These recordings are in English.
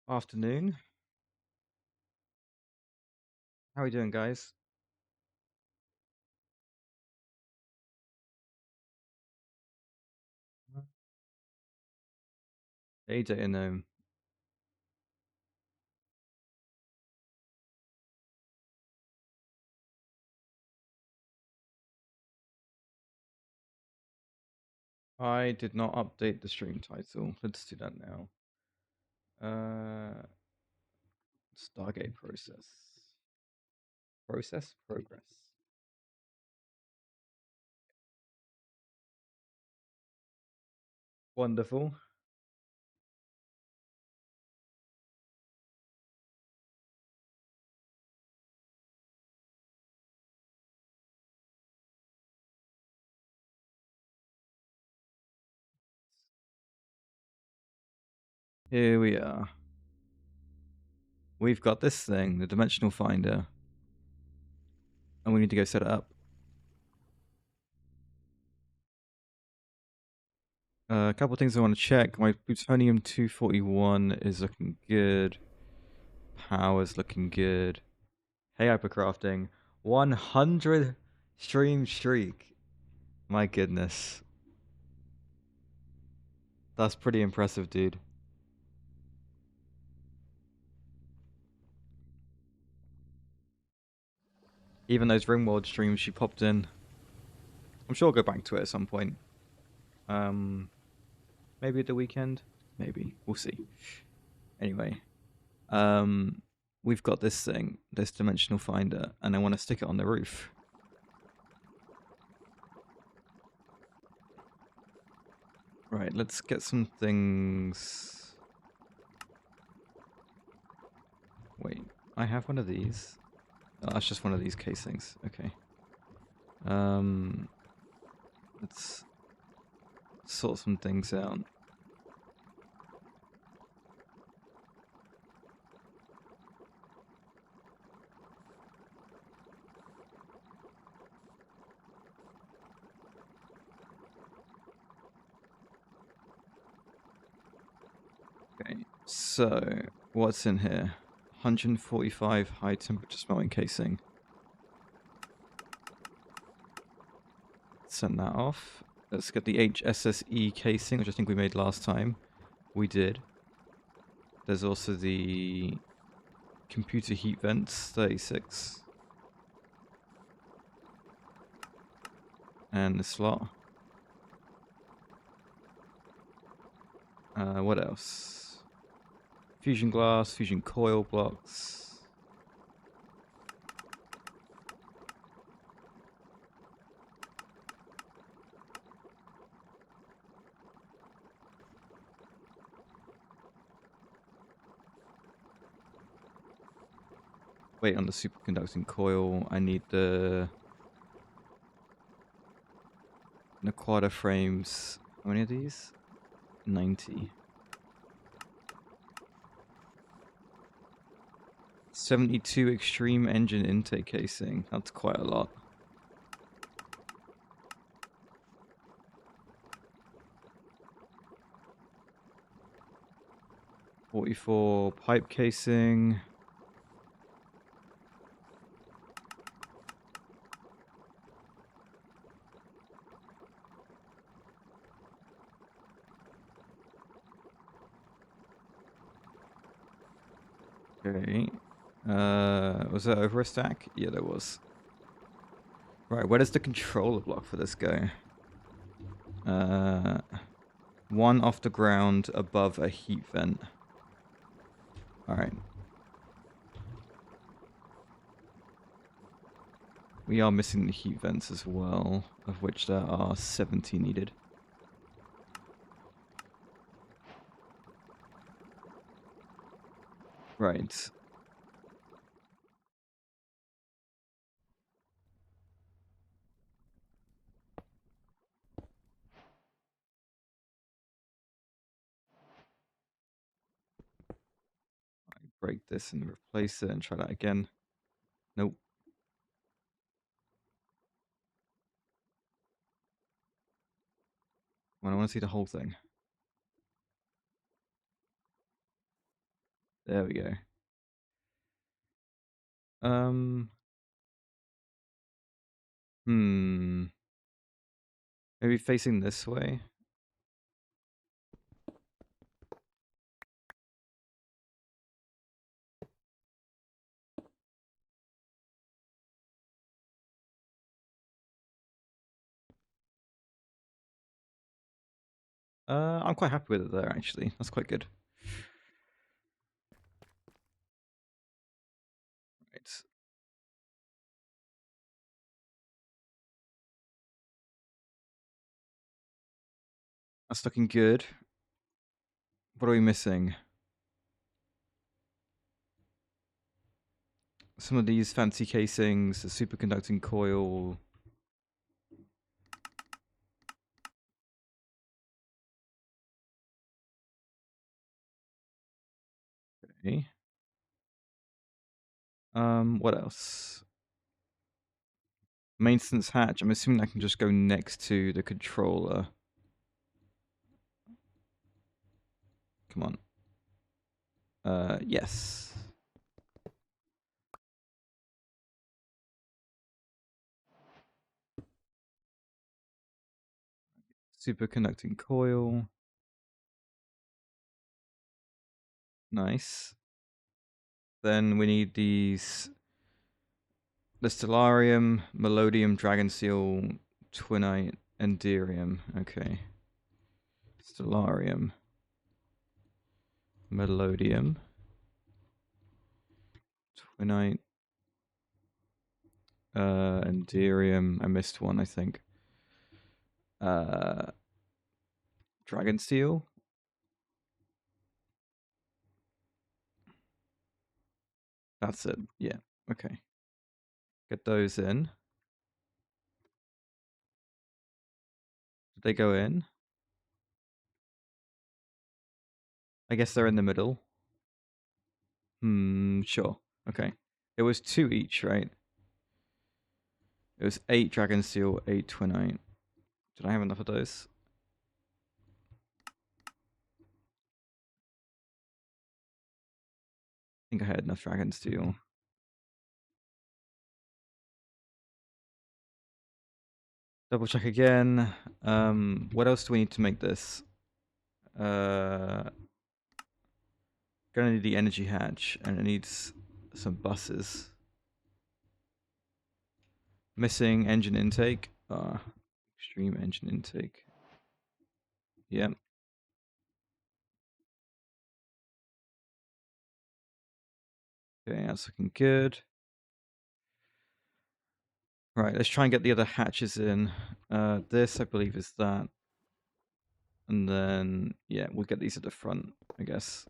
Afternoon. How are we doing, guys? Hey, Data Gnome. I did not update the stream title. Let's do that now. Stargate process. Process? Progress. Wonderful. Here we are. We've got this thing, the dimensional finder. And we need to go set it up. A couple things I want to check. My plutonium 241 is looking good. Power's looking good. Hey, hypercrafting. 100 stream streak. My goodness. That's pretty impressive, dude. Even those Ringworld streams she popped in. I'm sure I'll go back to it at some point. Maybe at the weekend. Maybe. We'll see. Anyway. We've got this thing, this dimensional finder, and I want to stick it on the roof. Right, let's get some things. Wait, I have one of these. Oh, that's just one of these casings. Okay. Let's sort some things out. Okay, so what's in here? 145 high temperature smelting casing. Send that off. Let's get the HSSE casing, which I think we made last time. We did. There's also the computer heat vents, 36. And the slot. What else? Fusion glass, fusion coil blocks. Wait, on the superconducting coil, I need the Naquada frames. How many of these? 90. 72 extreme engine intake casing. That's quite a lot. .44 pipe casing. Okay. Was that over a stack? Yeah, there was. Right, where does the controller block for this go? One off the ground above a heat vent. Alright. We are missing the heat vents as well, of which there are 70 needed. Right. Break this and replace it and try that again. Nope. Well, I want to see the whole thing. There we go. Um. Maybe facing this way. I'm quite happy with it there, actually. That's quite good. Right. That's looking good. What are we missing? Some of these fancy casings, the superconducting coil. Okay. What else? Maintenance hatch. I'm assuming I can just go next to the controller. Come on. Yes. Superconducting coil. Nice. Then we need these. The Stellarium, Melodium, Dragon Seal, Twinite, and Derium. Okay. Stellarium. Melodium. Twinite. And Derium. I missed one, I think. Dragon Seal. That's it. Yeah. Okay. Get those in. Did they go in? I guess they're in the middle. Sure. Okay. It was 2 each, right? It was 8 Dragon Seal, 8 Twinite. Did I have enough of those? I think I had enough Dragon Steel. Double check again. What else do we need to make this? Gonna need the energy hatch, and it needs some buses. Missing engine intake. Extreme engine intake. Yep. Okay, that's looking good. Right, let's try and get the other hatches in. This, I believe, is that. And then, yeah, we'll get these at the front, I guess.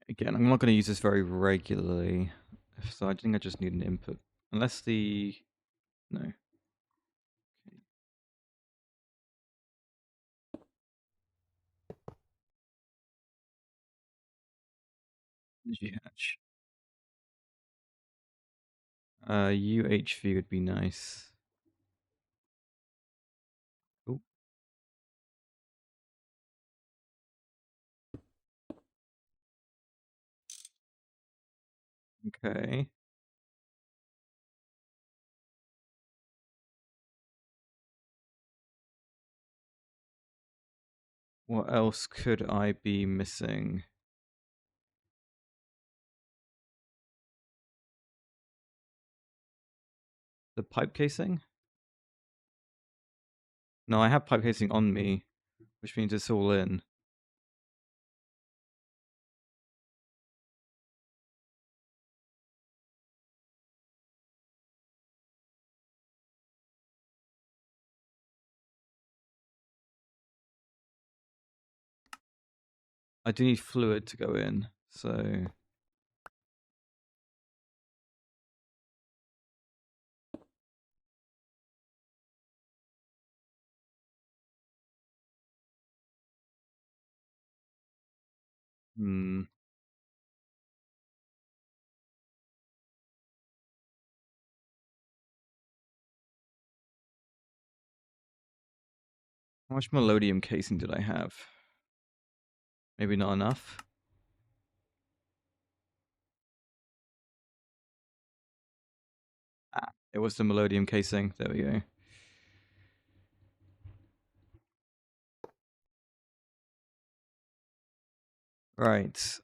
Again, I'm not going to use this very regularly, so I think I just need an input. Unless the... No. Energy hatch. UHV would be nice. Ooh. Okay. What else could I be missing? The pipe casing? No, I have pipe casing on me, which means it's all in. I do need fluid to go in, so... Hmm. How much melodium casing did I have? Maybe not enough. Ah, it was the melodium casing. There we go. Right.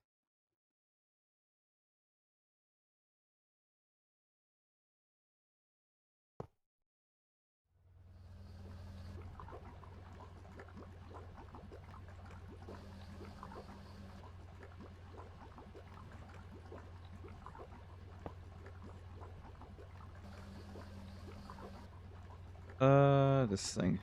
This thing.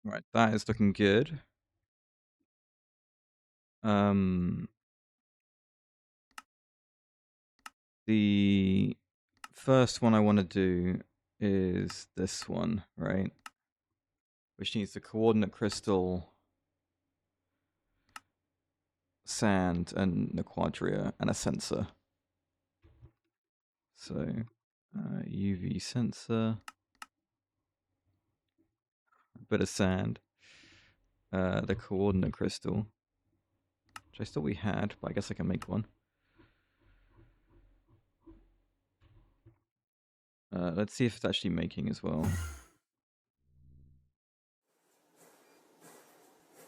Right, that is looking good. The first one I want to do is this one, right? Which needs the coordinate crystal, sand, and the quadria, and a sensor. So, UV sensor, a bit of sand, the coordinate crystal, which I thought we had, but I guess I can make one. Let's see if it's actually making as well.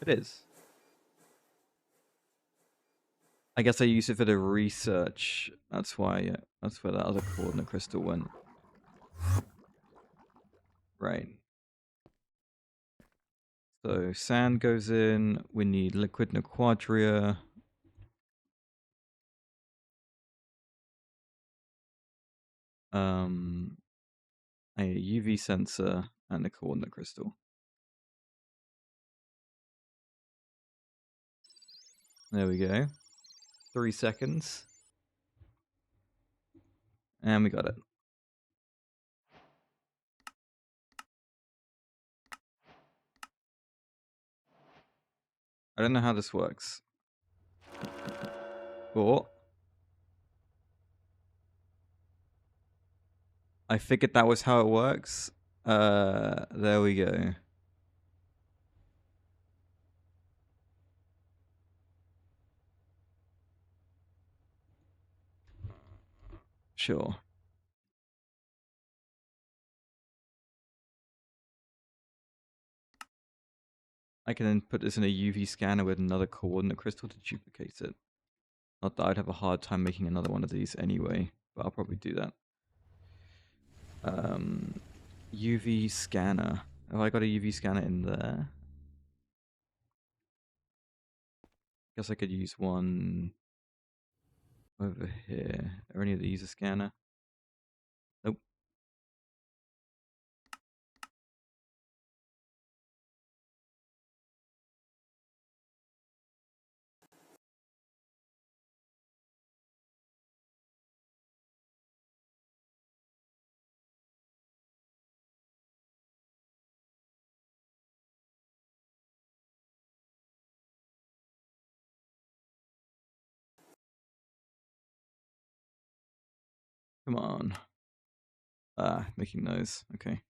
It is. I guess I used it for the research. That's why. That's where that other coordinate crystal went. Right. So sand goes in. We need liquid quadria. A UV sensor and a coordinate crystal. There we go. 3 seconds. And we got it. I don't know how this works. But I figured that was how it works. There we go. Sure. I can then put this in a UV scanner with another coordinate crystal to duplicate it. Not that I'd have a hard time making another one of these anyway, but I'll probably do that. UV scanner. Have I got a UV scanner in there? Guess I could use one over here. Are any of these a scanner? Nope. Come on. Ah, making noise. Okay.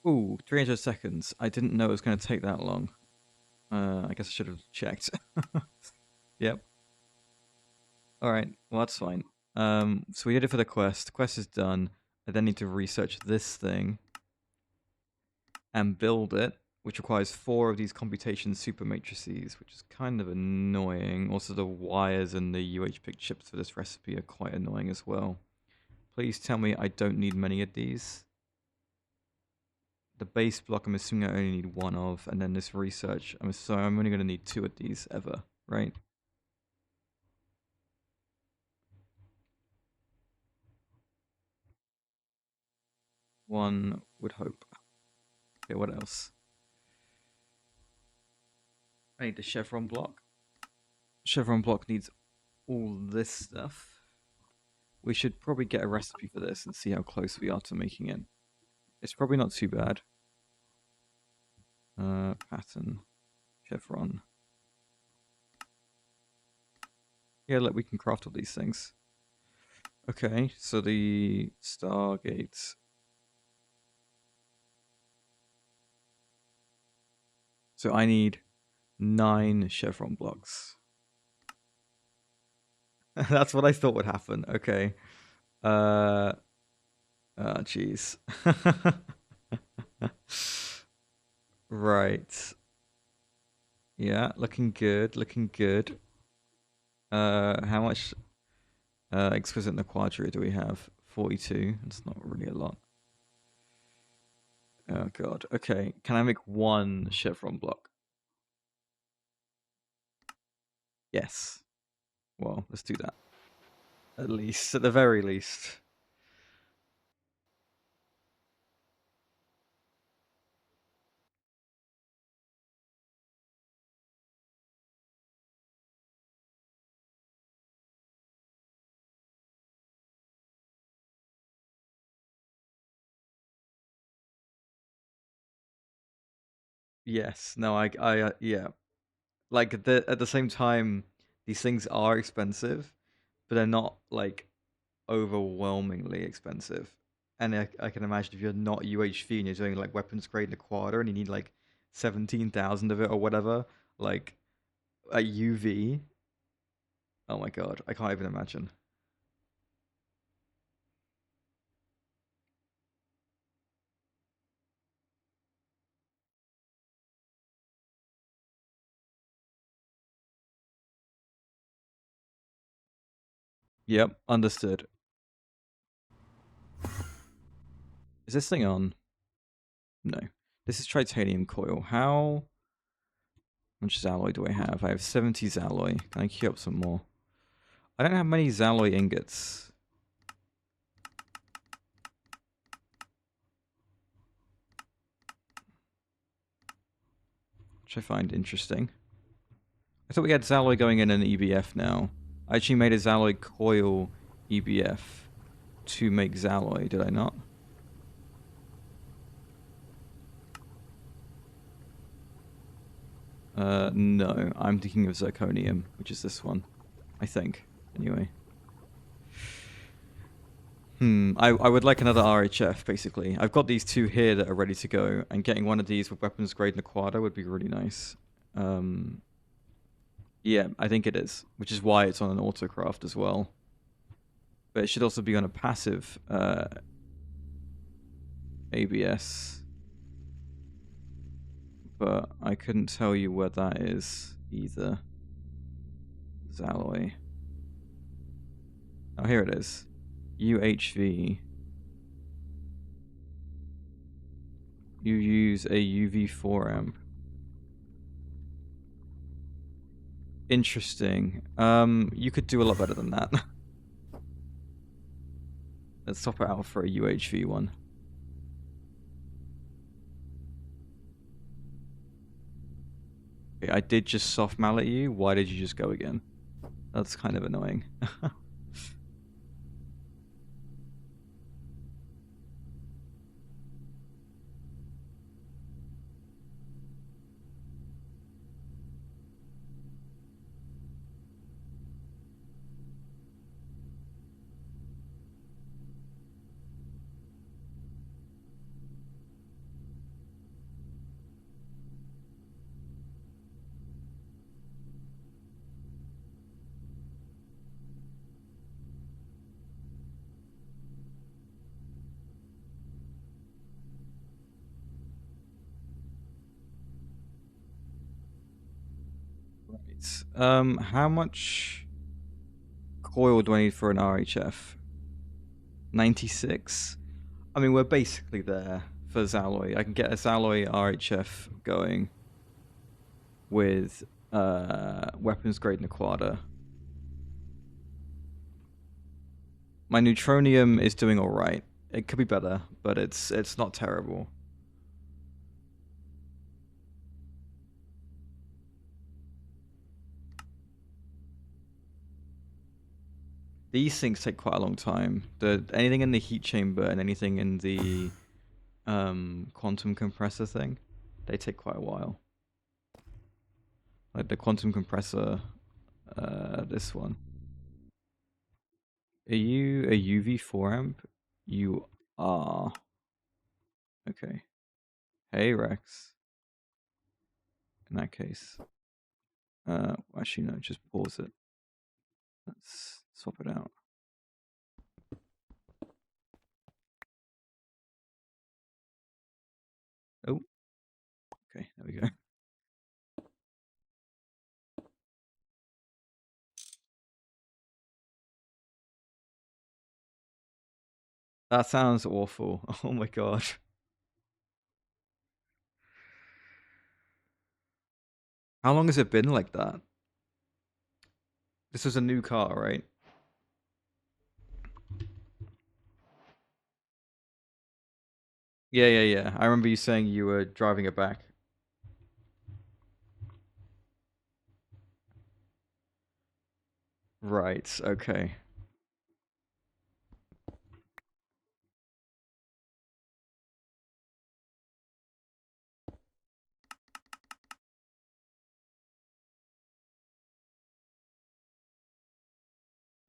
Ooh, 300 seconds. I didn't know it was going to take that long. I guess I should have checked. Yep. Alright, well that's fine. So we did it for the quest. The quest is done. I then need to research this thing and build it. which requires 4 of these computation super matrices, which is kind of annoying. Also, the wires and the UHV chips for this recipe are quite annoying as well. Please tell me I don't need many of these. The base block, I'm assuming I only need 1 of, and then this research, I'm only going to need 2 of these ever, right? One would hope. Okay, what else? I need the chevron block. Chevron block needs all this stuff. We should probably get a recipe for this and see how close we are to making it. It's probably not too bad. Pattern, chevron. Yeah, look, we can craft all these things. Okay, so the Stargate. So I need 9 chevron blocks. That's what I thought would happen. Okay. Jeez. Right. Yeah, looking good, looking good. How much exquisite in the quadria do we have? 42. That's not really a lot. Oh god. Okay, can I make 1 chevron block? Yes. Well, let's do that. At least, at the very least. Yes. No, yeah. Like at the same time, these things are expensive, but they're not like overwhelmingly expensive. And I can imagine if you're not UHV and you're doing like weapons grade in a quarter and you need like 17,000 of it or whatever, like at UV. Oh my god, I can't even imagine. Yep, understood. Is this thing on? No. This is titanium coil. How much alloy do I have? I have 70 alloy. Can I queue up some more? I don't have many alloy ingots. Which I find interesting. I thought we had alloy going in an EBF now. I actually made a alloy coil EBF to make alloy, did I not? No. I'm thinking of zirconium, which is this one. I think. Anyway. I would like another RHF, basically. I've got these 2 here that are ready to go, and getting one of these with weapons grade Naquada would be really nice. Yeah, I think it is, which is why it's on an autocraft as well. But it should also be on a passive ABS. But I couldn't tell you where that is either. Alloy. Oh, here it is. UHV. You use a UV4 amp. Interesting. You could do a lot better than that. Let's top it out for a UHV one. Okay, I did just soft mallet you. Why did you just go again? That's kind of annoying. How much coil do I need for an RHF? 96? I mean, we're basically there for Zalloy. I can get a Zalloy RHF going with weapons grade Naquada. My neutronium is doing all right. It could be better, but it's not terrible. These things take quite a long time. Anything in the heat chamber and anything in the quantum compressor thing, they take quite a while. Like the quantum compressor, this one. Are you a UV4 amp? You are. Okay. Hey, Rex. In that case. Actually, no, just pause it. Let's swap it out. Oh. Okay, there we go. That sounds awful. Oh my god. How long has it been like that? This was a new car, right? Yeah. I remember you saying you were driving it back. Right, okay.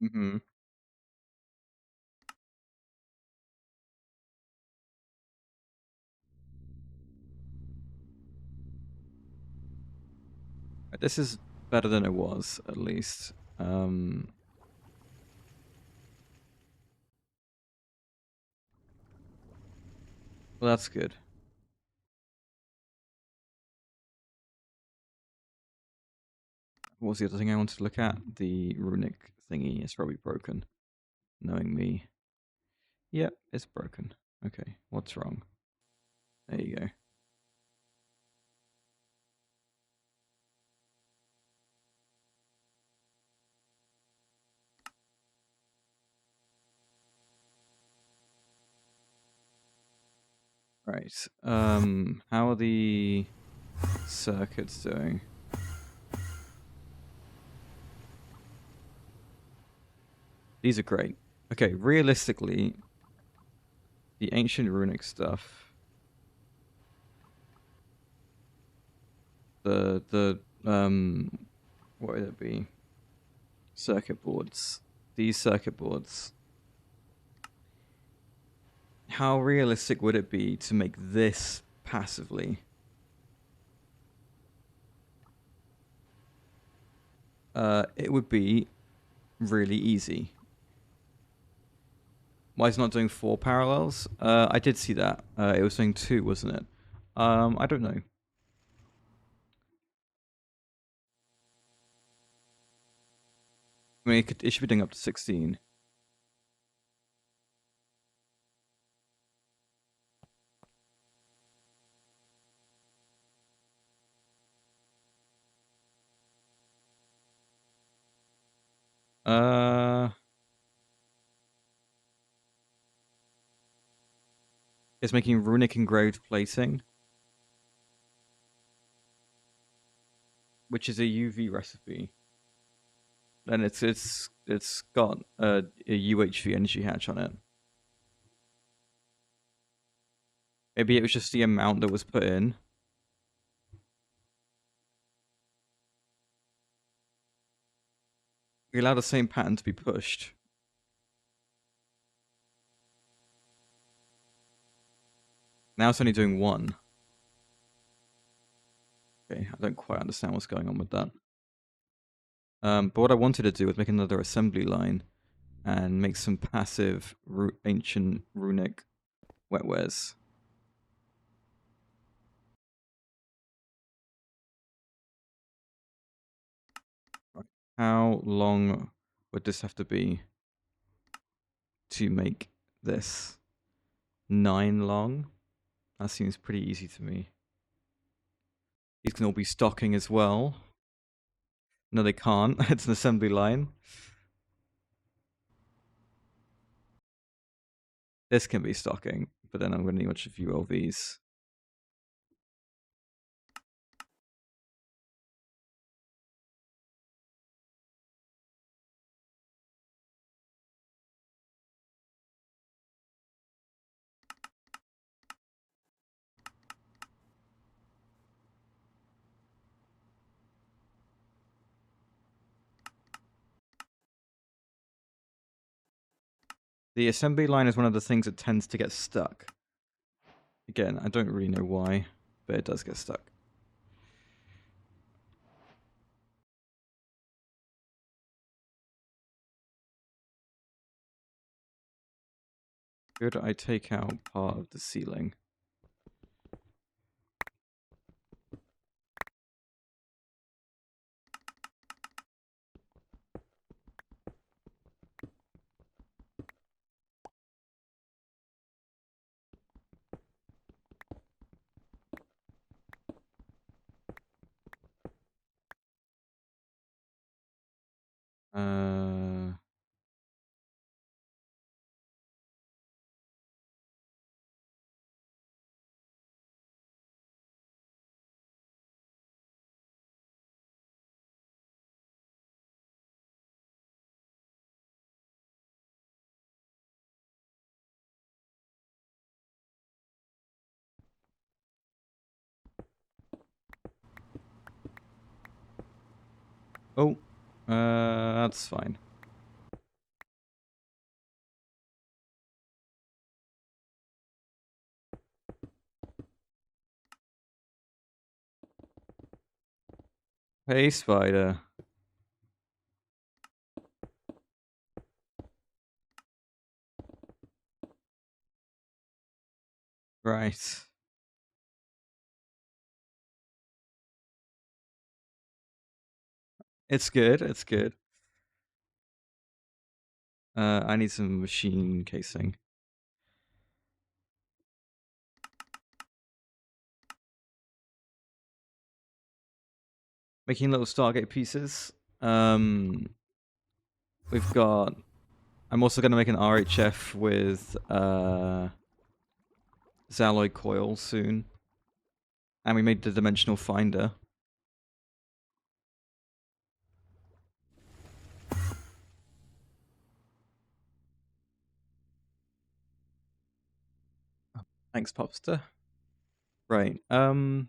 Mm-hmm. This is better than it was, at least. Well, that's good. What was the other thing I wanted to look at? The runic thingy is probably broken. Knowing me. Yep, it's broken. Okay, what's wrong? There you go. Right. How are the circuits doing? These are great. Okay, realistically, the ancient runic stuff, what would it be? Circuit boards. These circuit boards. How realistic would it be to make this passively? It would be really easy. Why is it not doing 4 parallels? I did see that. It was doing 2, wasn't it? I don't know. I mean, it should be doing up to 16. It's making runic engraved plating, which is a UV recipe. And it's got a UHV energy hatch on it. Maybe it was just the amount that was put in. We allow the same pattern to be pushed. Now it's only doing 1. Okay, I don't quite understand what's going on with that. But what I wanted to do was make another assembly line and make some passive ancient runic wetwares. How long would this have to be to make this? 9 long? That seems pretty easy to me. These can all be stocking as well. No, they can't. It's an assembly line. This can be stocking, but then I'm going to need a bunch of ULVs. The assembly line is one of the things that tends to get stuck. Again, I don't really know why, but it does get stuck. Could I take out part of the ceiling? Oh, that's fine. Hey, spider. Right. It's good, it's good. I need some machine casing. Making little Stargate pieces. We've got... I'm also going to make an RHF with Xaloid coil soon. And we made the dimensional finder. Thanks, Popster. Right. I mean,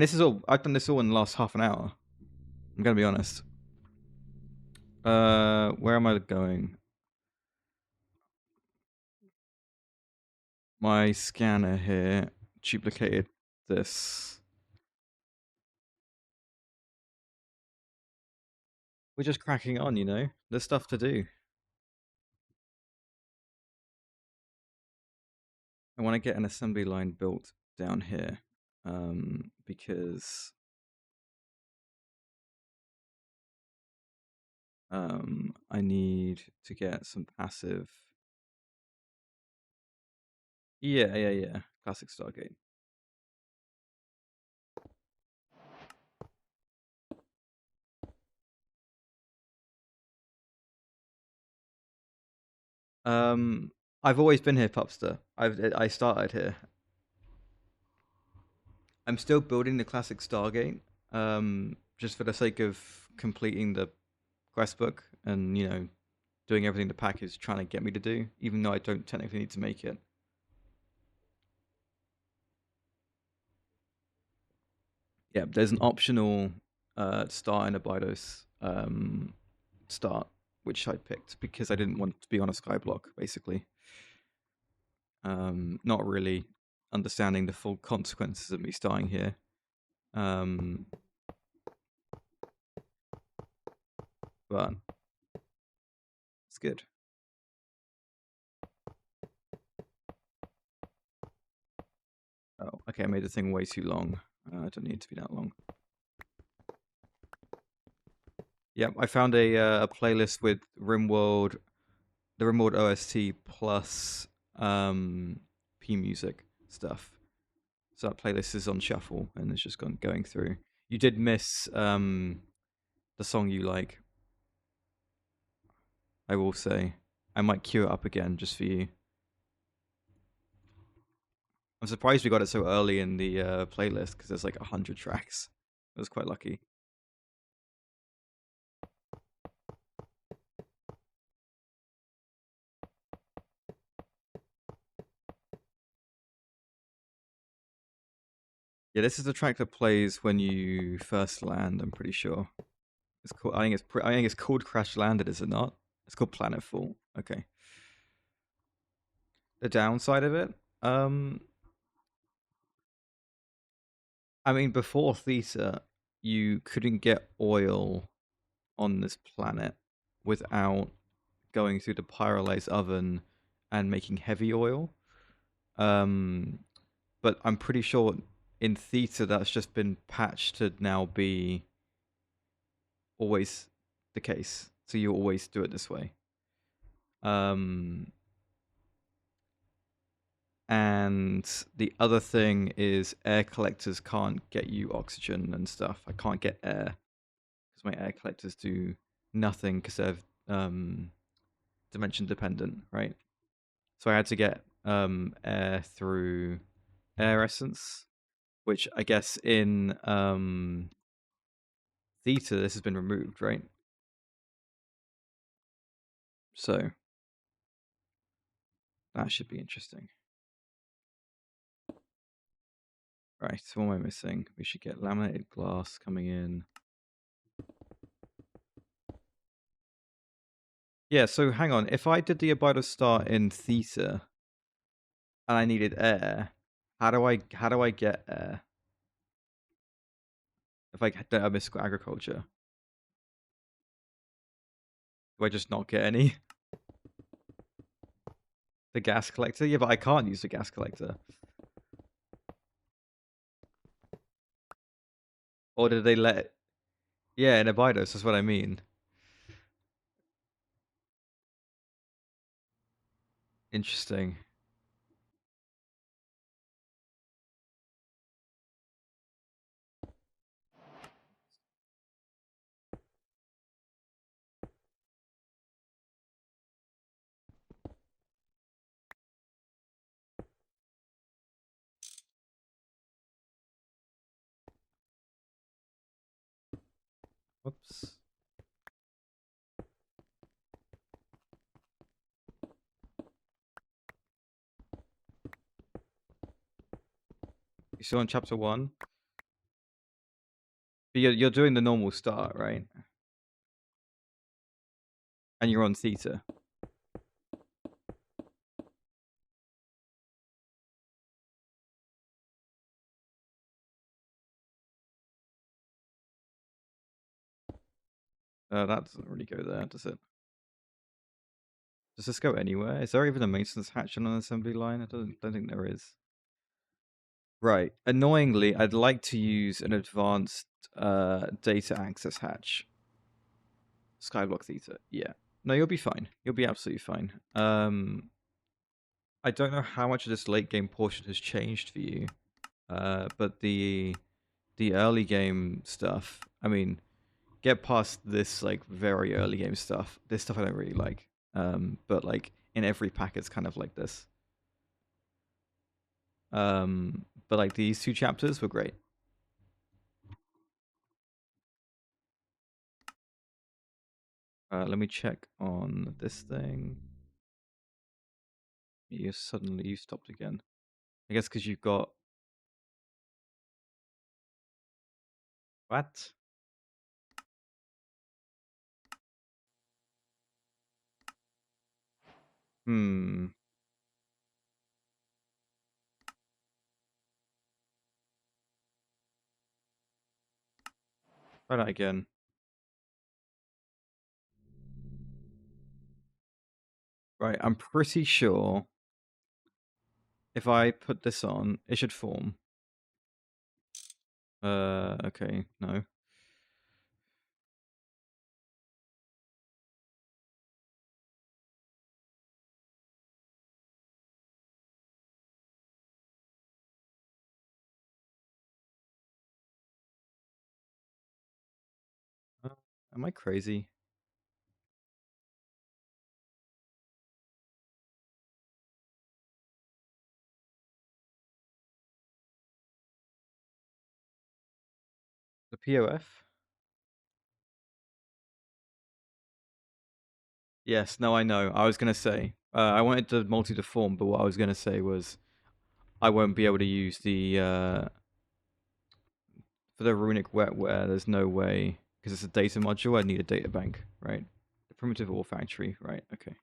this is all... I've done this all in the last half an hour. I'm going to be honest. Where am I going? My scanner here duplicated this. We're just cracking on, you know? There's stuff to do. I want to get an assembly line built down here. Because I need to get some passive. Yeah. Classic Stargate. I've always been here, Pupster. I started here. I'm still building the classic Stargate, just for the sake of completing the quest book and, you know, doing everything the pack is trying to get me to do, even though I don't technically need to make it. Yeah, there's an optional start in Abydos start, which I picked because I didn't want to be on a skyblock, basically. Not really understanding the full consequences of me starting here. But it's good. Oh, okay, I made the thing way too long. I don't need it to be that long. Yep, I found a playlist with RimWorld, the RimWorld OST plus P music stuff. So that playlist is on shuffle and it's just going through. You did miss the song you like, I will say. I might queue it up again just for you. I'm surprised we got it so early in the playlist because there's like 100 tracks. I was quite lucky. Yeah, this is the track that plays when you first land. I'm pretty sure it's called. I think it's called Crash Landed. Is it not? It's called Planetfall. Okay. The downside of it, um, I mean, before Theta, you couldn't get oil on this planet without going through the pyrolyze oven and making heavy oil. Um, but I'm pretty sure in Theta that's just been patched to now be always the case. So you always do it this way. And the other thing is air collectors can't get you oxygen and stuff. I can't get air because my air collectors do nothing because they're dimension dependent, right? So I had to get air through air essence, which I guess in Theta this has been removed, right? So that should be interesting. Right, so what am I missing? We should get laminated glass coming in. Yeah, so hang on. If I did the Abydos start in Theta and I needed air, how do I get air? If I don't have mystical agriculture, do I just not get any? The gas collector? Yeah, but I can't use the gas collector. Or did they let it? Yeah, in Abydos, that's what I mean. Interesting. Whoops. You still on chapter 1? But you're doing the normal start, right? And you're on Theta. That doesn't really go there, does it? Does this go anywhere? Is there even a maintenance hatch on an assembly line? I don't think there is. Right. Annoyingly, I'd like to use an advanced data access hatch. Skyblock Theta. Yeah. No, you'll be fine. You'll be absolutely fine. I don't know how much of this late game portion has changed for you, but the early game stuff. I mean, get past this like very early game stuff. This stuff I don't really like. But like in every pack, it's kind of like this. But like these 2 chapters were great. Let me check on this thing. You stopped again. I guess because you've got what? Hmm. Try that again. Right, I'm pretty sure if I put this on, it should form. Okay, no. Am I crazy? The POF? Yes, no, I know. I was gonna say, I wanted the multi-deform, but what I was gonna say was I won't be able to use the for the runic wetware. There's no way because it's a data module. I need a data bank, right? The primitive olfactory, right? Okay.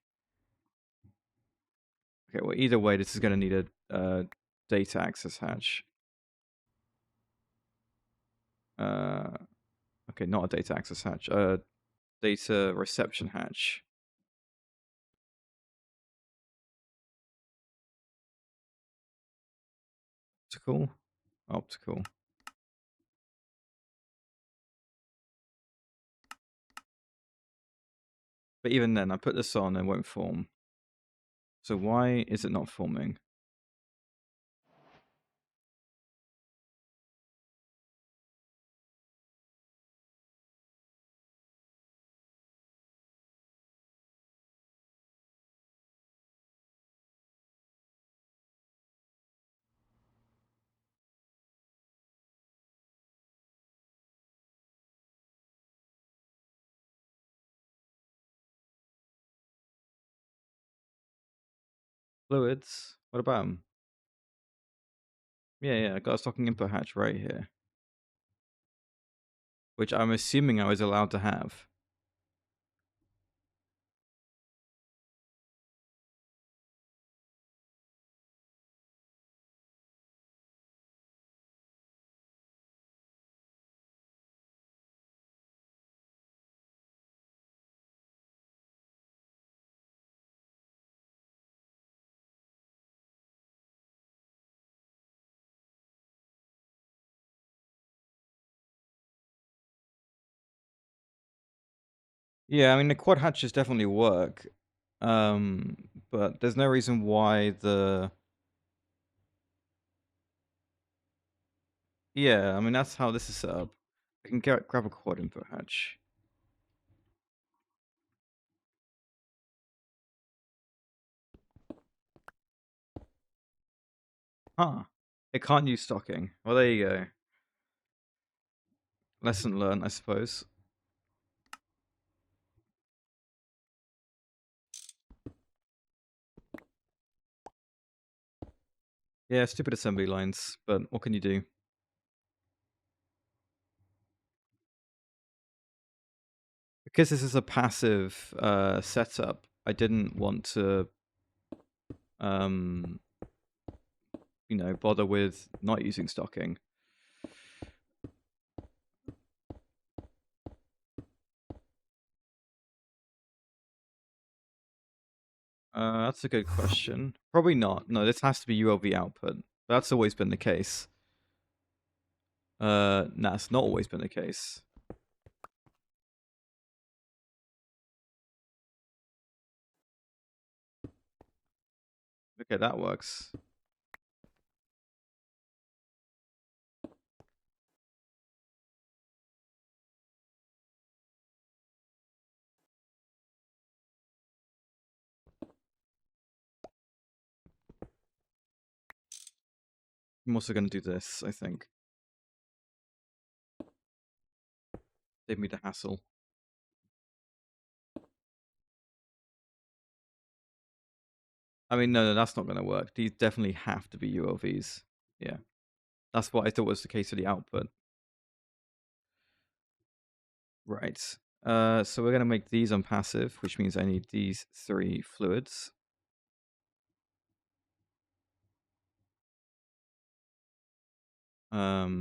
Okay. Well, either way, this is gonna need a data access hatch. Uh, okay, not a data access hatch. Data reception hatch. Optical. Optical. But even then, I put this on and it won't form. So why is it not forming? Fluids. What about them? Yeah, I got a stocking input hatch right here, which I'm assuming I was allowed to have. Yeah, I mean the quad hatches definitely work, but there's no reason why the. Yeah, I mean that's how this is set up. I can grab a quad input hatch. Huh. It can't use stocking. Well, there you go. Lesson learned, I suppose. Yeah, stupid assembly lines, but what can you do? Because this is a passive setup, I didn't want to, um, bother with not using stocking. That's a good question. Probably not. No, this has to be ULV output. That's always been the case. That's not always been the case. Okay, that works. I'm also going to do this, I think. Save me the hassle. I mean, no, that's not going to work. These definitely have to be ULVs. Yeah. That's what I thought was the case for the output. Right. So we're going to make these on passive, which means I need these 3 fluids.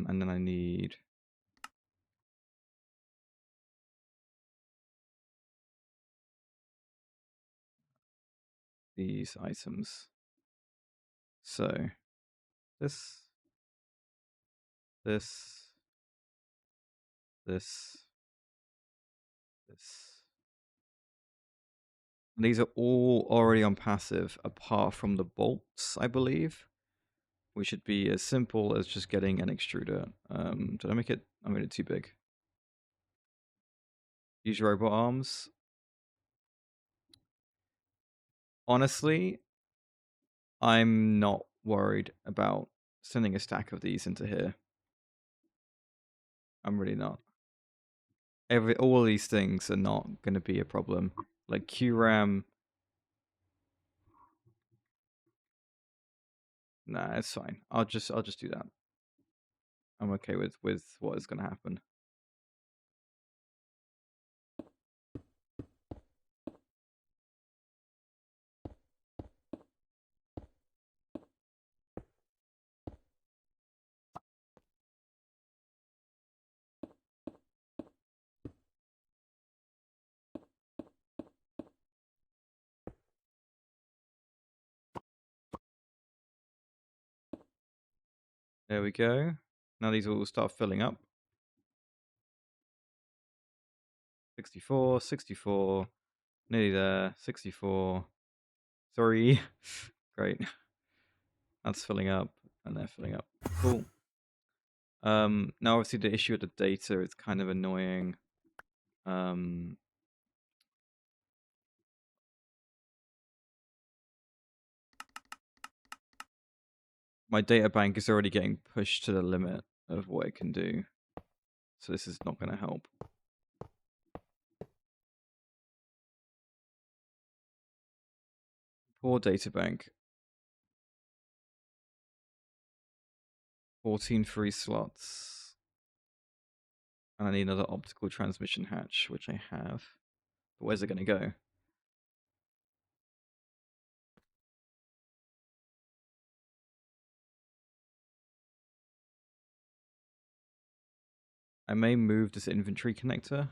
And then I need these items. So this, this, this, this. And these are all already on passive, apart from the bolts, I believe. We should be as simple as just getting an extruder. Did I make it? I made it too big. Use robot arms. Honestly, I'm not worried about sending a stack of these into here. I'm really not. All of these things are not going to be a problem. Like QRAM, nah, it's fine. I'll just do that. I'm okay with what is going to happen. There we go. Now these will start filling up. 64, 64, nearly there. 64, 3. Great. That's filling up, and they're filling up. Cool. Now obviously the issue with the data is kind of annoying. My data bank is already getting pushed to the limit of what it can do. So this is not going to help. Poor data bank. 14 free slots. And I need another optical transmission hatch, which I have. But where's it going to go? I may move this inventory connector.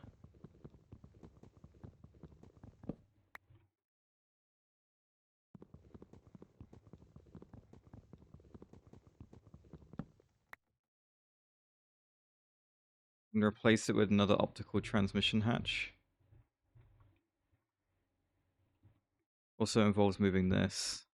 And replace it with another optical transmission hatch. Also involves moving this.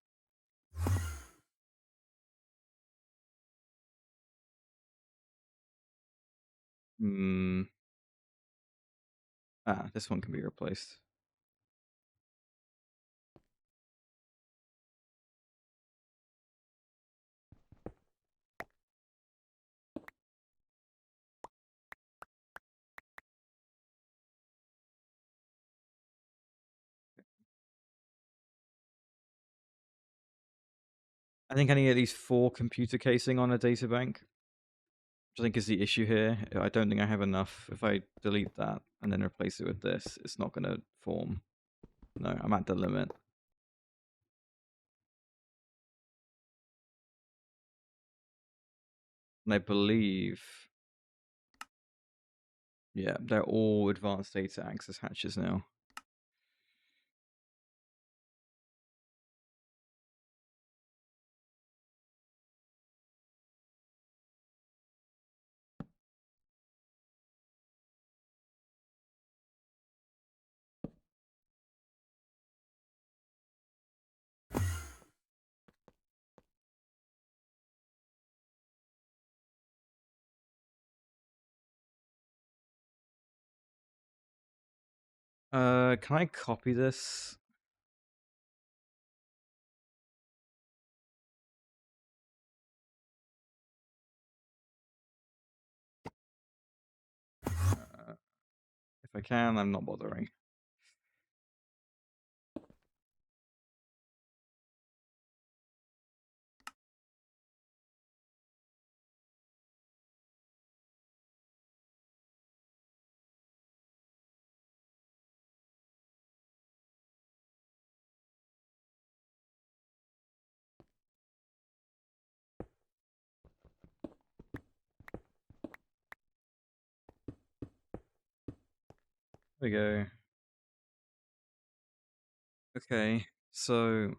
This one can be replaced. I think I need at least 4 computer casing on a data bank, which I think is the issue here. I don't think I have enough. If I delete that and then replace it with this, it's not going to form. No, I'm at the limit. And I believe, yeah, they're all advanced data access hatches now. Can I copy this? If I can, I'm not bothering. There we go. Okay, so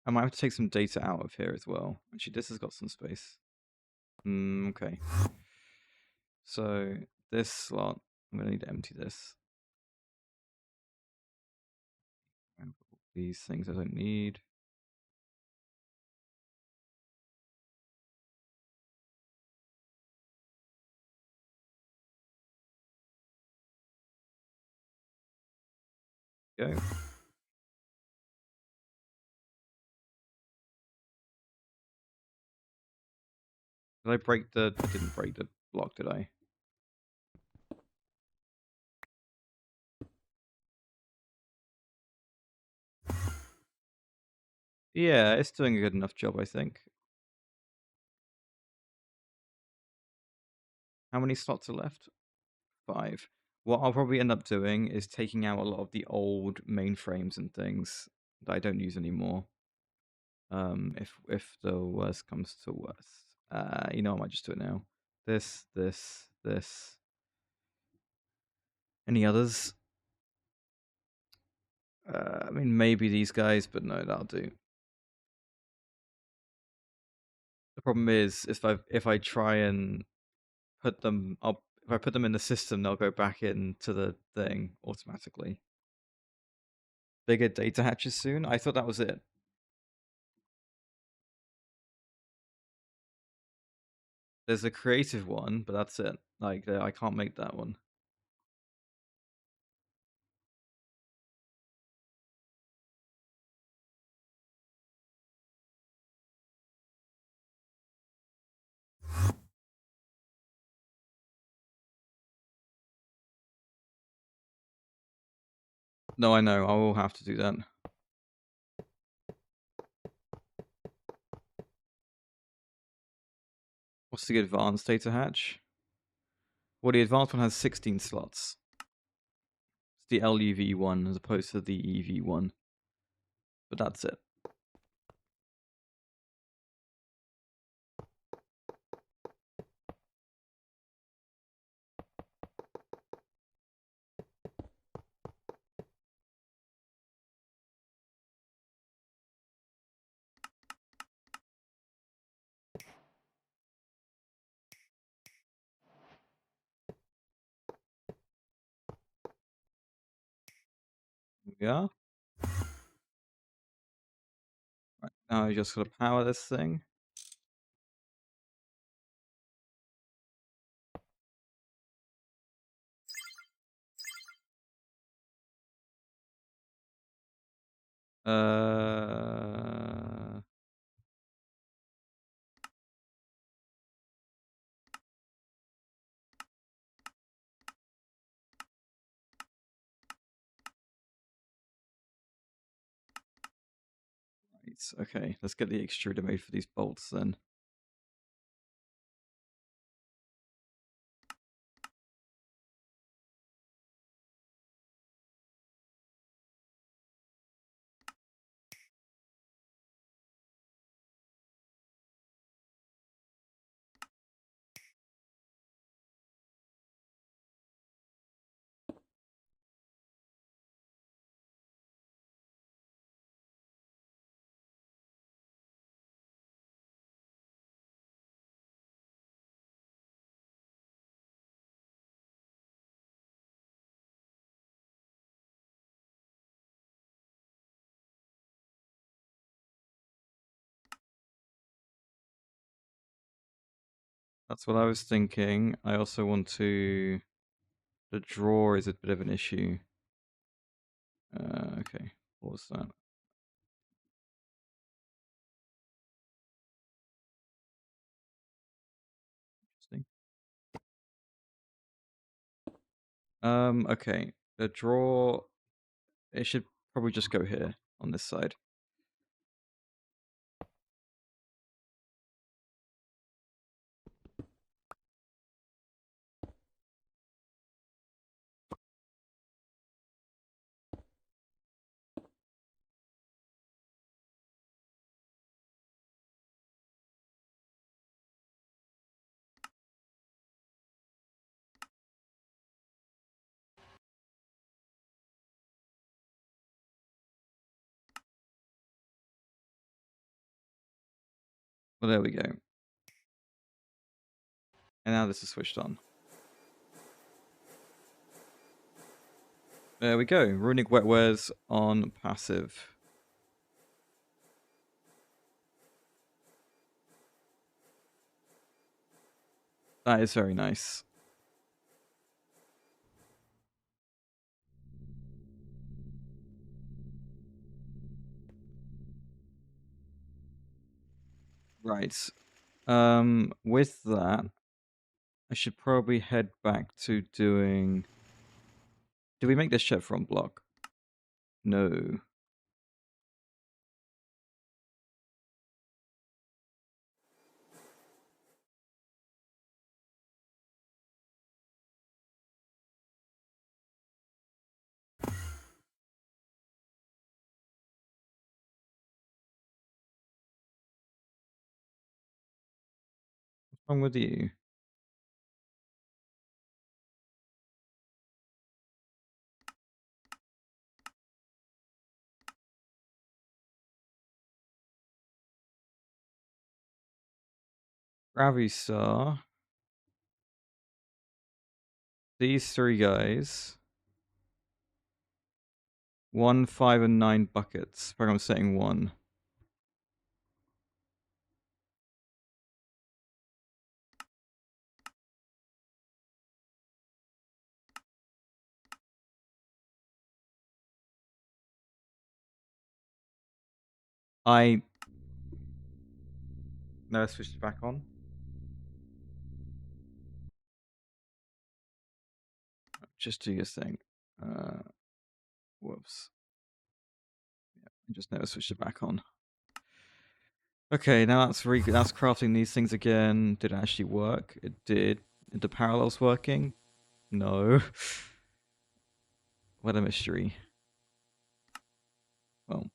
I might have to take some data out of here as well. Actually, this has got some space. Okay. So this slot, I'm going to need to empty this. And these things I don't need. Go. Did I break the... I didn't break the block, did I? Yeah, it's doing a good enough job, I think. How many slots are left? 5. What I'll probably end up doing is taking out a lot of the old mainframes and things that I don't use anymore. If the worst comes to worst. You know, I might just do it now. This. Any others? I mean, maybe these guys, but no, that'll do. The problem is, if I try and put them up, if I put them in the system, they'll go back into the thing automatically. Bigger data hatches soon? I thought that was it. There's a creative one, but that's it. Like, I can't make that one. No, I know. I will have to do that. What's the advanced data hatch? Well, the advanced one has 16 slots. It's the LUV one as opposed to the EV one. But that's it. Yeah. Right, now you just gotta power this thing. Uh, right, okay, let's get the extruder made for these bolts then. That's what I was thinking. I also want to... The drawer is a bit of an issue. Okay, pause that. Interesting. Okay. The drawer, it should probably just go here on this side. Well, there we go. And now this is switched on. There we go. Runic wetwares on passive. That is very nice. Right. With that, I should probably head back to doing... Did we make this ship from block? No. What's wrong with you? Gravistar. These three guys. 1, 5, and 9 buckets. I'm setting 1. No, switch it back on. Just do your thing. Whoops. Yeah, just never switched it back on. Okay, now that's crafting these things again. Did it actually work? It did. Are the parallels working? No. What a mystery. Well.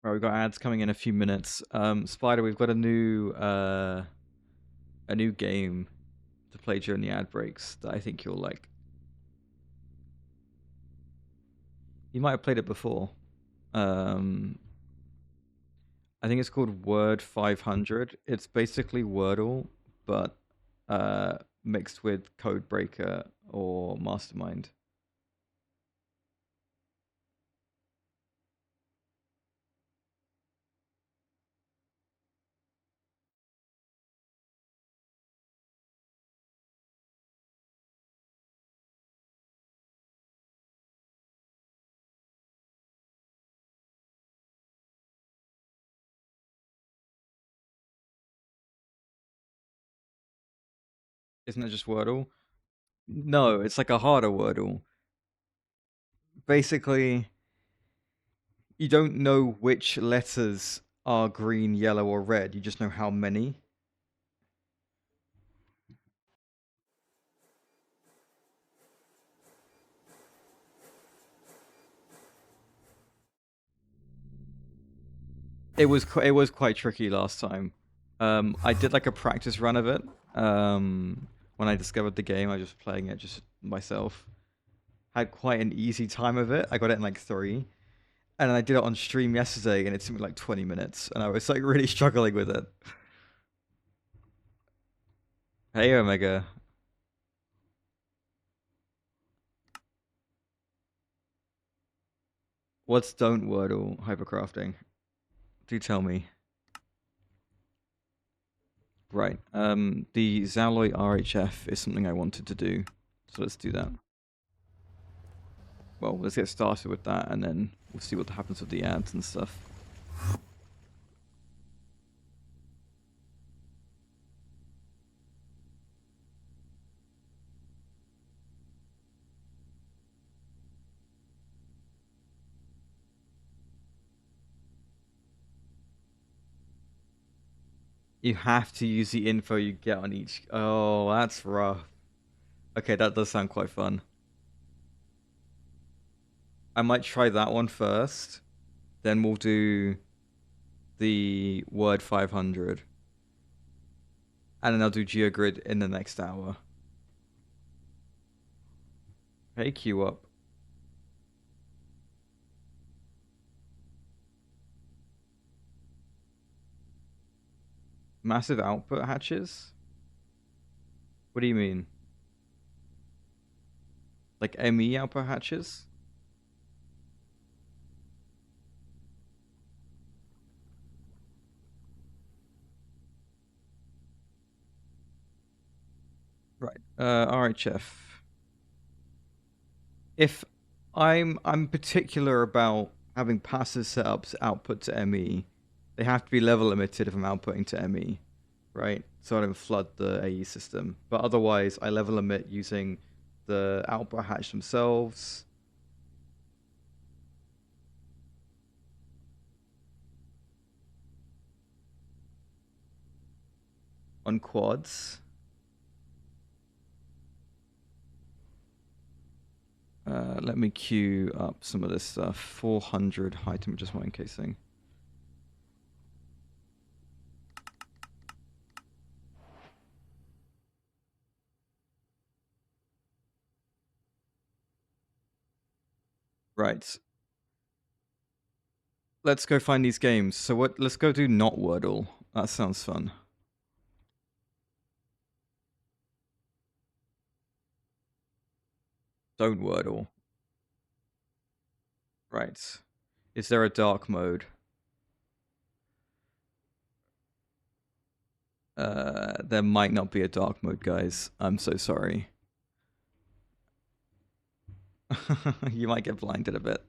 Right, we've got ads coming in a few minutes. Spider, we've got a new game to play during the ad breaks that I think you'll like. You might have played it before. I think it's called Word 500. It's basically Wordle, but mixed with Codebreaker or Mastermind. Isn't it just Wordle? No, it's like a harder Wordle. Basically, you don't know which letters are green, yellow, or red. You just know how many. It was quite tricky last time. I did like a practice run of it. When I discovered the game, I was just playing it just myself. Had quite an easy time of it. I got it in like 3. And I did it on stream yesterday, and it took me like 20 minutes, and I was like really struggling with it. Hey, Omega. What's don't wordle hypercrafting? Do tell me. Right. The Zalloy RHF is something I wanted to do, so let's do that. Well, let's get started with that, and then we'll see what happens with the ads and stuff. You have to use the info you get on each... Oh, that's rough. Okay, that does sound quite fun. I might try that one first. Then we'll do the Word 500. And then I'll do GeoGrid in the next hour. Hey, queue up. Massive output hatches? What do you mean? Like ME output hatches? Right. RHF. If I'm particular about having passive setups output to ME. They have to be level limited if I'm outputting to ME, right? So I don't flood the AE system. But otherwise, I level limit using the output hatch themselves. On quads. Let me queue up some of this stuff. 400 high temperature smart encasing. Right. Let's go find these games. So what? Let's go do not Wordle. That sounds fun. Don't Wordle. Right. Is there a dark mode? There might not be a dark mode, guys. I'm so sorry. You might get blinded a bit.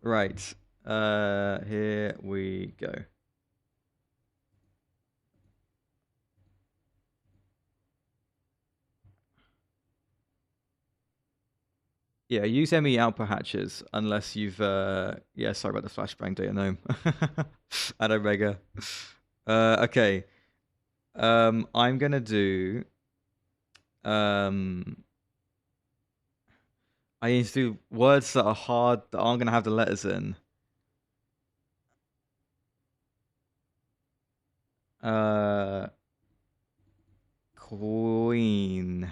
Right. Here we go. Yeah, use ME output hatches unless you've yeah, sorry about the flashbang data gnome. At Omega. Okay. I'm gonna do I need to do words that are hard that aren't gonna have the letters in. Queen.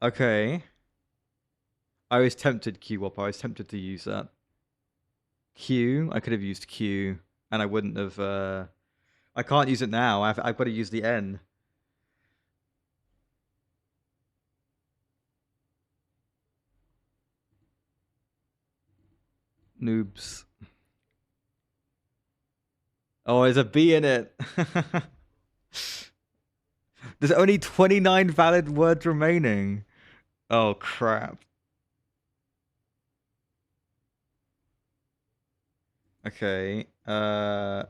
Okay. I was tempted, Q-Wop. I was tempted to use that. Q. I could have used Q, and I wouldn't have. I can't use it now. I've got to use the N. Noobs. Oh, there's a B in it. There's only 29 valid words remaining. Oh, crap. Okay. I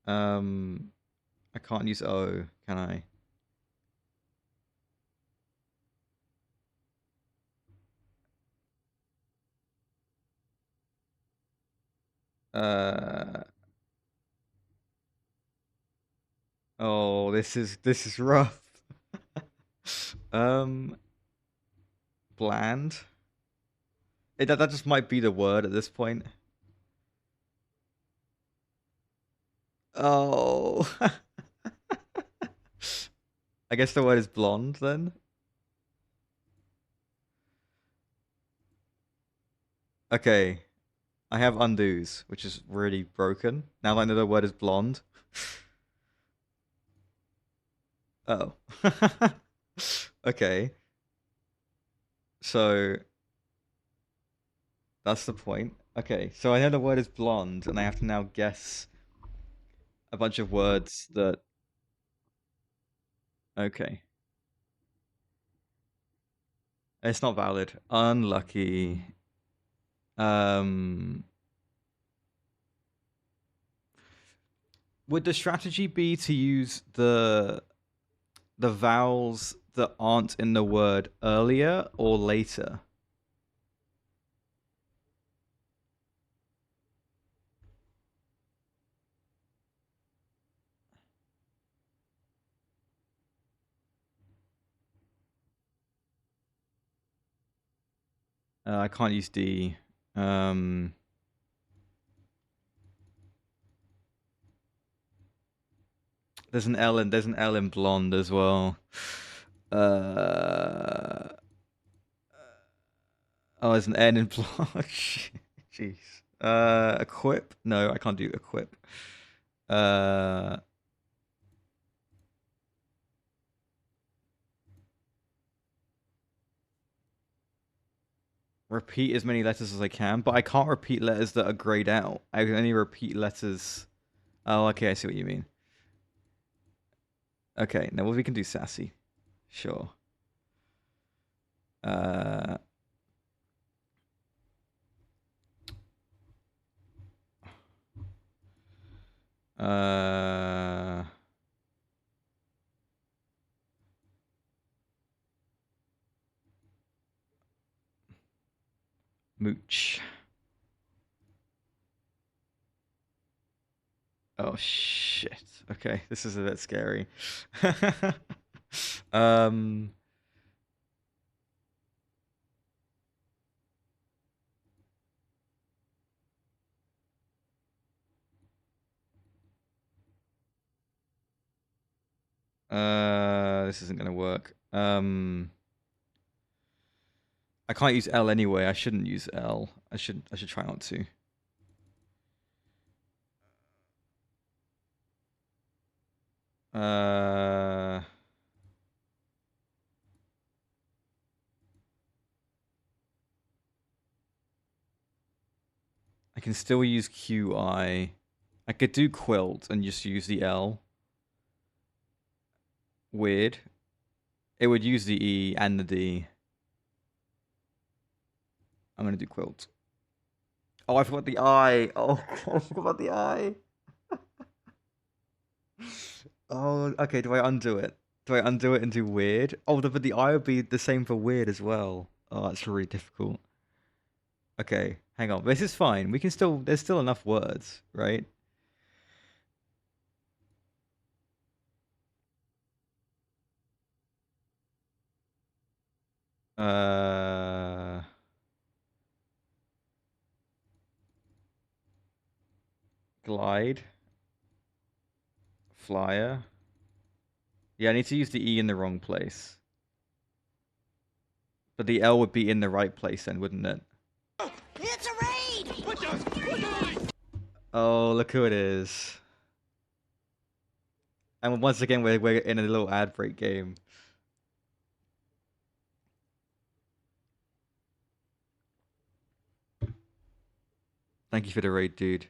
can't use O, can I? Oh, this is rough. Bland. That just might be the word at this point. Oh. I guess the word is blonde then. Okay. I have undos, which is really broken. Now that I know the word is blonde. Oh. Okay. So that's the point. Okay, so I know the word is blonde, and I have to now guess a bunch of words that. Okay. It's not valid. Unlucky. Would the strategy be to use the vowels that aren't in the word earlier or later? I can't use D. There's an L in blonde as well. Oh, there's an N in blonde. Jeez. Equip? No, I can't do equip. Repeat as many letters as I can, but I can't repeat letters that are grayed out. I can only repeat letters. Oh, okay, I see what you mean. Okay, now we can do sassy. Sure. Mooch. Oh shit. Okay, this is a bit scary. This isn't gonna work. I can't use L anyway. I shouldn't use L. I should try not to. I can still use QI. I could do quilt and just use the L. Weird. It would use the E and the D. I'm gonna do quilt. Oh, I forgot the I. Oh, I forgot about the I. Oh, okay. Do I undo it? Do I undo it and do weird? Oh, but the I would be the same for weird as well. Oh, that's really difficult. Okay, hang on. This is fine. We can still. There's still enough words, right? Glide. Flyer. Yeah, I need to use the E in the wrong place. But the L would be in the right place then, wouldn't it? It's a raid! Oh, look who it is. And once again, we're in a little ad break game. Thank you for the raid, dude.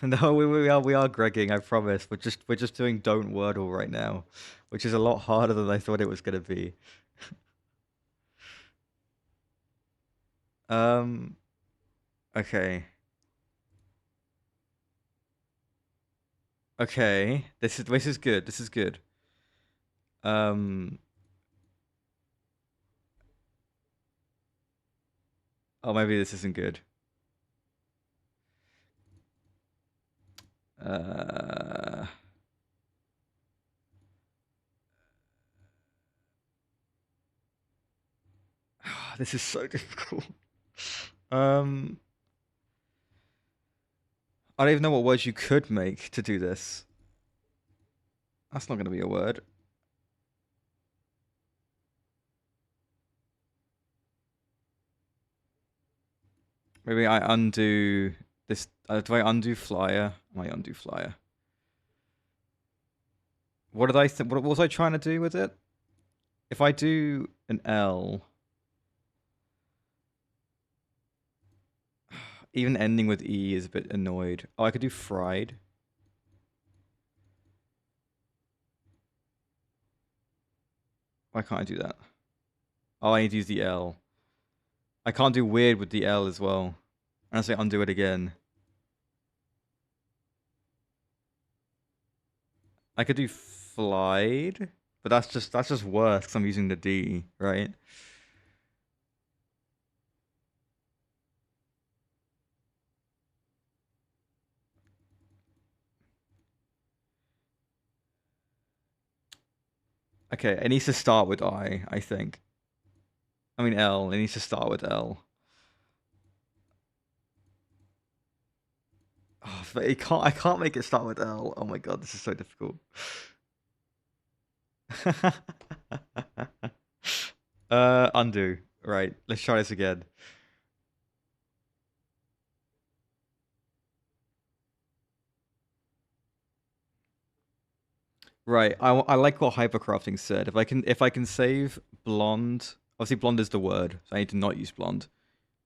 No, we are Gregging, I promise. We're just doing Don't Wordle right now, which is a lot harder than I thought it was gonna be. Okay. Okay. This is good. This is good. Oh, maybe this isn't good. This is so difficult. I don't even know what words you could make to do this. That's not going to be a word. Maybe I undo this. Do I undo flyer? I might undo flyer. What did what was I trying to do with it? If I do an L, even ending with E is a bit annoyed. Oh, I could do fried. Why can't I do that? Oh, I need to use the L. I can't do weird with the L as well. Unless I undo it again. I could do flied, but that's just worse because I'm using the D, right? Okay, it needs to start with I think. I mean L, it needs to start with L. Oh, but I can't make it start with L. Oh my god, this is so difficult. Undo. Right, let's try this again. Right, I like what hypercrafting said. If I can save blonde, obviously blonde is the word, so I need to not use blonde.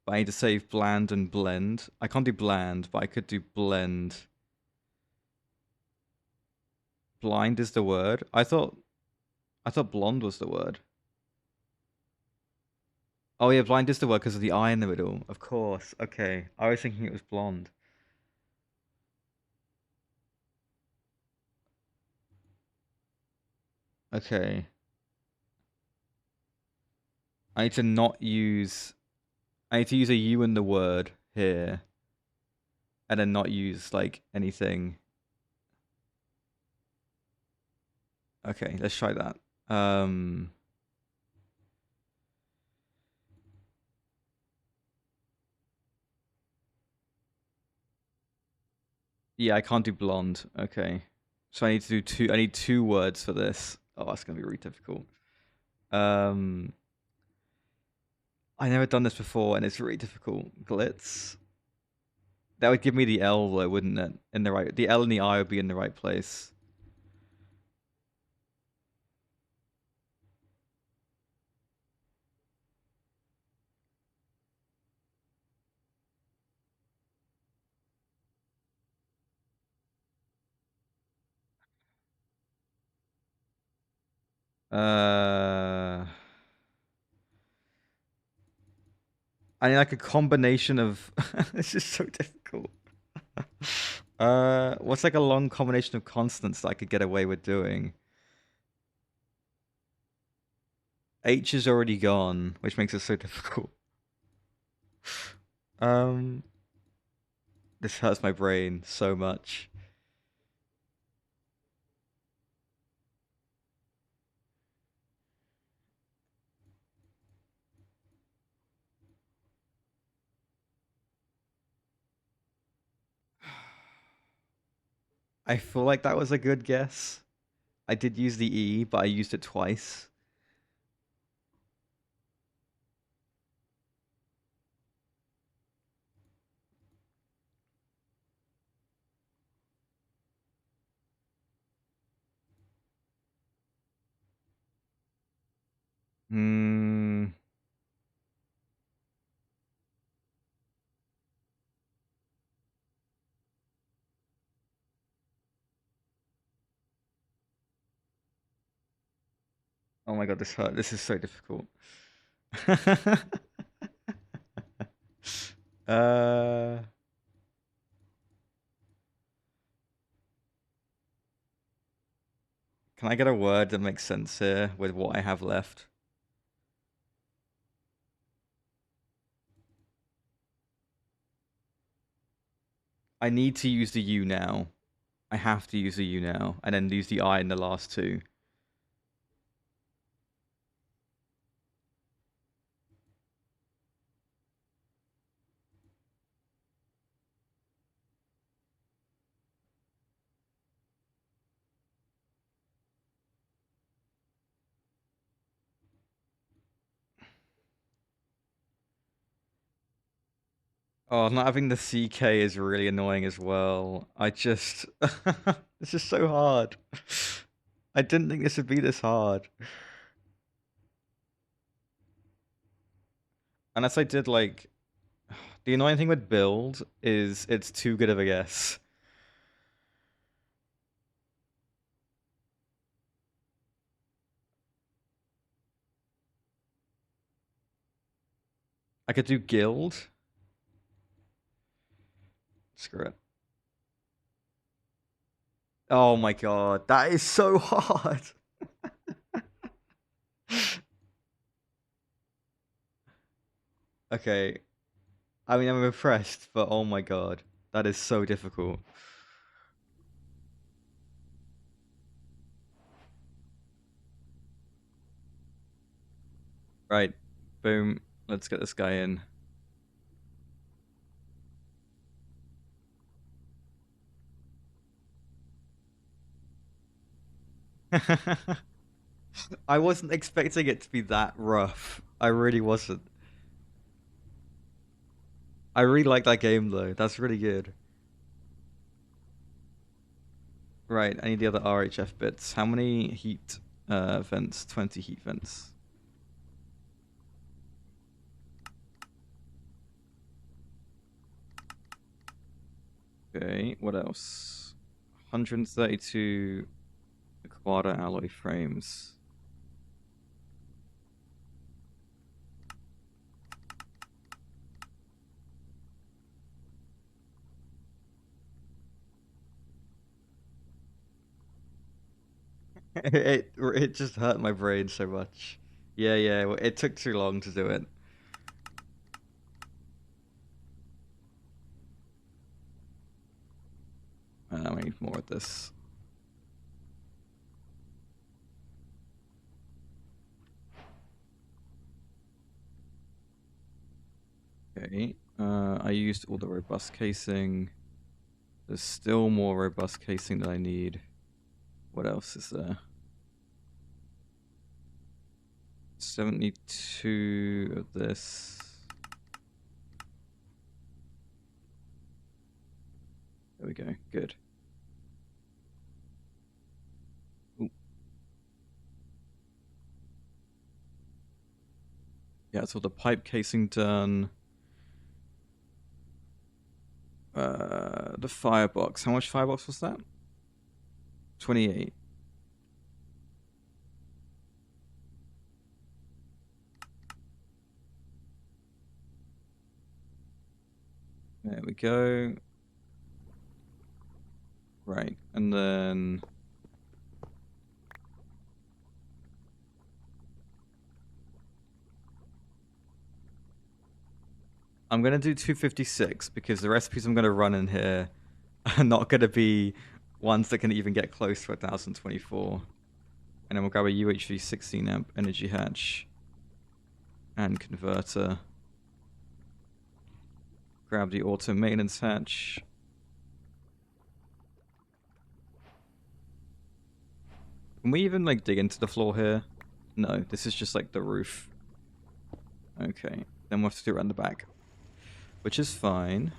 But I need to save bland and blend. I can't do bland, but I could do blend. Blind is the word. I thought blonde was the word. Oh yeah, blind is the word because of the eye in the middle. Of course. Okay. I was thinking it was blonde. Okay. I need to not use. I need to use a U in the word here, and then not use like anything. Okay, let's try that. Yeah, I can't do blonde. Okay, so I need to do two. I need two words for this. Oh, that's gonna be really difficult. I never done this before, and it's really difficult. Glitz. That would give me the L though, wouldn't it? In the right, the L and the I would be in the right place. I mean, like a combination of. This is so difficult. What's like a long combination of constants that I could get away with doing? H is already gone, which makes it so difficult. Um, this hurts my brain so much. I feel like that was a good guess. I did use the E, but I used it twice. Hmm. Oh my god, this hurt. This is so difficult. uh. Can I get a word that makes sense here with what I have left? I need to use the U now. I have to use the U now, and then use the I in the last two. Oh, not having the CK is really annoying as well. I just... This is so hard. I didn't think this would be this hard. Unless I did, like... The annoying thing with build is it's too good of a guess. I could do guild. Screw it. Oh my god, that is so hard. Okay. I mean, I'm impressed, but oh my god. That is so difficult. Right. Boom. Let's get this guy in. I wasn't expecting it to be that rough. I really wasn't. I really like that game though. That's really good. Right, I need the other RHF bits. How many heat vents? 20 heat vents. Okay, what else? 132 Quad alloy frames. It just hurt my brain so much. Yeah, it took too long to do it. I need more of this. Okay, I used all the robust casing. There's still more robust casing that I need. What else is there? 72 of this. There we go, good. Ooh. Yeah, that's all the pipe casing done. The firebox. How much firebox was that? 28. There we go. Right, and then I'm gonna do 256 because the recipes I'm gonna run in here are not gonna be ones that can even get close to 1024. And then we'll grab a UHV 16 amp energy hatch and converter. Grab the auto maintenance hatch. Can we even like dig into the floor here? No, this is just like the roof. Okay, then we'll have to do it around the back, which is fine.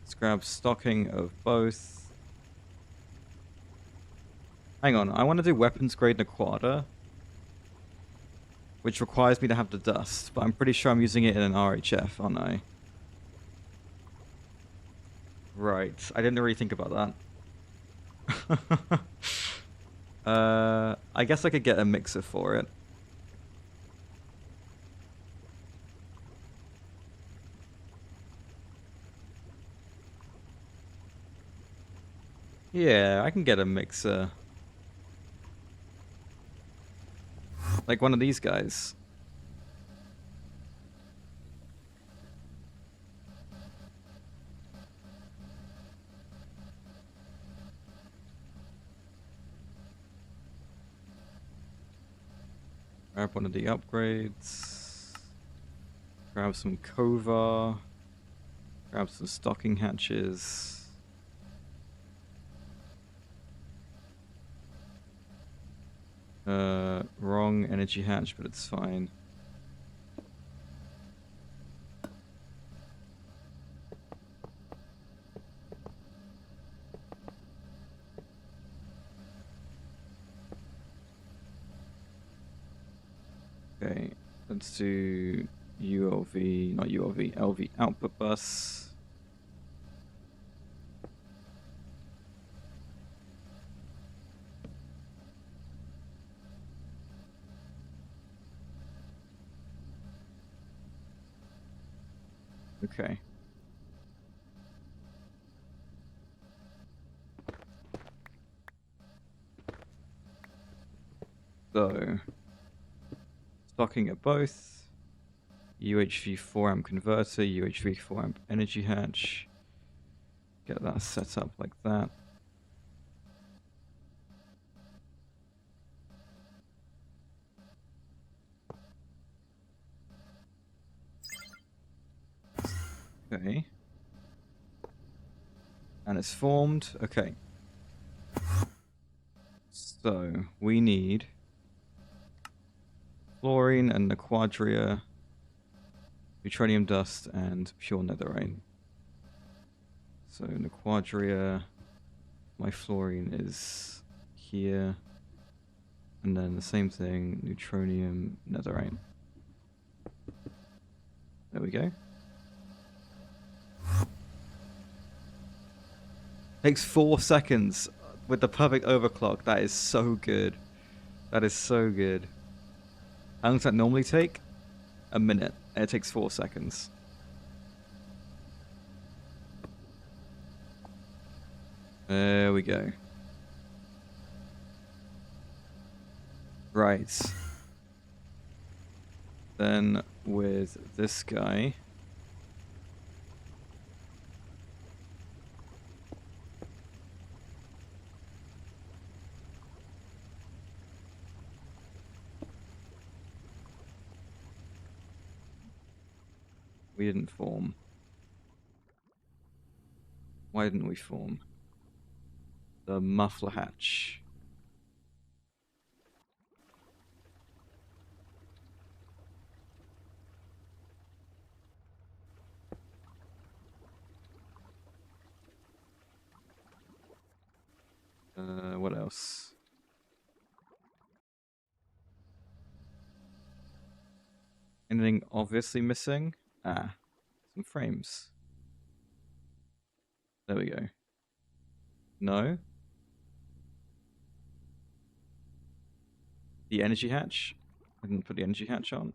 Let's grab stocking of both. Hang on, I want to do weapons grade Naquada, which requires me to have the dust, but I'm pretty sure I'm using it in an RHF, aren't I? Right, I didn't really think about that. I guess I could get a mixer for it. Yeah, I can get a mixer. Like one of these guys. Grab one of the upgrades. Grab some Kovar. Grab some stocking hatches. Wrong energy hatch, but it's fine. Okay, let's do ULV, not ULV, LV output bus. Okay. So, stocking at both. UHV 4 amp converter, UHV 4 amp energy hatch. Get that set up like that. Okay. And it's formed. Okay. So, we need fluorine and Naquadria, neutronium dust, and pure netherite. So, Naquadria, my fluorine is here. And then the same thing, neutronium, netherite. There we go. Takes 4 seconds with the perfect overclock. That is so good. That is so good. How long does that normally take? A minute. And it takes 4 seconds. There we go. Right. Then with this guy. We didn't form. Why didn't we form? The muffler hatch. What else? Anything obviously missing? Ah, some frames. There we go. No? The energy hatch? I didn't put the energy hatch on.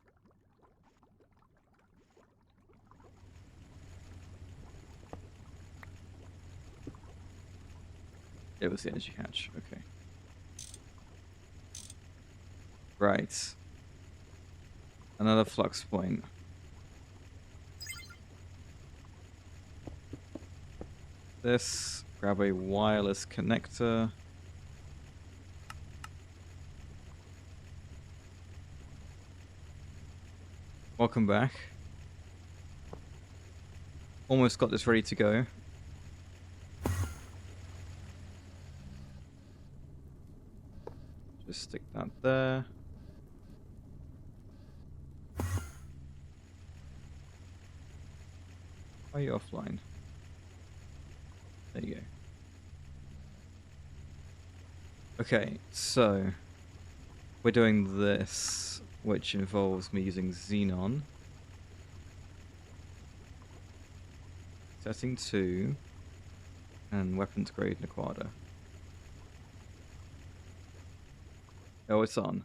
It was the energy hatch, okay. Right. Another flux point. This, grab a wireless connector. Welcome back. Almost got this ready to go. Just stick that there. Why are you offline? There you go. Okay, so we're doing this, which involves me using xenon. Setting 2 and weapons grade Naquada. Oh, it's on.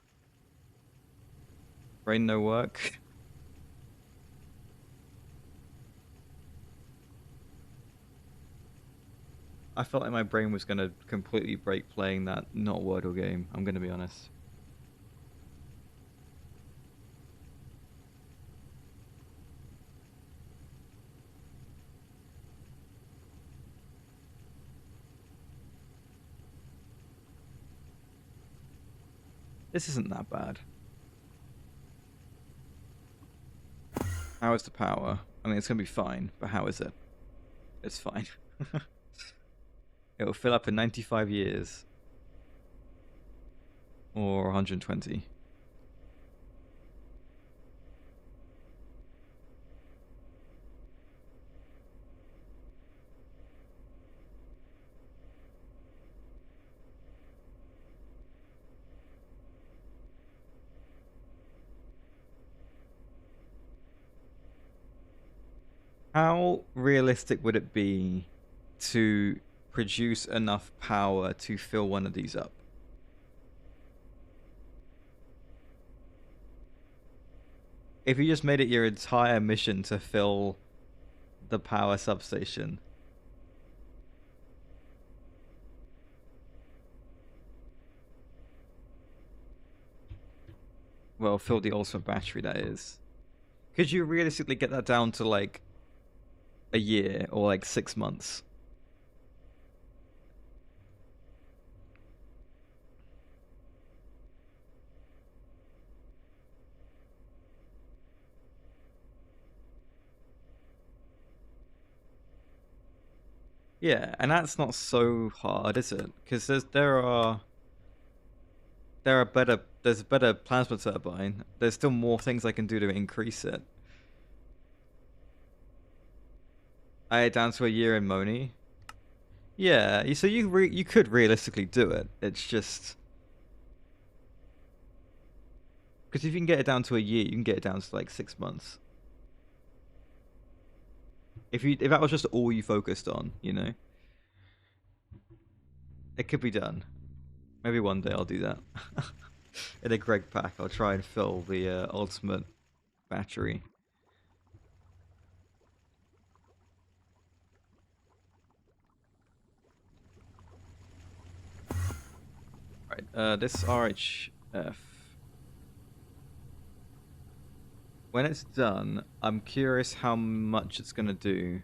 Brain no work. I felt like my brain was going to completely break playing that not Wordle game, I'm going to be honest. This isn't that bad. How is the power? I mean, it's going to be fine, but how is it? It's fine. It'll fill up in 95 years. Or 120. How realistic would it be to produce enough power to fill one of these up? If you just made it your entire mission to fill the power substation. Well, fill the ultimate battery, that is. Could you realistically get that down to like a year or like 6 months? Yeah, and that's not so hard, is it? Because there's a better plasma turbine. There's still more things I can do to increase it. I down to a year in Moni. Yeah, so you could realistically do it. It's just because if you can get it down to a year, you can get it down to like 6 months. If that was just all you focused on, you know, it could be done. Maybe one day I'll do that. In a Greg pack, I'll try and fill the ultimate battery. Right, this RHF. When it's done, I'm curious how much it's gonna do.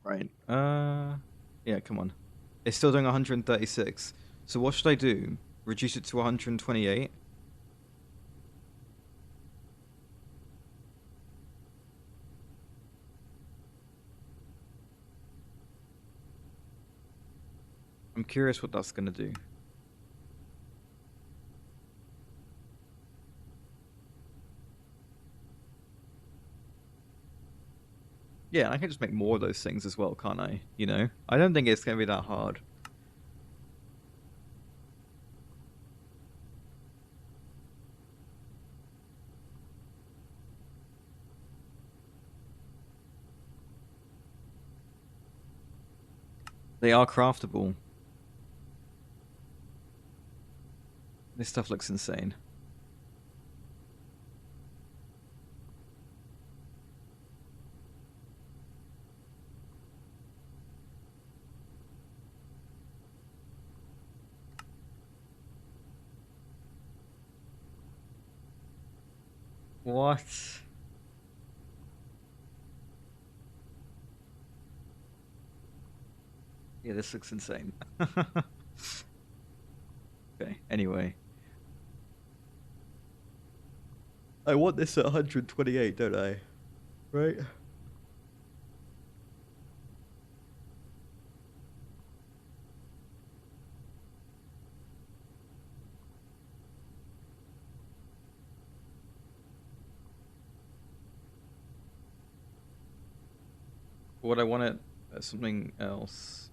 Right. Yeah, come on. It's still doing 136. So what should I do? Reduce it to 128? I'm curious what that's gonna do. Yeah, I can just make more of those things as well, can't I? You know? I don't think it's gonna be that hard. They are craftable. This stuff looks insane. What? Yeah, this looks insane. Okay, anyway. I want this at 128, don't I? Right? What I want it something else.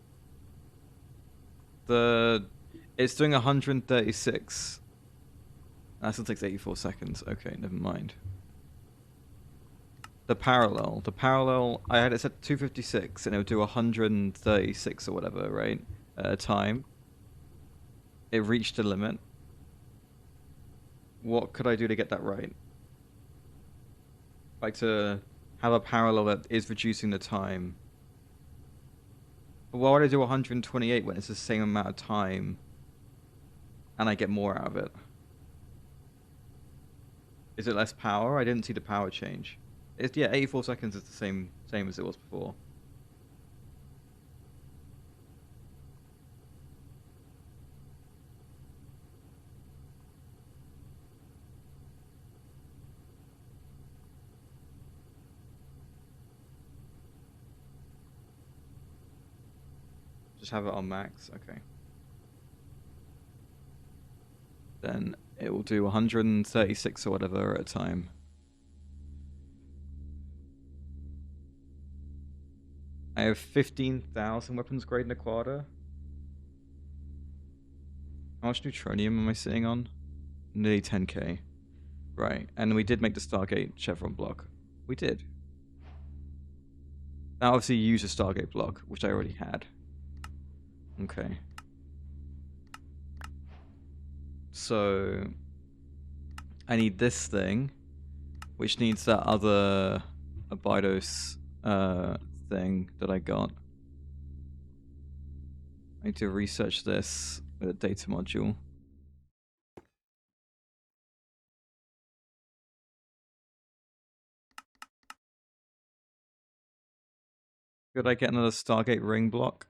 It's doing 136. That still takes 84 seconds. Okay, never mind. The parallel, I had it set 256 and it would do 136 or whatever, right? Time. It reached a limit. What could I do to get that right? Like to have a parallel that is reducing the time. But why would I do 128 when it's the same amount of time and I get more out of it? Is it less power? I didn't see the power change. It's, yeah, 84 seconds is the same as it was before. Just have it on max, okay. Then it will do 136 or whatever at a time. I have 15,000 weapons grade in Aquada. How much neutronium am I sitting on? Nearly 10k. Right, and we did make the Stargate Chevron block. We did. Now obviously use a Stargate block, which I already had. Okay. So I need this thing, which needs that other Abydos thing that I got. I need to research this with a data module. Could I get another Stargate ring block?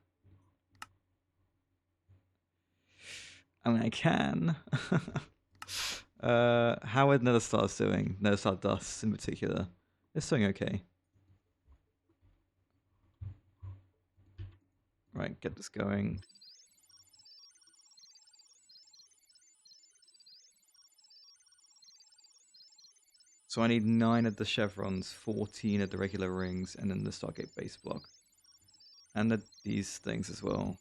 I mean, I can. How are Nether Stars doing? Nether Star Dust in particular. It's doing okay. Right, get this going. So I need 9 of the chevrons, 14 of the regular rings, and then the Stargate base block. And these things as well.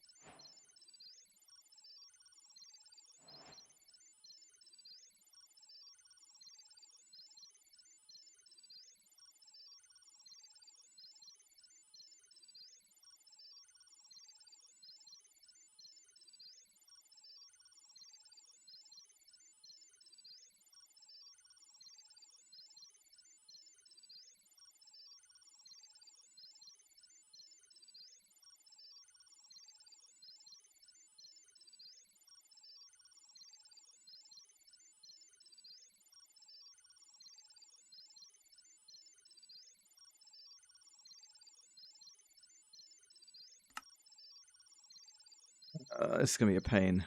It's gonna be a pain.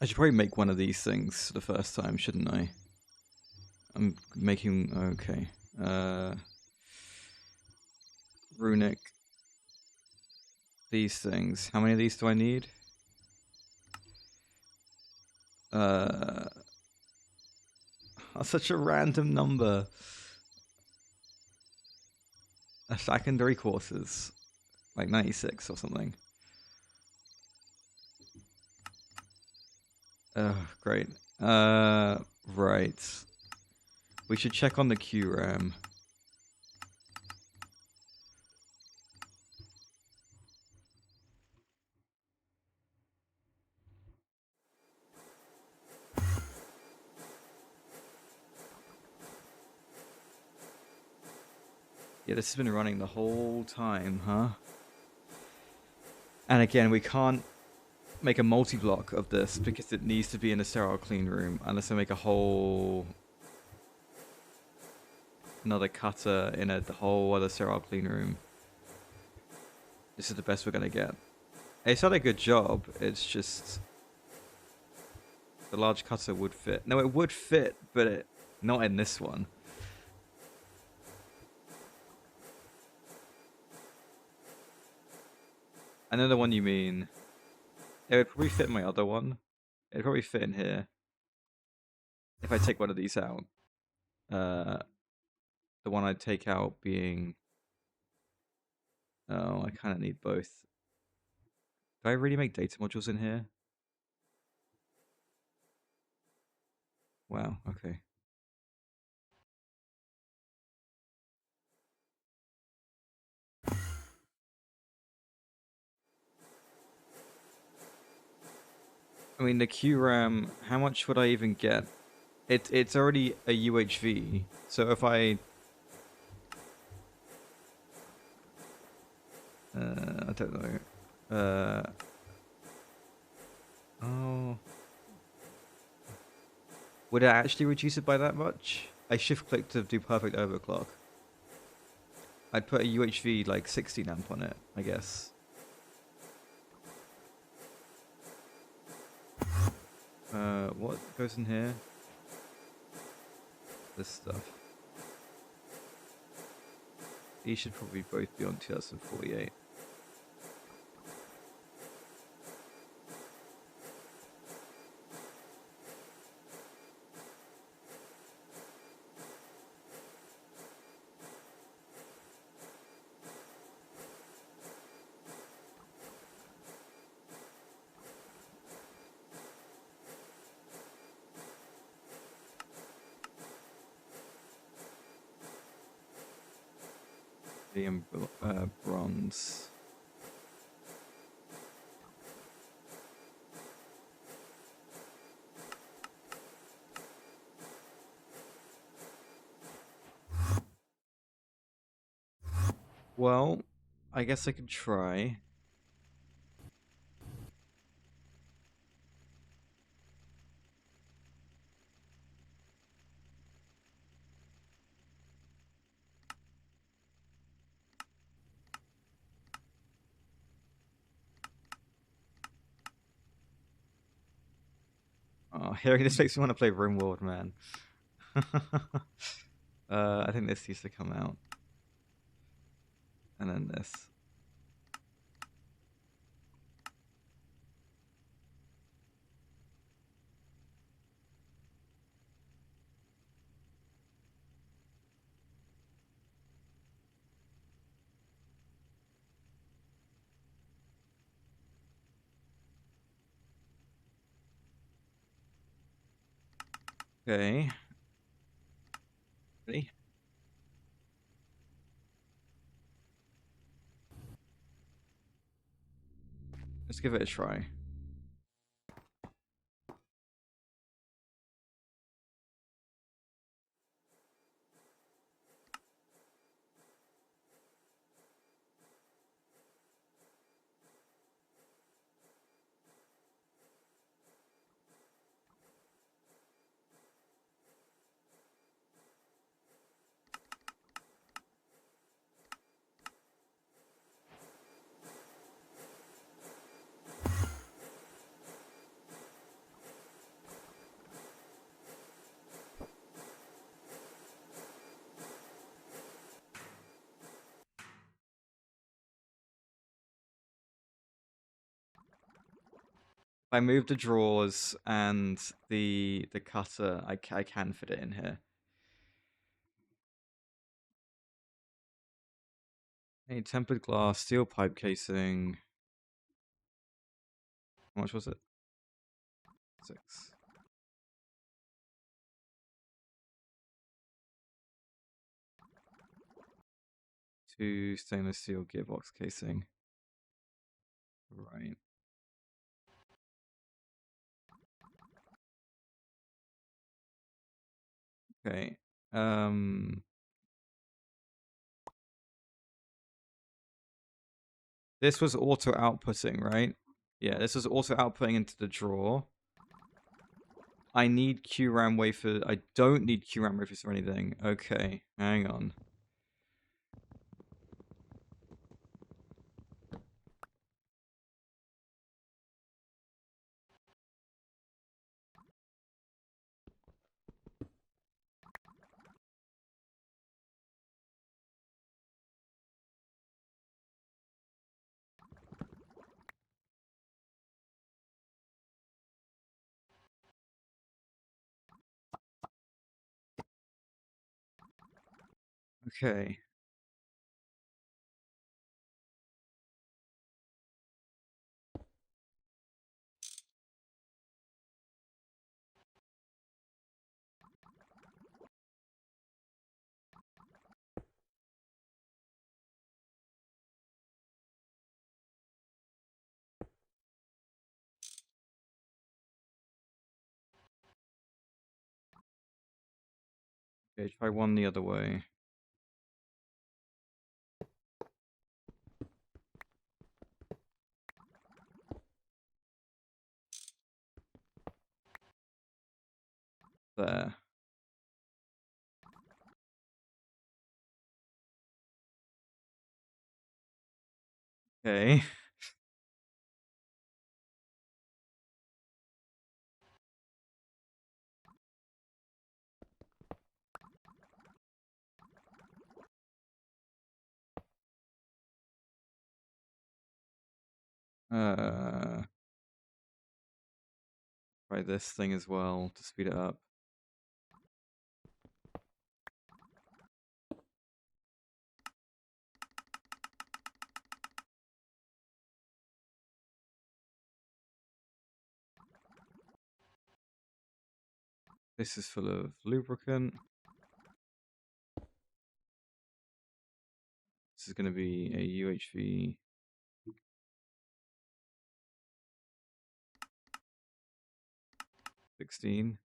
I should probably make one of these things for the first time, shouldn't I? I'm making... okay. Runic. These things. How many of these do I need? That's such a random number. A secondary courses. Like 96 or something. Great. Right. We should check on the QRAM. Yeah, this has been running the whole time, huh? And again, we can't make a multi-block of this because it needs to be in a sterile clean room unless I make a whole... another cutter in a whole other sterile clean room. This is the best we're gonna get. It's not a good job, it's just... the large cutter would fit. No, it would fit, but not in this one. I know the one you mean. It would probably fit in my other one. It'd probably fit in here. If I take one of these out. The one I'd take out being... oh, I kind of need both. Do I really make data modules in here? Wow, okay. I mean, the QRAM, how much would I even get? It's already a UHV, so if I don't know. Oh. Would it actually reduce it by that much? I shift click to do perfect overclock. I'd put a UHV like 16 amp on it, I guess. What goes in here? This stuff. These should probably both be on 2048. Bronze. Well, I guess I could try. Oh, hearing this makes me want to play RimWorld, man. I think this needs to come out. And then this. Okay. Ready? Let's give it a try. If I move the drawers and the cutter, I can fit it in here. A tempered glass, steel pipe casing. How much was it? 6. 2 stainless steel gearbox casing. Right. Okay. This was auto outputting, right? Yeah, this was auto outputting into the drawer. I need QRAM wafer. I don't need QRAM wafers or anything. Okay, hang on. Okay. Okay, try one the other way. There. Okay. Try this thing as well to speed it up. This is full of lubricant. This is going to be a UHV 16.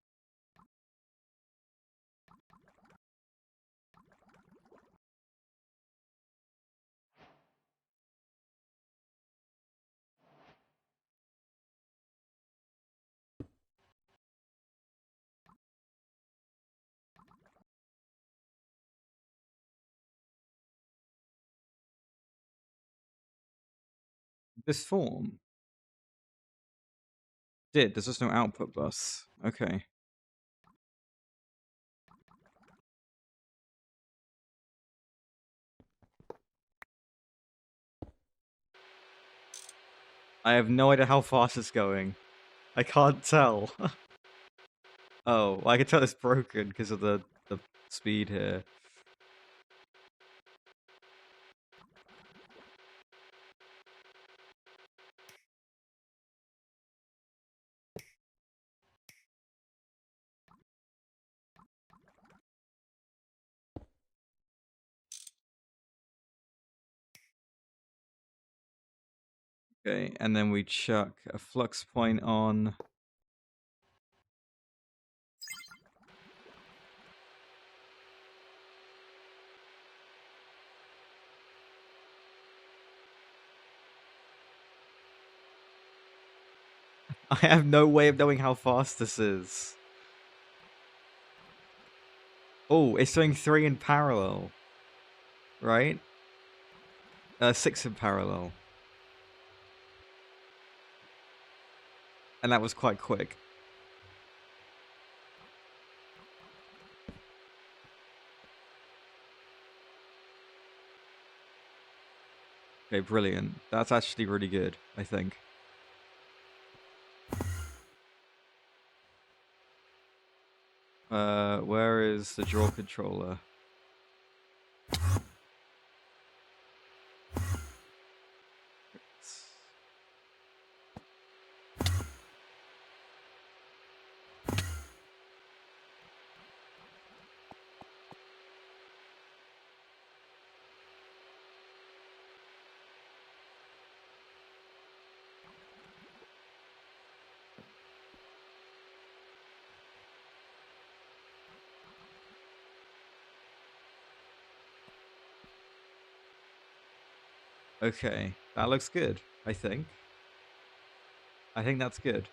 This form did. There's just no output bus. Okay. I have no idea how fast it's going. I can't tell. Oh, well, I can tell it's broken because of the speed here. Okay, and then we chuck a flux point on. I have no way of knowing how fast this is. Oh, it's doing 3 in parallel. Right? 6 in parallel. And that was quite quick. Okay, brilliant. That's actually really good, I think. Where is the draw controller? Okay, that looks good, I think. I think that's good.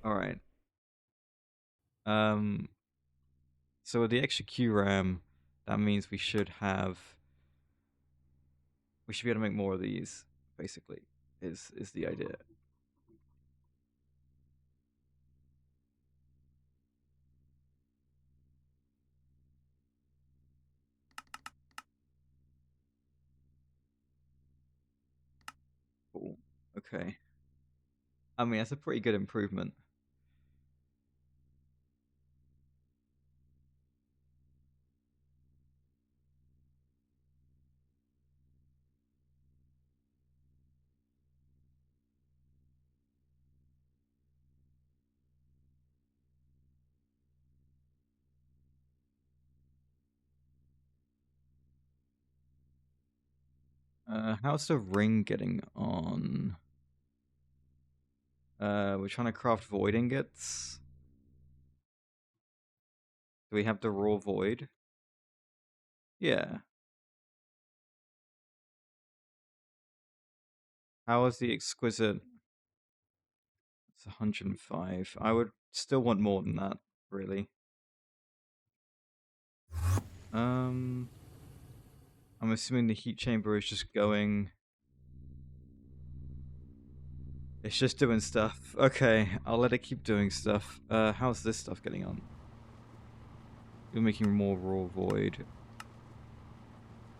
All right. So with the extra QRAM, that means we should be able to make more of these, basically, is the idea. Cool. Okay. I mean, that's a pretty good improvement. How's the ring getting on? We're trying to craft void ingots. Do we have the raw void? Yeah. How is the exquisite? It's 105. I would still want more than that, really. I'm assuming the heat chamber is just going. It's just doing stuff. Okay, I'll let it keep doing stuff. How's this stuff getting on? You're making more raw void.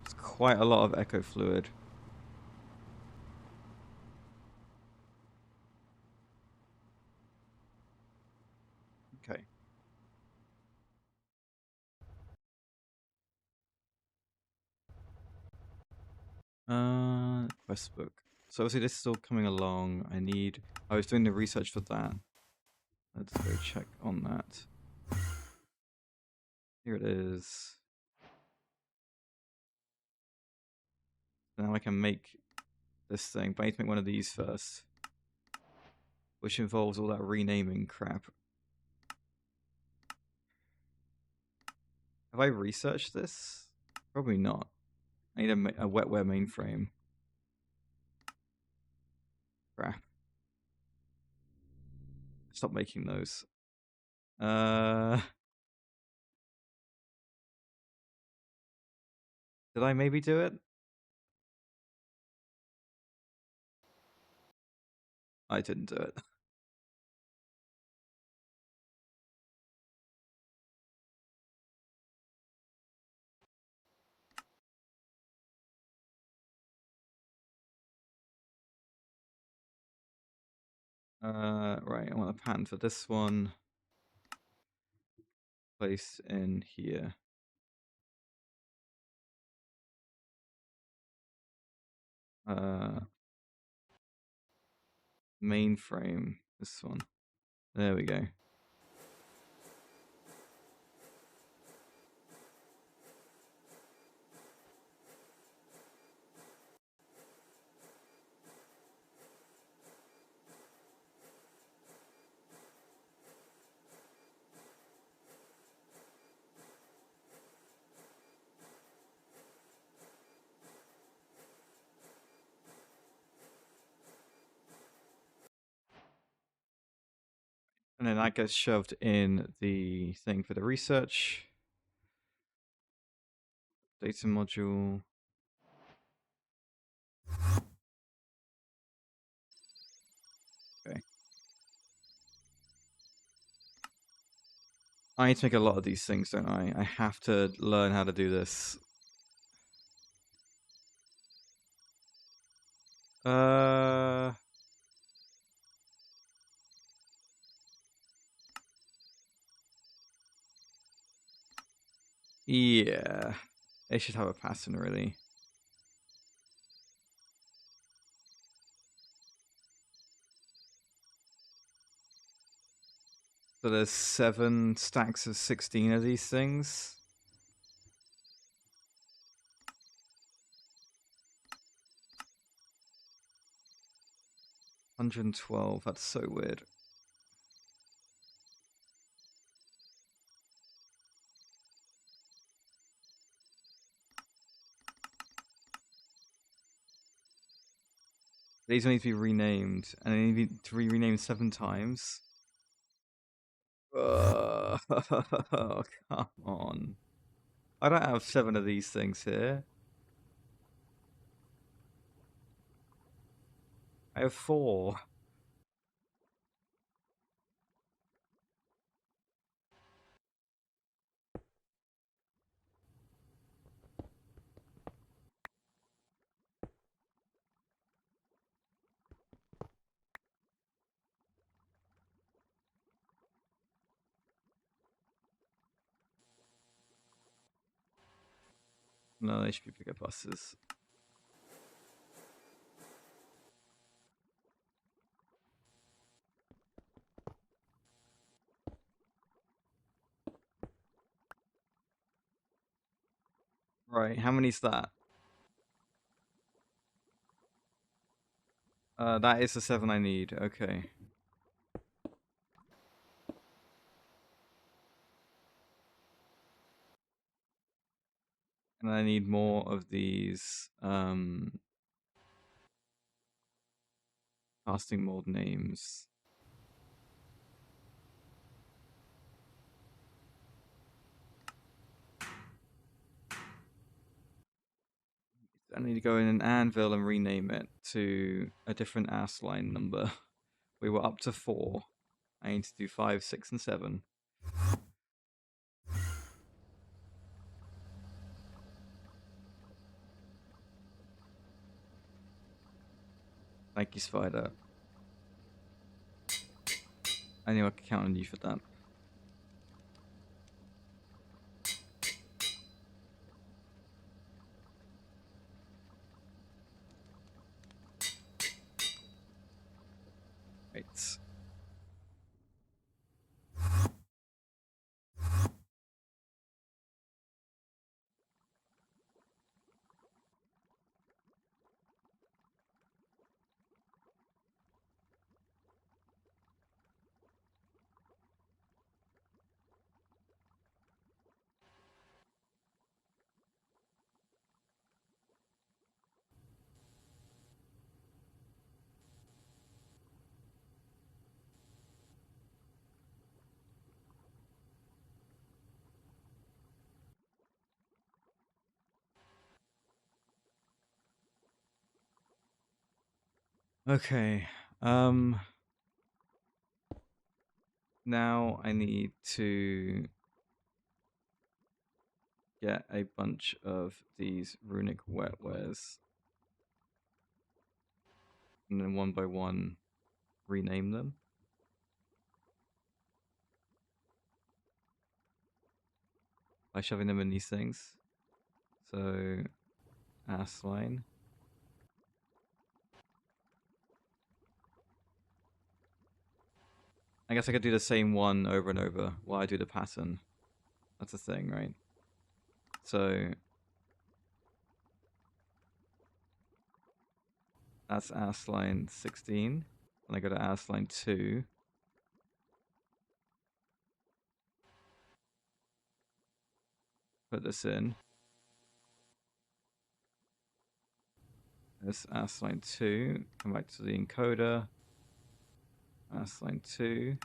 It's quite a lot of echo fluid. Okay. Quest book. So obviously this is all coming along. I was doing the research for that. Let's go check on that. Here it is. Now I can make this thing, but I need to make one of these first. Which involves all that renaming crap. Have I researched this? Probably not. I need a wetware mainframe. Crap. Stop making those. Did I maybe do it? I didn't do it. Right, I want a pattern for this one. Place in here. Mainframe. This one. There we go. And then that gets shoved in the thing for the research. Data module. Okay. I need to make a lot of these things, don't I? I have to learn how to do this. Yeah. It should have a pattern, really. So there's 7 stacks of 16 of these things. $112. That's so weird. These need to be renamed, and they need to be renamed 7 times. Oh, come on. I don't have 7 of these things here. I have 4. No, they should be bigger buses. Right, how many's that? That is the 7 I need. Okay. And I need more of these casting mold names. I need to go in an anvil and rename it to a different ass line number. We were up to 4. I need to do 5, 6, and 7. Thank you, Spider. I knew I could count on you for that. Right. Okay. Now I need to get a bunch of these runic wetwares. And then one by one rename them. By shoving them in these things. So ass line. I guess I could do the same one over and over while I do the pattern. That's the thing, right? So that's ass line 16. And I go to ass line 2. Put this in. This ass line 2. Come back to the encoder. Ass line 2.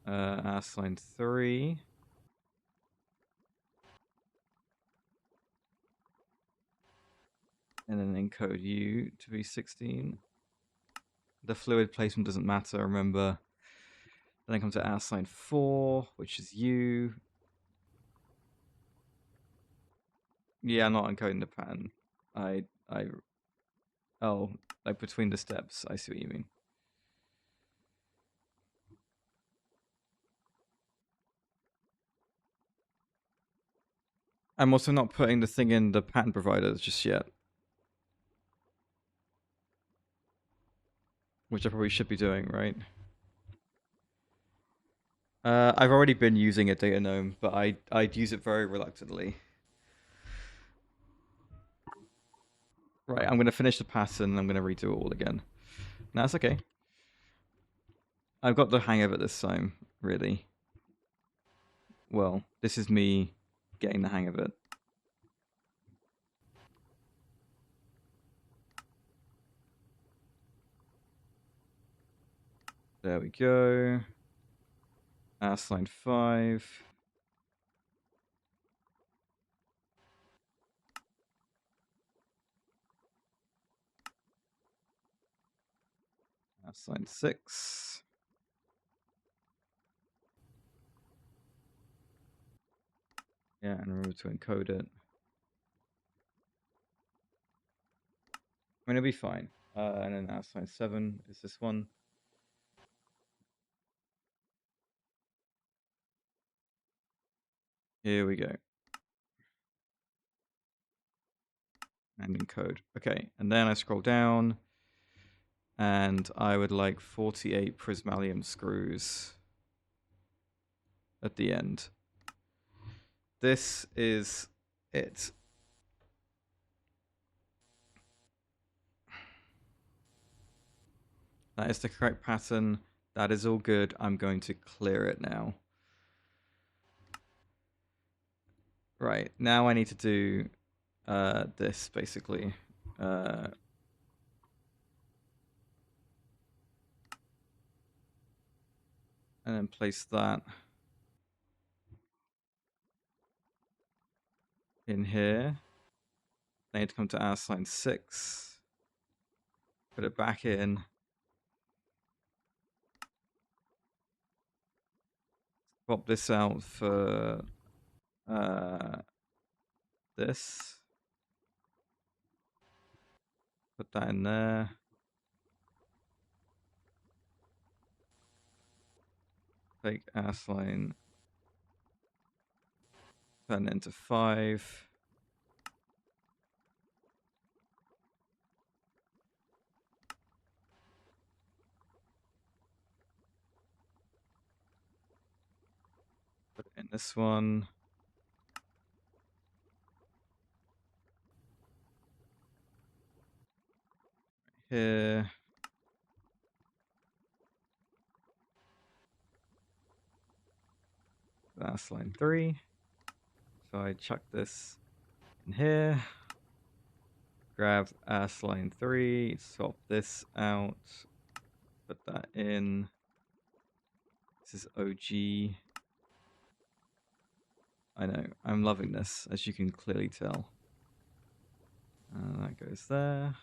Ask line 3. And then encode U to be 16. The fluid placement doesn't matter, remember. Then I come to ask line 4, which is U. Yeah, I'm not encoding the pattern. Oh, like between the steps. I see what you mean. I'm also not putting the thing in the pattern providers just yet. Which I probably should be doing, right? I've already been using a data gnome, but I'd use it very reluctantly. Right, I'm going to finish the pattern, I'm going to redo it all again. No, that's okay. I've got the hang of it this time, really. Well, this is me getting the hang of it. There we go. Ask line 5. Ask line 6. Yeah, and remember to encode it. I mean, it'll be fine. And then ask line 7 is this one. Here we go. And encode. Okay, and then I scroll down, and I would like 48 prismalium screws at the end. This is it. That is the correct pattern. That is all good. I'm going to clear it now. Right, now I need to do this, basically. And then place that in here. I need to come to ask line 6. Put it back in. Swap this out for this. Put that in there. Take ask line. Turn it into 5. Put it in this one. Here. That's line 3. So I chuck this in here. Grab ask line 3. Swap this out. Put that in. This is OG. I know. I'm loving this, as you can clearly tell. That goes there.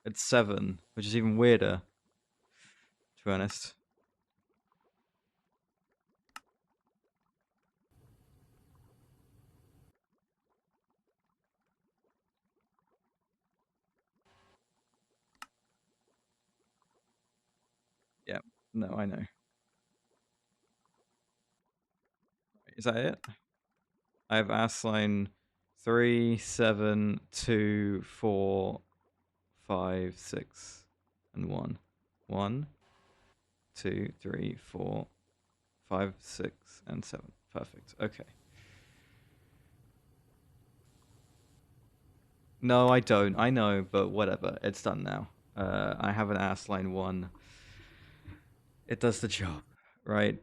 It's 7, which is even weirder, to be honest. Yeah, no, I know. Is that it? I have ask line 3, 7, 2, 4, 5, 6, and 1. 1, 2, 3, 4, 5, 6, and 7. Perfect. Okay. No, I don't. I know, but whatever. It's done now. I have an ask line 1. It does the job, right?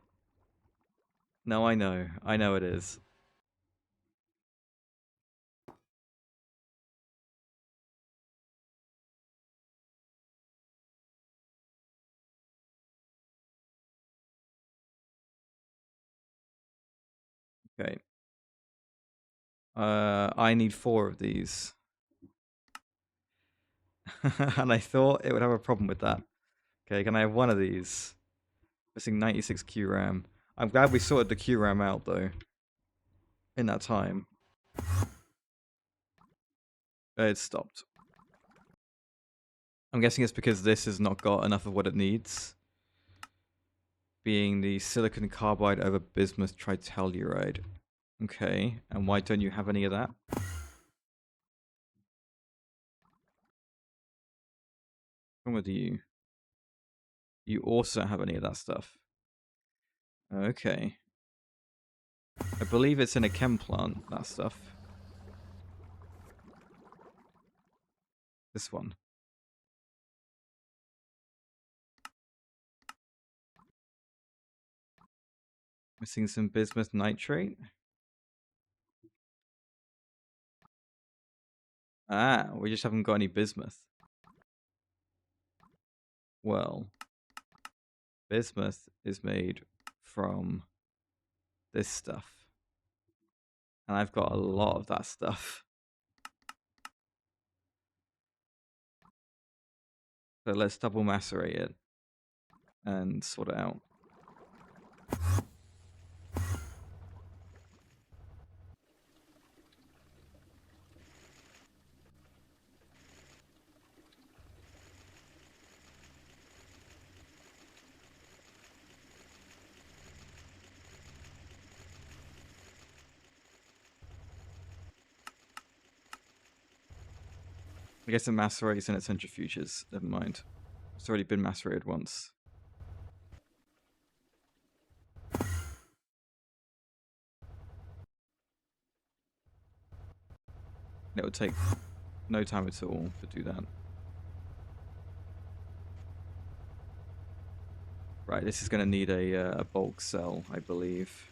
No, I know. I know it is. Okay. I need 4 of these. And I thought it would have a problem with that. Okay, can I have 1 of these? Missing 96 QRAM. I'm glad we sorted the QRAM out, though. In that time. It stopped. I'm guessing it's because this has not got enough of what it needs. Being the silicon carbide over bismuth tritelluride. Okay, and why don't you have any of that? What's wrong with you? You also have any of that stuff. Okay. I believe it's in a chem plant, that stuff. This one. Missing some bismuth nitrate. Ah, we just haven't got any bismuth. Well, bismuth is made from this stuff. And I've got a lot of that stuff. So let's double macerate it and sort it out. I guess it macerates in its centrifuges. Never mind. It's already been macerated once. It would take no time at all to do that. Right, this is going to need a bulk cell, I believe.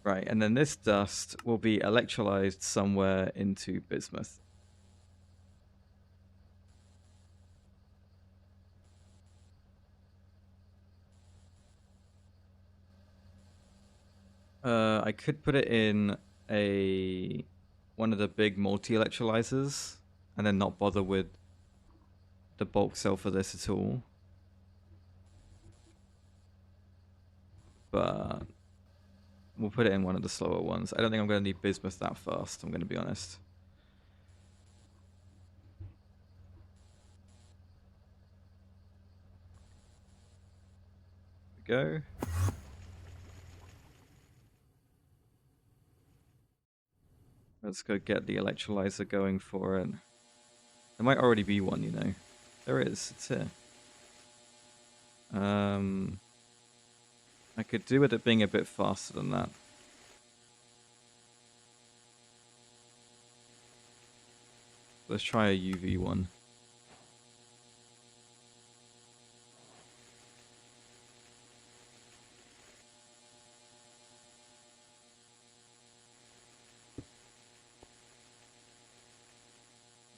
Right, and then this dust will be electrolyzed somewhere into bismuth. I could put it in one of the big multi-electrolyzers and then not bother with the bulk cell for this at all. But we'll put it in one of the slower ones. I don't think I'm going to need bismuth that fast, I'm going to be honest. There we go. Let's go get the electrolyzer going for it. There might already be one, you know. There is. It's here. I could do with it being a bit faster than that. Let's try a UV one.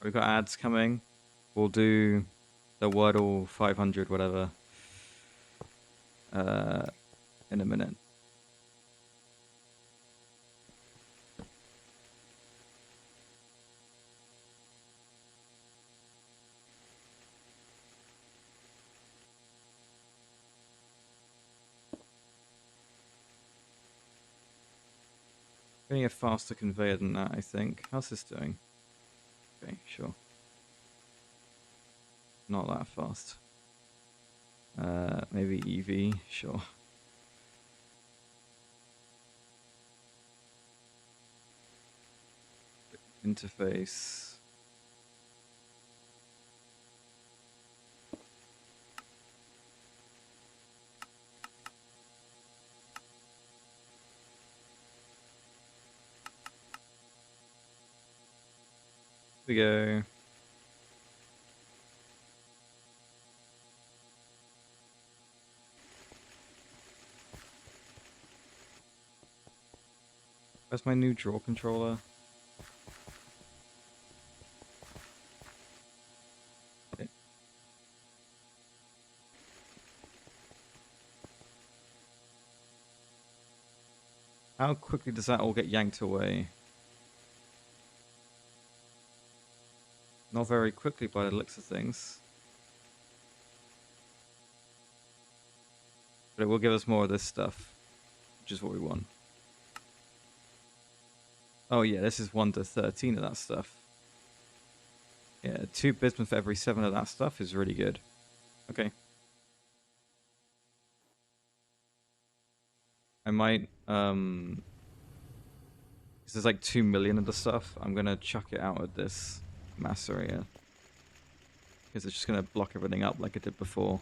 We've got ads coming. We'll do the Wordle 500, whatever, in a minute. Getting a faster conveyor than that, I think. How's this doing? Okay, sure. Not that fast. Maybe EV, sure. Interface. we go. Where's my new draw controller? Okay. How quickly does that all get yanked away? Not very quickly by the looks of things. But it will give us more of this stuff, which is what we want. Oh yeah, this is 1 to 13 of that stuff. Yeah, 2 bismuth for every 7 of that stuff is really good. Okay. I might, because there's like 2 million of the stuff, I'm gonna chuck it out at this mass area. Because it's just gonna block everything up like it did before.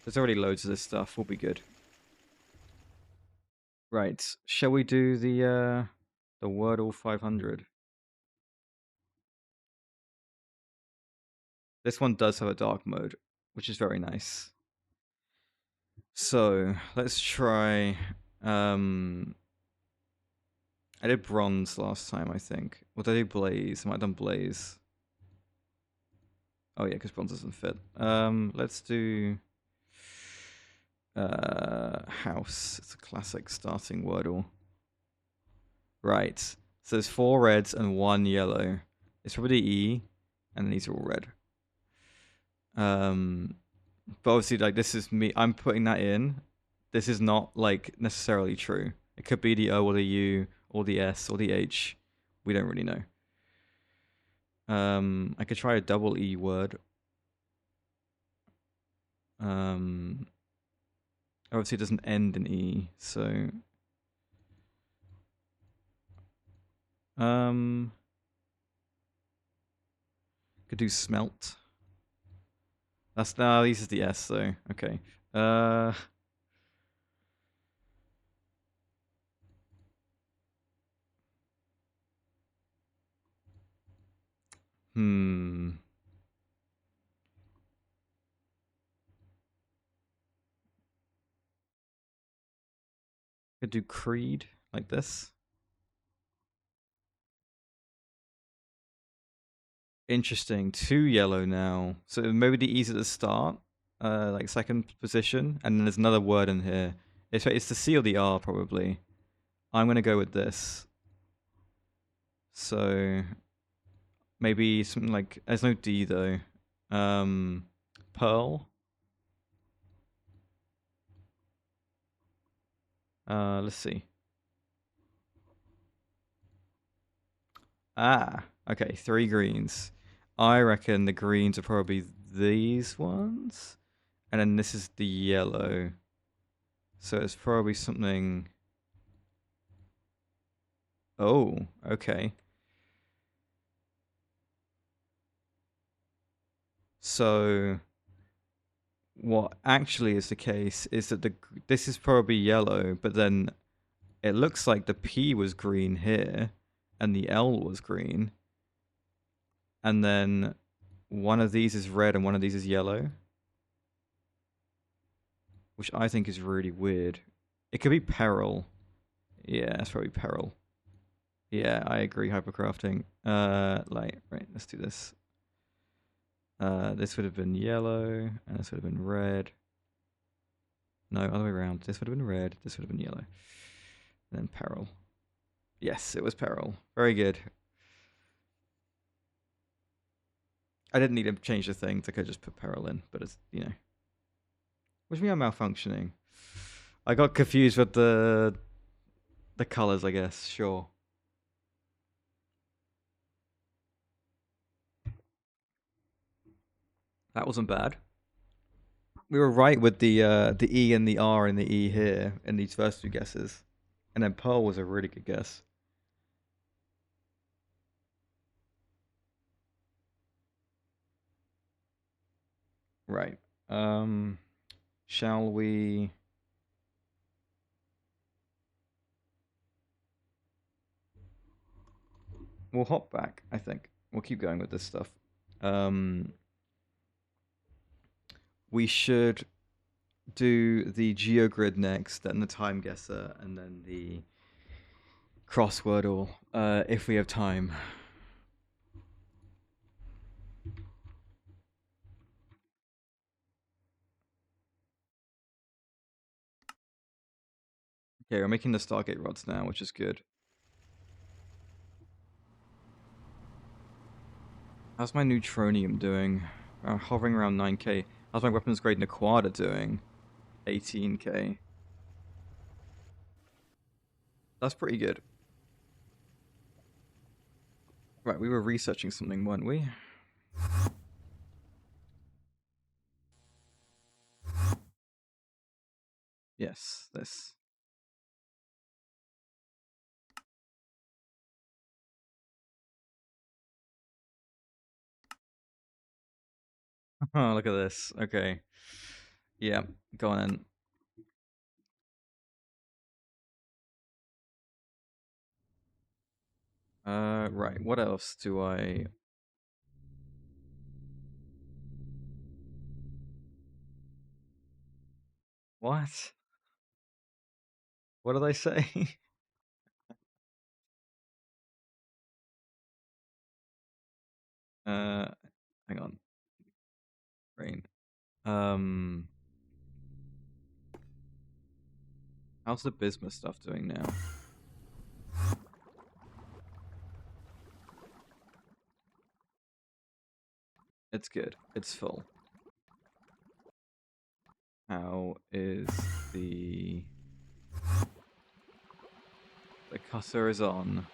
There's already loads of this stuff, we'll be good. Right, shall we do the Wordle 500? This one does have a dark mode, which is very nice. So, let's try, I did bronze last time, I think. Or did I do blaze? I might have done blaze. Oh yeah, because bronze doesn't fit. Let's do house. It's a classic starting Wordle. Right. So there's 4 reds and 1 yellow. It's probably E, and then these are all red. But obviously, like, this is me. I'm putting that in. This is not like necessarily true. It could be the O or the U or the S or the H. We don't really know. I could try a double E word. Obviously, it doesn't end in E, so could do smelt. That's now. This is the S, though. Okay. Could do creed like this. Interesting. 2 yellow now. So maybe the E's at the start, like second position, and then there's another word in here. It's the C or the R probably. I'm gonna go with this. So maybe something like, there's no D though. Pearl. Let's see. Ah, okay, 3 greens. I reckon the greens are probably these ones, and then this is the yellow. So it's probably something. Oh, okay. So what actually is the case is that this is probably yellow, but then it looks like the P was green here, and the L was green, and then one of these is red and one of these is yellow, which I think is really weird. It could be peril. Yeah, it's probably peril. Yeah, I agree. Hypercrafting. Right. Let's do this. This would have been yellow, and this would have been red. No, other way around. This would have been red. This would have been yellow. And then peril. Yes, it was peril. Very good. I didn't need to change the things. I could just put peril in, but it's, you know. What do you mean I'm malfunctioning? I got confused with the colors, I guess. Sure. That wasn't bad. We were right with the E and the R and the E here in these first 2 guesses. And then pearl was a really good guess. Right. Shall we? we'll hop back, I think. We'll keep going with this stuff. We should do the GeoGrid next, then the time guesser, and then the crosswordle, if we have time. Okay, we're making the Stargate rods now, which is good. How's my neutronium doing? Hovering around 9k. How's my weapons grade Naquada doing? 18k. That's pretty good. Right, we were researching something, weren't we? Yes, this. Oh, look at this. Okay. Yeah, go on in. Right. What else do I... What? What did I say? uh, hang on. Rain. Um, how's the Bismuth stuff doing now? It's good. It's full. How is the... The cursor is on.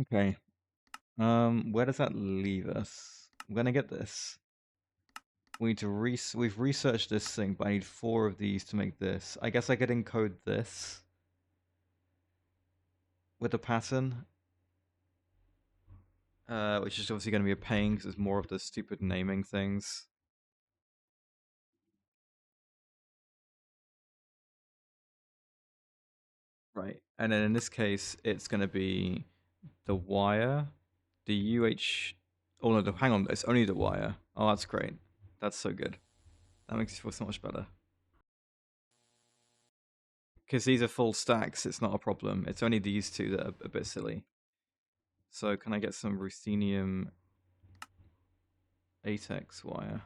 Okay. Where does that leave us? I'm gonna get this. We need to we've researched this thing, but I need 4 of these to make this. I guess I could encode this with a pattern, which is obviously going to be a pain because there's more of the stupid naming things. Right, and then in this case, it's going to be the wire, the UH. Oh no, hang on, it's only the wire. Oh, that's great. That's so good. That makes me feel so much better. Because these are full stacks, it's not a problem. It's only these two that are a bit silly. So can I get some ruthenium ATEX wire?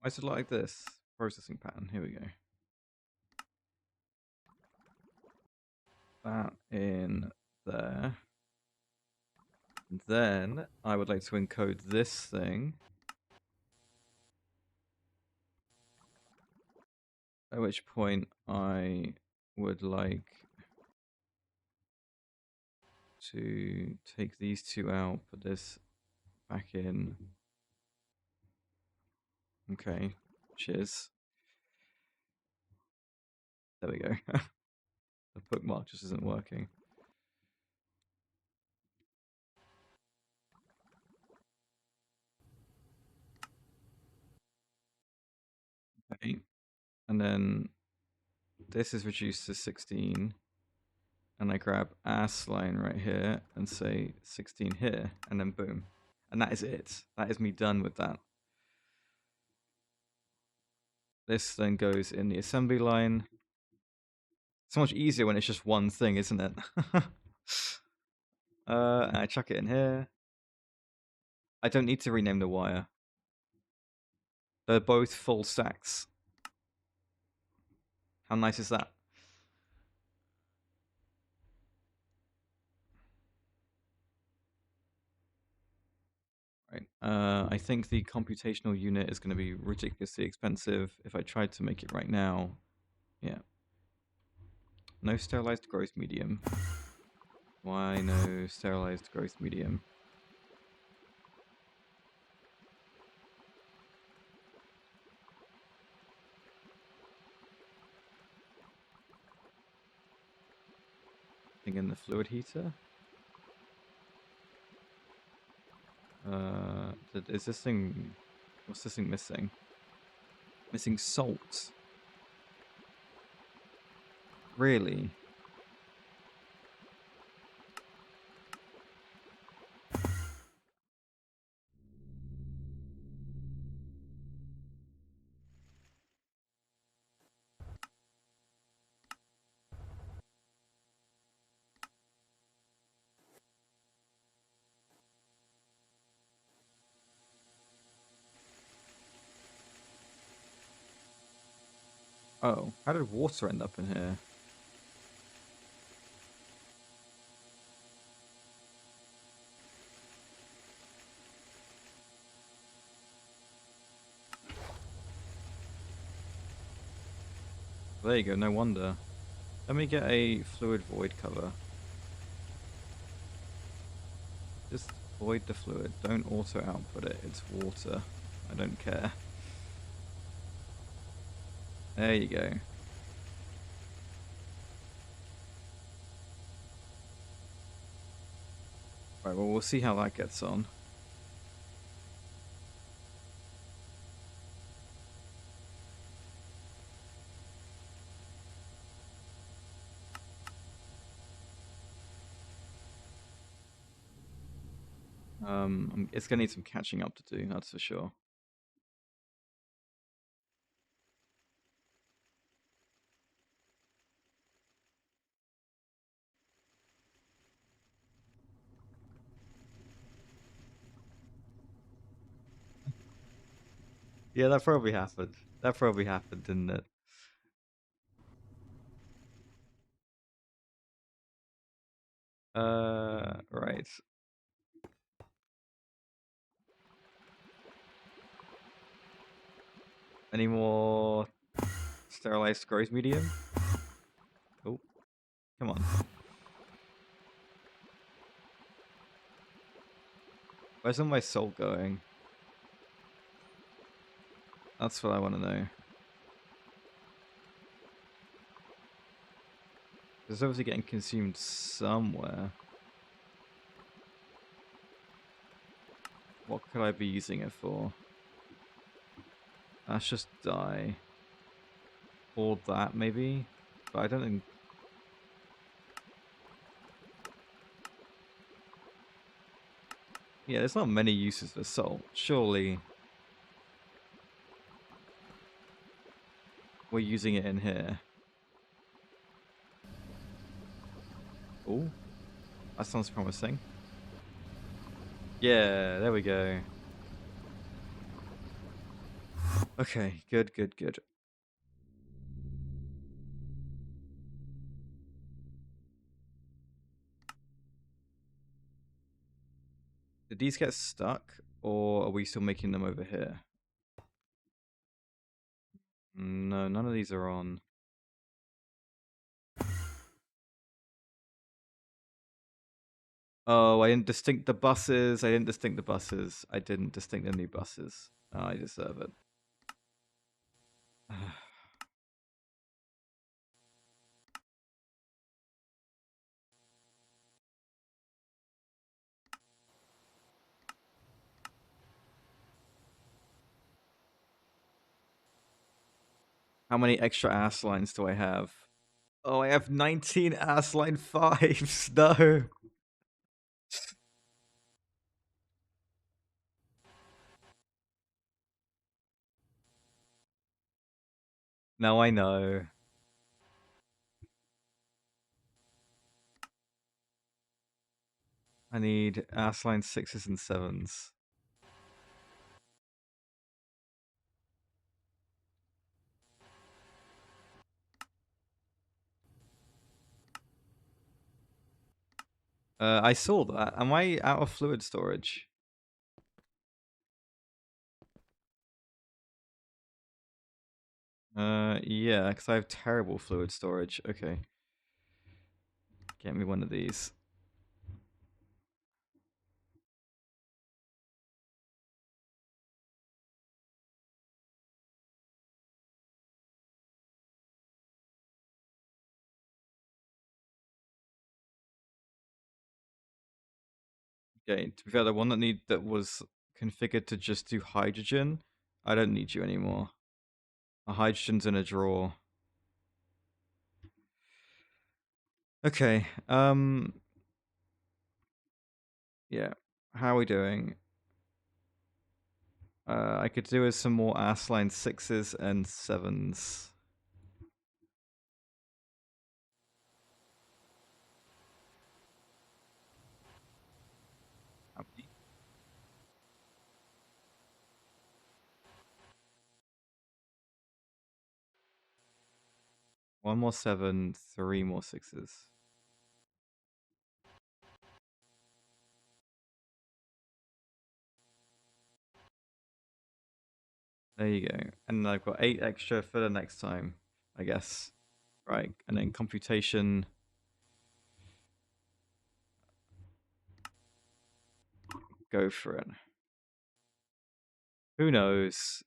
Why is it like this? Processing pattern, here we go. That in there. Then I would like to encode this thing. At which point I would like to take these two out, put this back in. Okay, cheers. There we go. The bookmark just isn't working. Okay, and then this is reduced to 16. And I grab ass line right here and say 16 here, and then boom. And that is it. That is me done with that. This then goes in the assembly line. So much easier when it's just one thing, isn't it? I chuck it in here. I don't need to rename the wire. They're both full stacks. How nice is that? Right. I think the computational unit is going to be ridiculously expensive. If I tried to make it right now, yeah. No sterilized growth medium. Why no sterilized growth medium? Thing in the fluid heater. Is this thing? What's this thing missing? Missing salt. Really? Oh, how did water end up in here? There you go, no wonder. Let me get a fluid void cover. Just void the fluid. Don't auto output it. It's water. I don't care. There you go. Right, well, we'll see how that gets on. It's gonna need some catching up to do, that's for sure. Yeah, that probably happened. That probably happened, didn't it? Right. Any more sterilized growth medium? Oh, come on. Where's all my salt going? That's what I want to know. It's obviously getting consumed somewhere. What could I be using it for? That's just dye. Or that, maybe? But I don't think... Yeah, there's not many uses for salt. Surely... we're using it in here. Oh, that sounds promising. Yeah, there we go. Okay, good, good, good. Did these get stuck, or are we still making them over here? No, none of these are on. Oh, I didn't distinct the buses. I didn't distinct the buses. I didn't distinct the new buses. Oh, I deserve it. How many extra ass lines do I have? Oh, I have 19 ass line 5s. No. Now I know. I need ass line 6s and 7s. I saw that. Am I out of fluid storage? Yeah, because I have terrible fluid storage. Okay. Get me one of these. Okay, to be fair, the one that was configured to just do hydrogen, I don't need you anymore. A hydrogen's in a drawer. Okay, yeah. How are we doing? I could do with some more ass line 6s and 7s. How many? One more 7, 3 more 6s. There you go. And I've got 8 extra for the next time, I guess. Right, and then computation. Go for it. Who knows?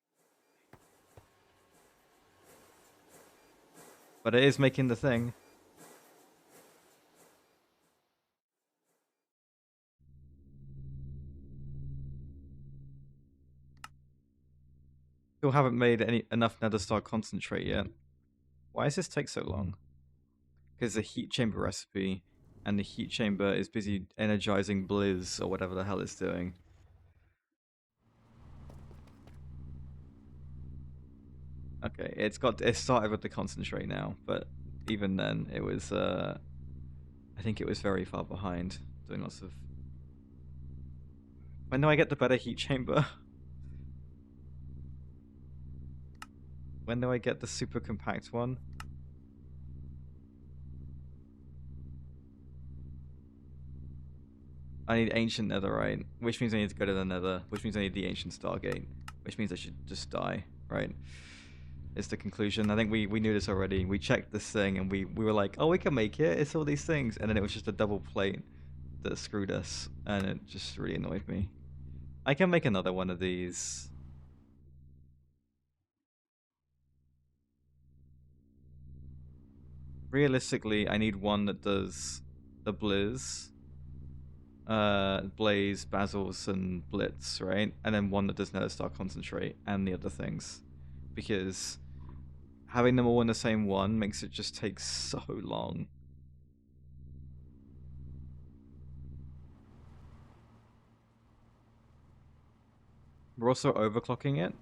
But it is making the thing. Still haven't made enough nether star concentrate yet. Why does this take so long? Because the heat chamber recipe, and the heat chamber is busy energizing Blizz or whatever the hell it's doing. Okay, it started with the concentrate now, but even then it was I think it was very far behind, doing lots of. When do I get the better heat chamber? When do I get the super compact one? I need ancient netherite, which means I need to go to the nether, which means I need the ancient Stargate, which means I should just die, right? Is the conclusion. I think we knew this already. We checked this thing and we were like, oh, we can make it. It's all these things. And then it was just a double plate that screwed us. And it just really annoyed me. I can make another one of these. Realistically, I need one that does the Blizz, Blaze, Basils, and Blitz, right? And then one that does Nether Star Concentrate and the other things. Because having them all in the same one makes it just take so long. We're also overclocking it.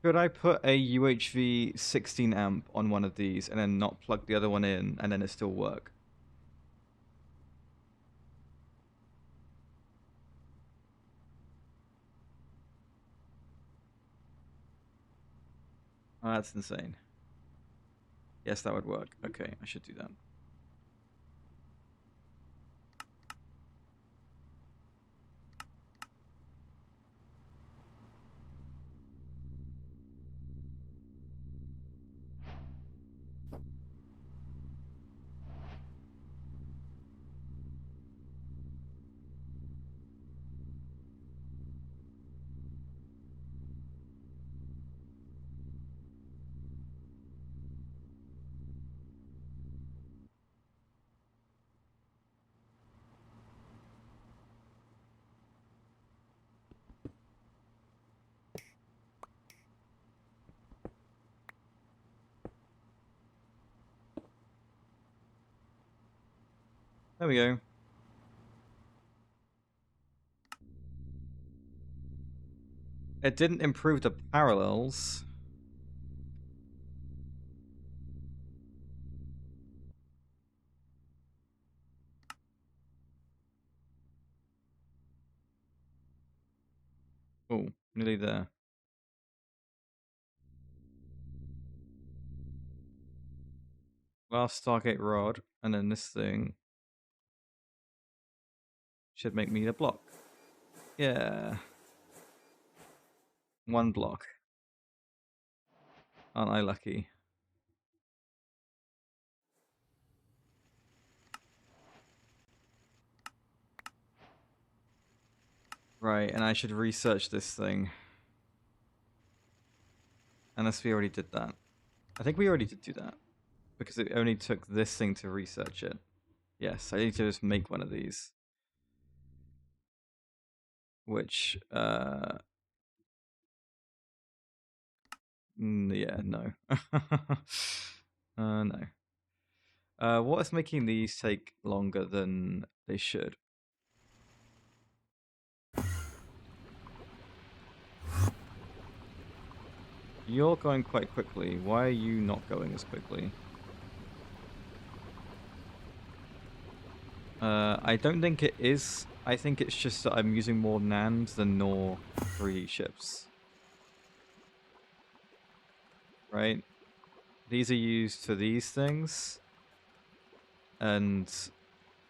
Could I put a UHV 16 amp on one of these and then not plug the other one in and then it still work? Oh, that's insane. Yes, that would work. Okay, I should do that. There we go. It didn't improve the parallels. Oh, nearly there. Last Stargate rod, and then this thing should make me a block. Yeah. 1 block. Aren't I lucky? Right, and I should research this thing. Unless we already did that. I think we already did do that. Because it only took this thing to research it. Yes, I need to just make one of these. Which, yeah, no. No. What is making these take longer than they should? You're going quite quickly. Why are you not going as quickly? I don't think it is. I think it's just that I'm using more NAND than NOR 3 ships. Right? These are used for these things. And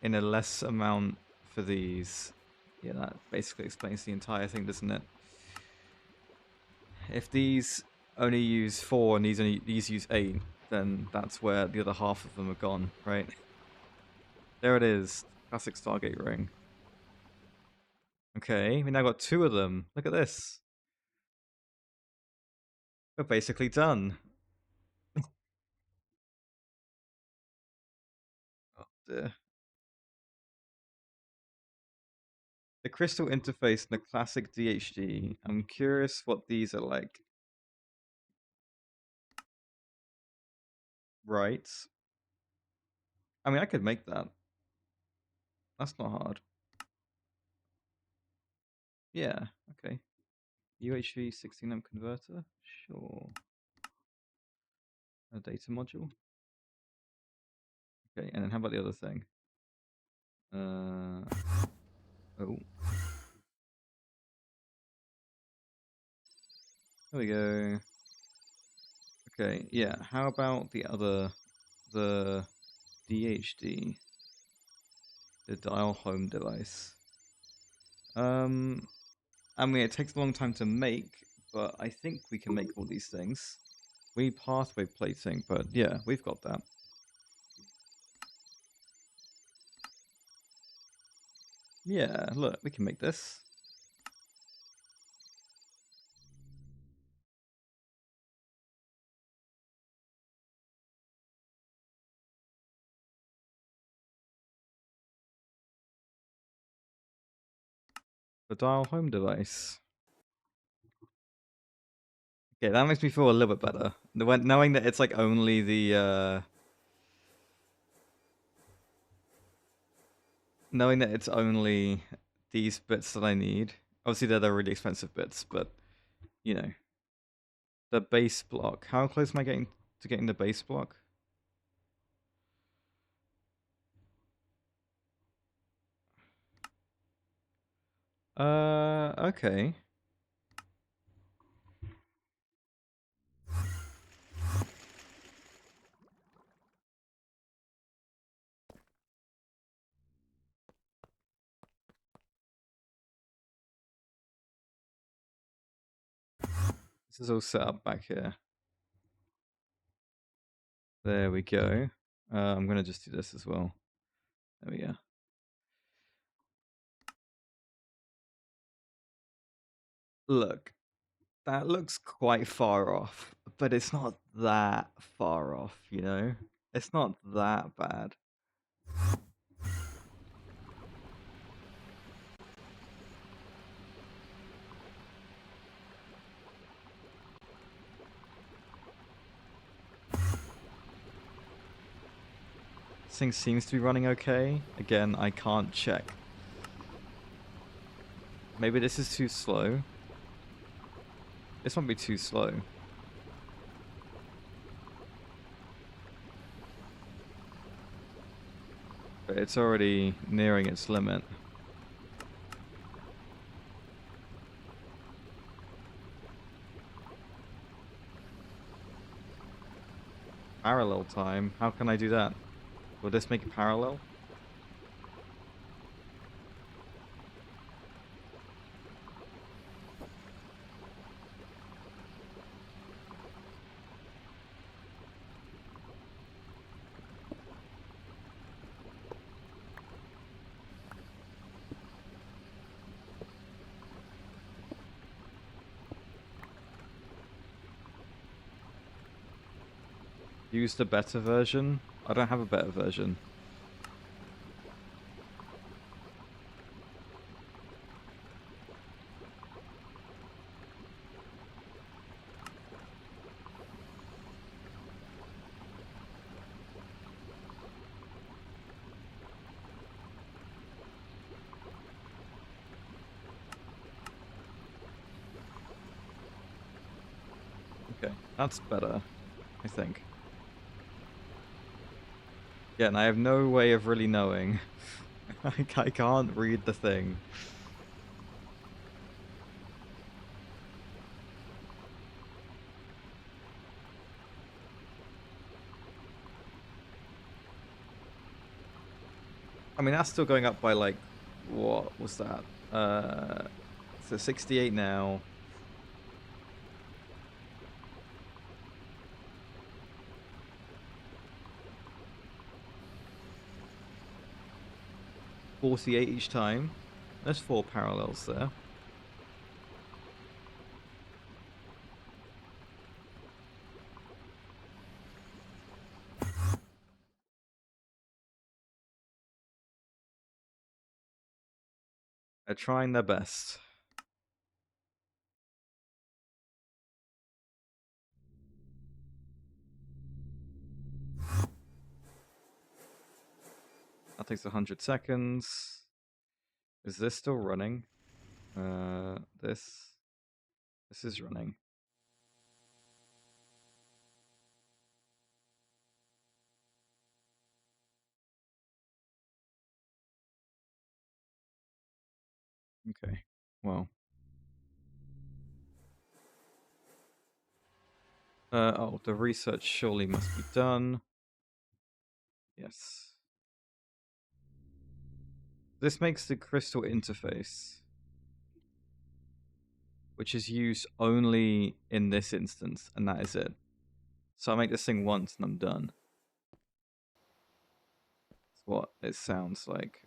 in a less amount for these. Yeah, that basically explains the entire thing, doesn't it? If these only use 4 and these use 8, then that's where the other half of them are gone, right? There it is. Classic Stargate ring. Okay, we now got 2 of them. Look at this. We're basically done. Oh dear. The crystal interface and the classic DHD. I'm curious what these are like. Right. I mean, I could make that. That's not hard. Yeah, okay. UHV 16 amp converter? Sure. A data module? Okay, and then how about the other thing? Oh. There we go. Okay, yeah. How about the other, the DHD, the dial home device? I mean, it takes a long time to make, but I think we can make all these things. We need pathway plating, but yeah, we've got that. Yeah, look, we can make this. The dial home device. Okay, that makes me feel a little bit better. Knowing that it's like only the knowing that it's only these bits that I need. Obviously they're the really expensive bits, but you know. The base block. How close am I getting to getting the base block? Okay. This is all set up back here. There we go. I'm gonna just do this as well. There we go. Look, that looks quite far off, but it's not that far off, you know? It's not that bad. This thing seems to be running okay. Again, I can't check. Maybe this is too slow. This might be too slow. But it's already nearing its limit. Parallel time? How can I do that? Will this make it parallel? Use the better version? I don't have a better version. Okay, that's better, I think. Yeah, and I have no way of really knowing. I can't read the thing. I mean, that's still going up by like, what was that? So 68 now. $48 each time. There's 4 parallels there. They're trying their best. That takes 100 seconds. Is this still running? This is running. Okay, well. Oh, the research surely must be done. Yes. This makes the crystal interface, which is used only in this instance, and that is it. So I make this thing once and I'm done. That's what it sounds like.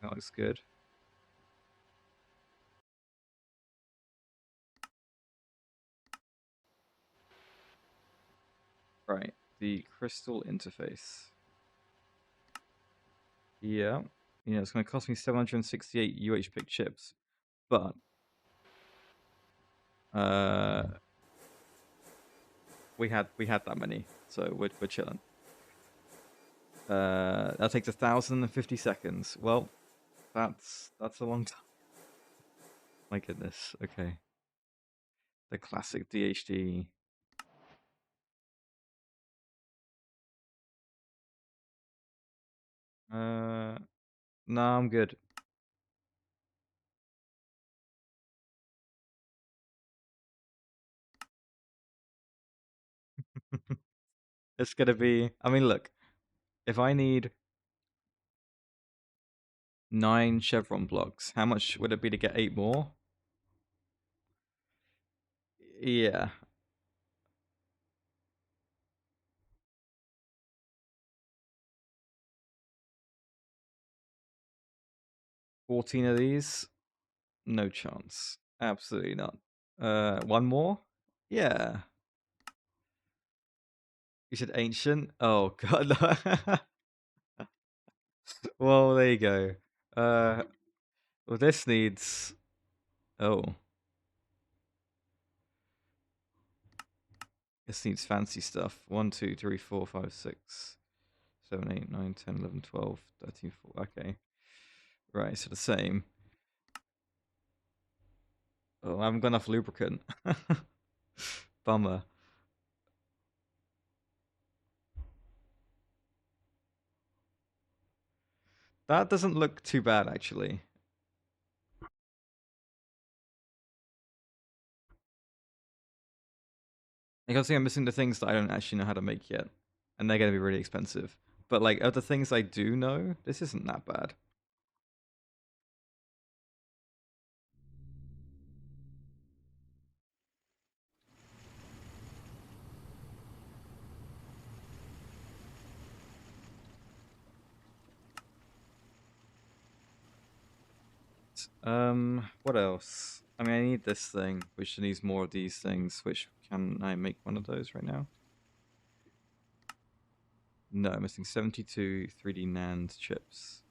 That looks good. Right, the crystal interface. Yeah, it's going to cost me 768 UH-pick chips, but we had that many, so we're chilling. That takes 1,050 seconds. Well, that's a long time. My goodness. Okay. The classic DHD. No, I'm good. It's gonna be. I mean, look. If I need 9 chevron blocks, how much would it be to get 8 more? Yeah. 14 of these? No chance. Absolutely not. One more? Yeah. You said ancient? Oh god. Well, there you go. Well, this needs. Oh. This needs fancy stuff. 1, 2, 3, 4, 5, 6, 7, 8, 9, 10, 11, 12, 13, 14. Okay. Right, so the same. Oh, I haven't got enough lubricant. Bummer. That doesn't look too bad, actually. Like, obviously, I'm missing the things that I don't actually know how to make yet. And they're going to be really expensive. But, like, of the things I do know, this isn't that bad. What else? I mean, I need this thing, which needs more of these things. Which can I make one of those right now? No, I'm missing 72 3D NAND chips.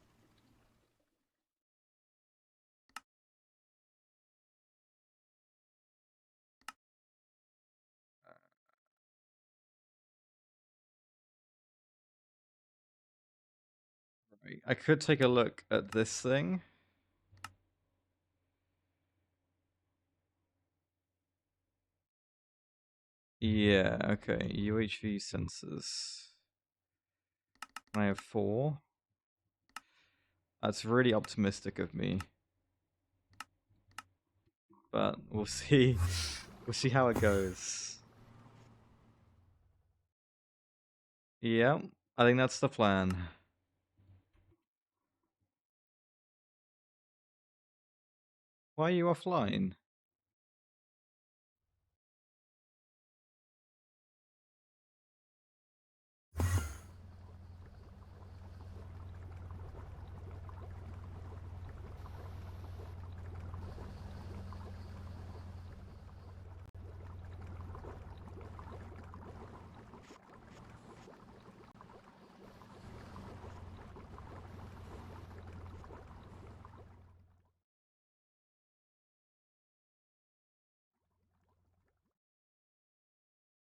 Right. I could take a look at this thing. Yeah, okay. UHV sensors. I have 4. That's really optimistic of me. But we'll see. We'll see how it goes. Yeah, I think that's the plan. Why are you offline?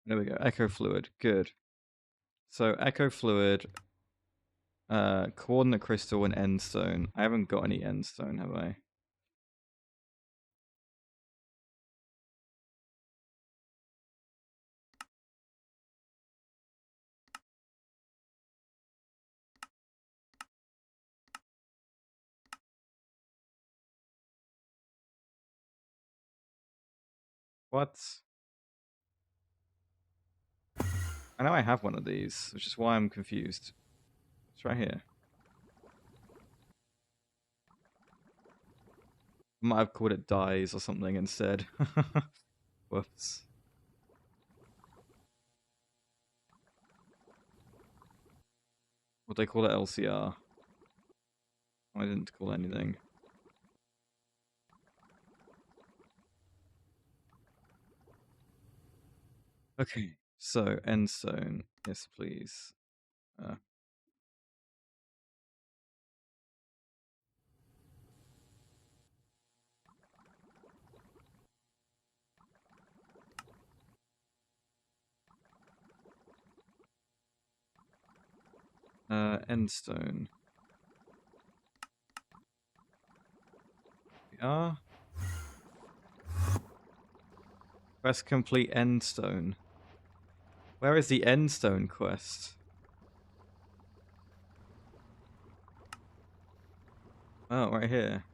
There we go. Echo fluid. Good. So echo fluid, coordinate crystal, and end stone. I haven't got any end stone, have I? What? I know I have one of these, which is why I'm confused. It's right here. Might have called it dyes or something instead. Whoops. What they call it, LCR? I didn't call it anything. Okay, so end stone. Yes, please. Uh, end stone. We are. Quest complete end stone. Where is the end stone quest? Oh, right here.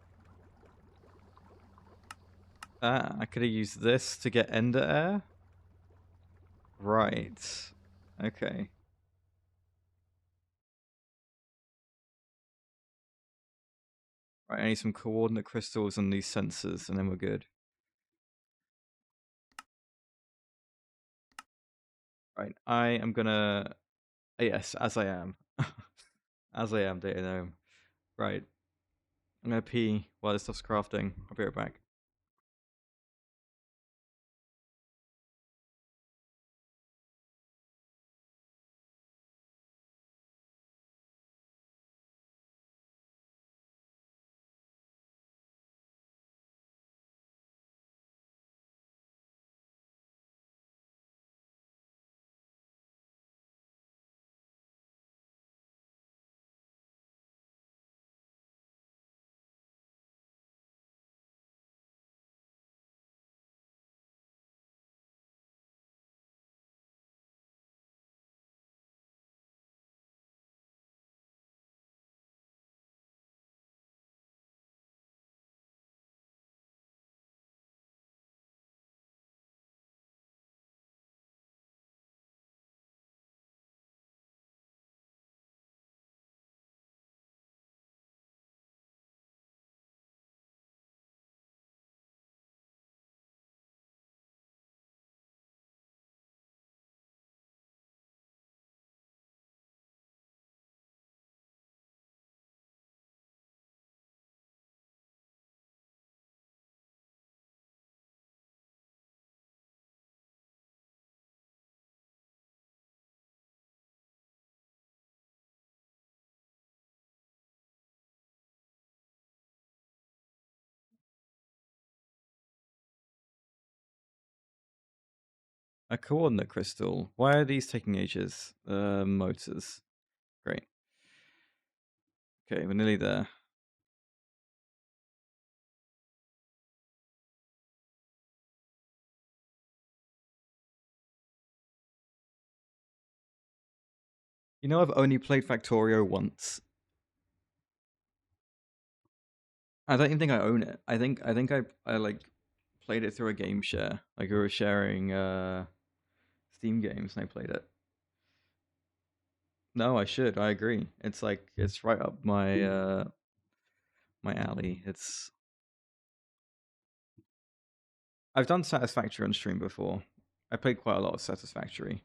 Ah, I could have used this to get ender air? Right. Okay. Right, I need some coordinate crystals and these sensors, and then we're good. Right, I am gonna... Yes, as I am. As I am, data gnome. Right. I'm gonna pee while this stuff's crafting. I'll be right back. A coordinate crystal. Why are these taking ages? Motors. Great. Okay, we're nearly there. You know, I've only played Factorio once. I don't even think I own it. I think I like played it through a game share. Like we were sharing Steam games and I played it. No, I should. I agree. It's like it's right up my my alley. I've done Satisfactory on stream before. I played quite a lot of Satisfactory.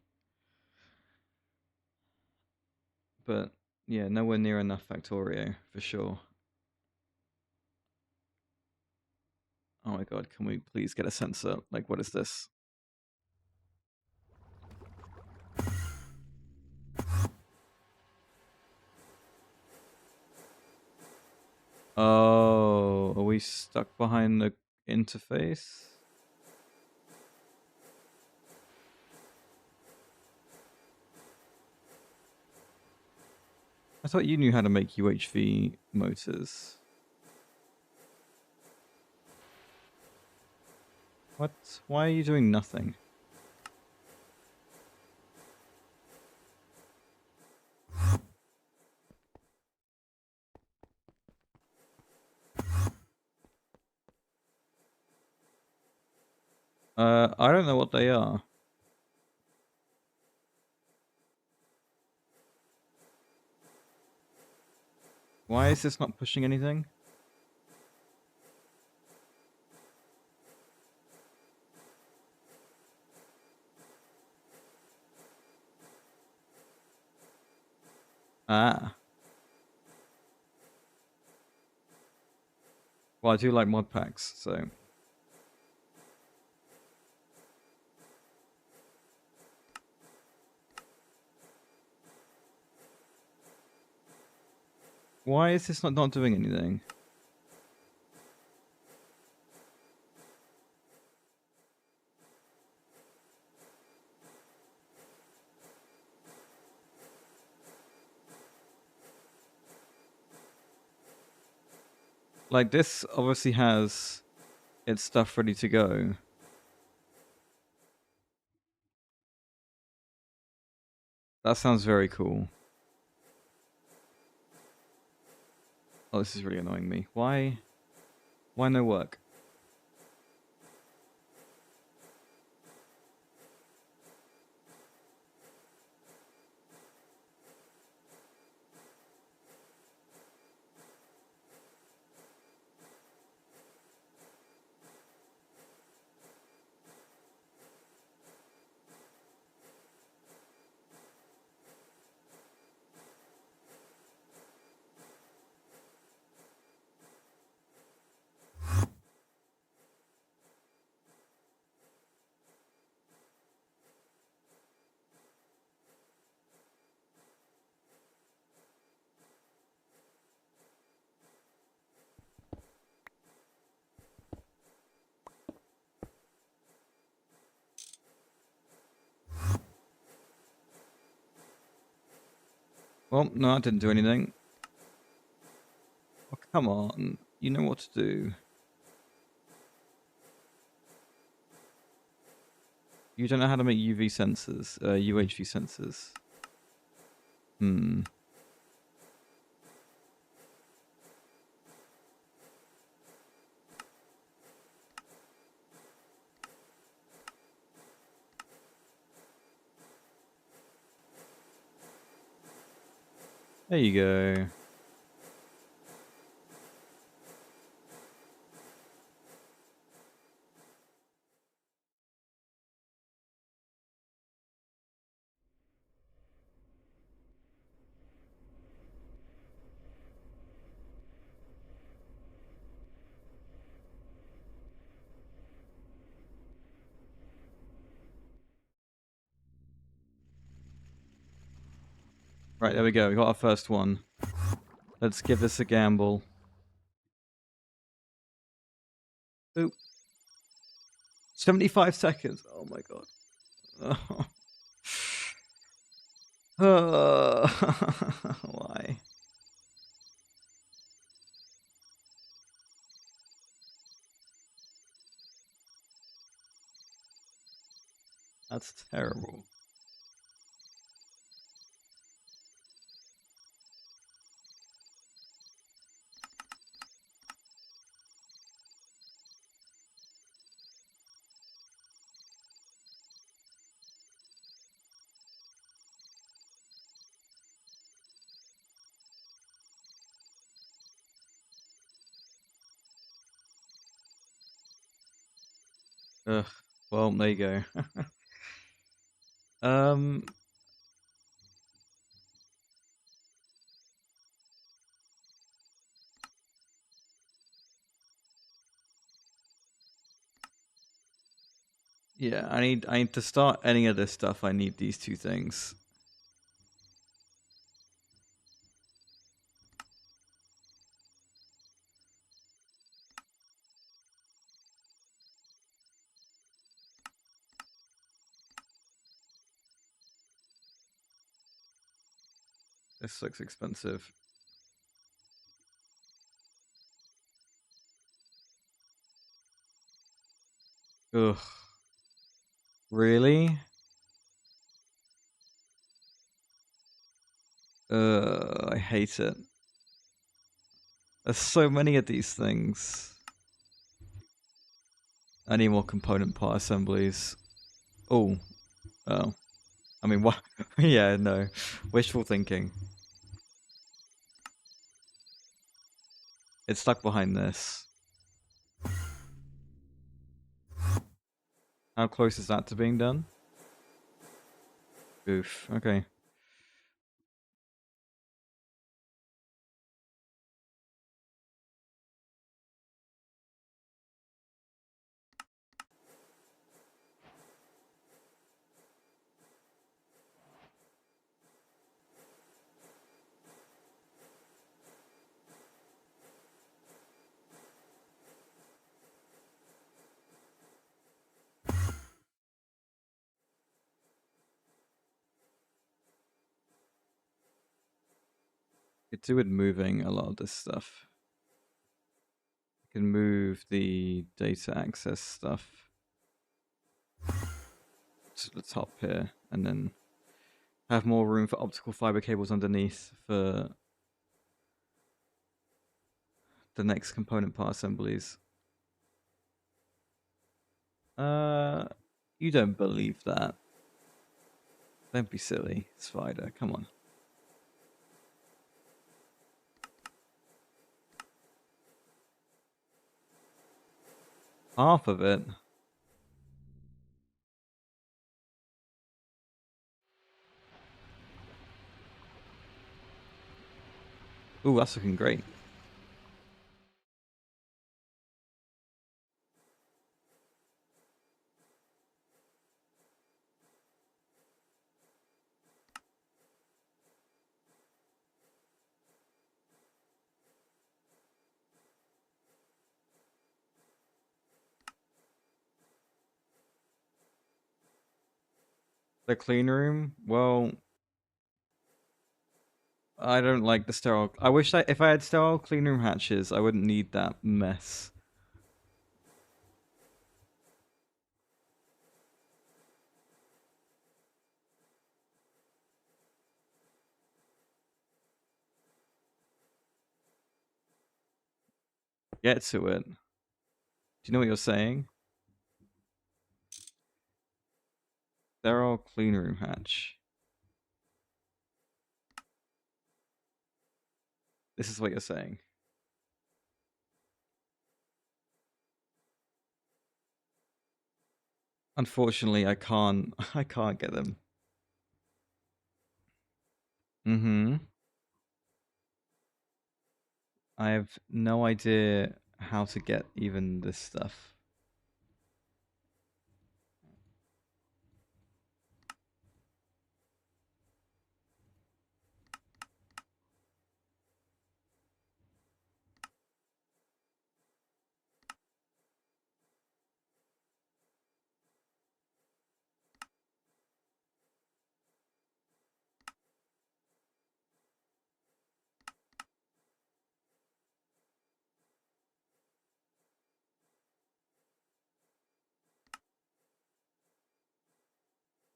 But yeah, nowhere near enough Factorio for sure. Oh my god, can we please get a sensor? Like, what is this? Oh, are we stuck behind the interface? I thought you knew how to make UHV motors. What? Why are you doing nothing? I don't know what they are. Why is this not pushing anything? Ah. Well, I do like mod packs, so. Why is this not doing anything? Like, this obviously has its stuff ready to go. That sounds very cool. Oh, this is really annoying me. Why no work? Well, no, I didn't do anything. Oh, come on. You know what to do. You don't know how to make UV sensors, UHV sensors. Hmm. There you go. Right, there we go. We got our first one. Let's give this a gamble. Oop. 75 seconds. Oh my god. Why? That's terrible. Ugh. Well, there you go. um. Yeah, I need to start any of this stuff. I need these two things. This looks expensive. Ugh. Really? I hate it. There's so many of these things. I need more component part assemblies. Oh. Oh. I mean, what? Yeah, no. Wishful thinking. It's stuck behind this. How close is that to being done? Oof. Okay. Could do with moving a lot of this stuff. I can move the data access stuff to the top here, and then have more room for optical fiber cables underneath for the next component part assemblies. You don't believe that. Don't be silly, Spider. Come on. Half of it. Ooh, that's looking great. The clean room? Well, I don't like the sterile. I wish that if I had sterile clean room hatches, I wouldn't need that mess. Get to it. Do you know what you're saying? Sterile clean room hatch. This is what you're saying. Unfortunately, I can't. I can't get them. Mm-hmm. I have no idea how to get even this stuff.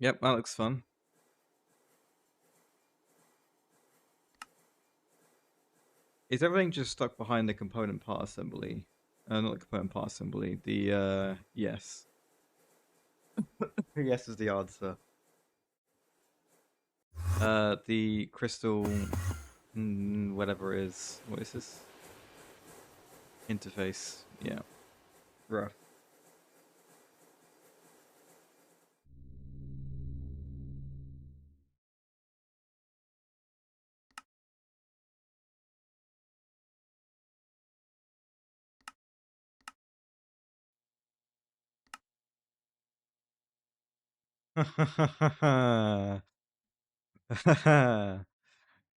Yep, that looks fun. Is everything just stuck behind the component part assembly? Not the component part assembly. The yes. Yes is the answer. The crystal, whatever it is. What is this? Interface. Yeah. Rough.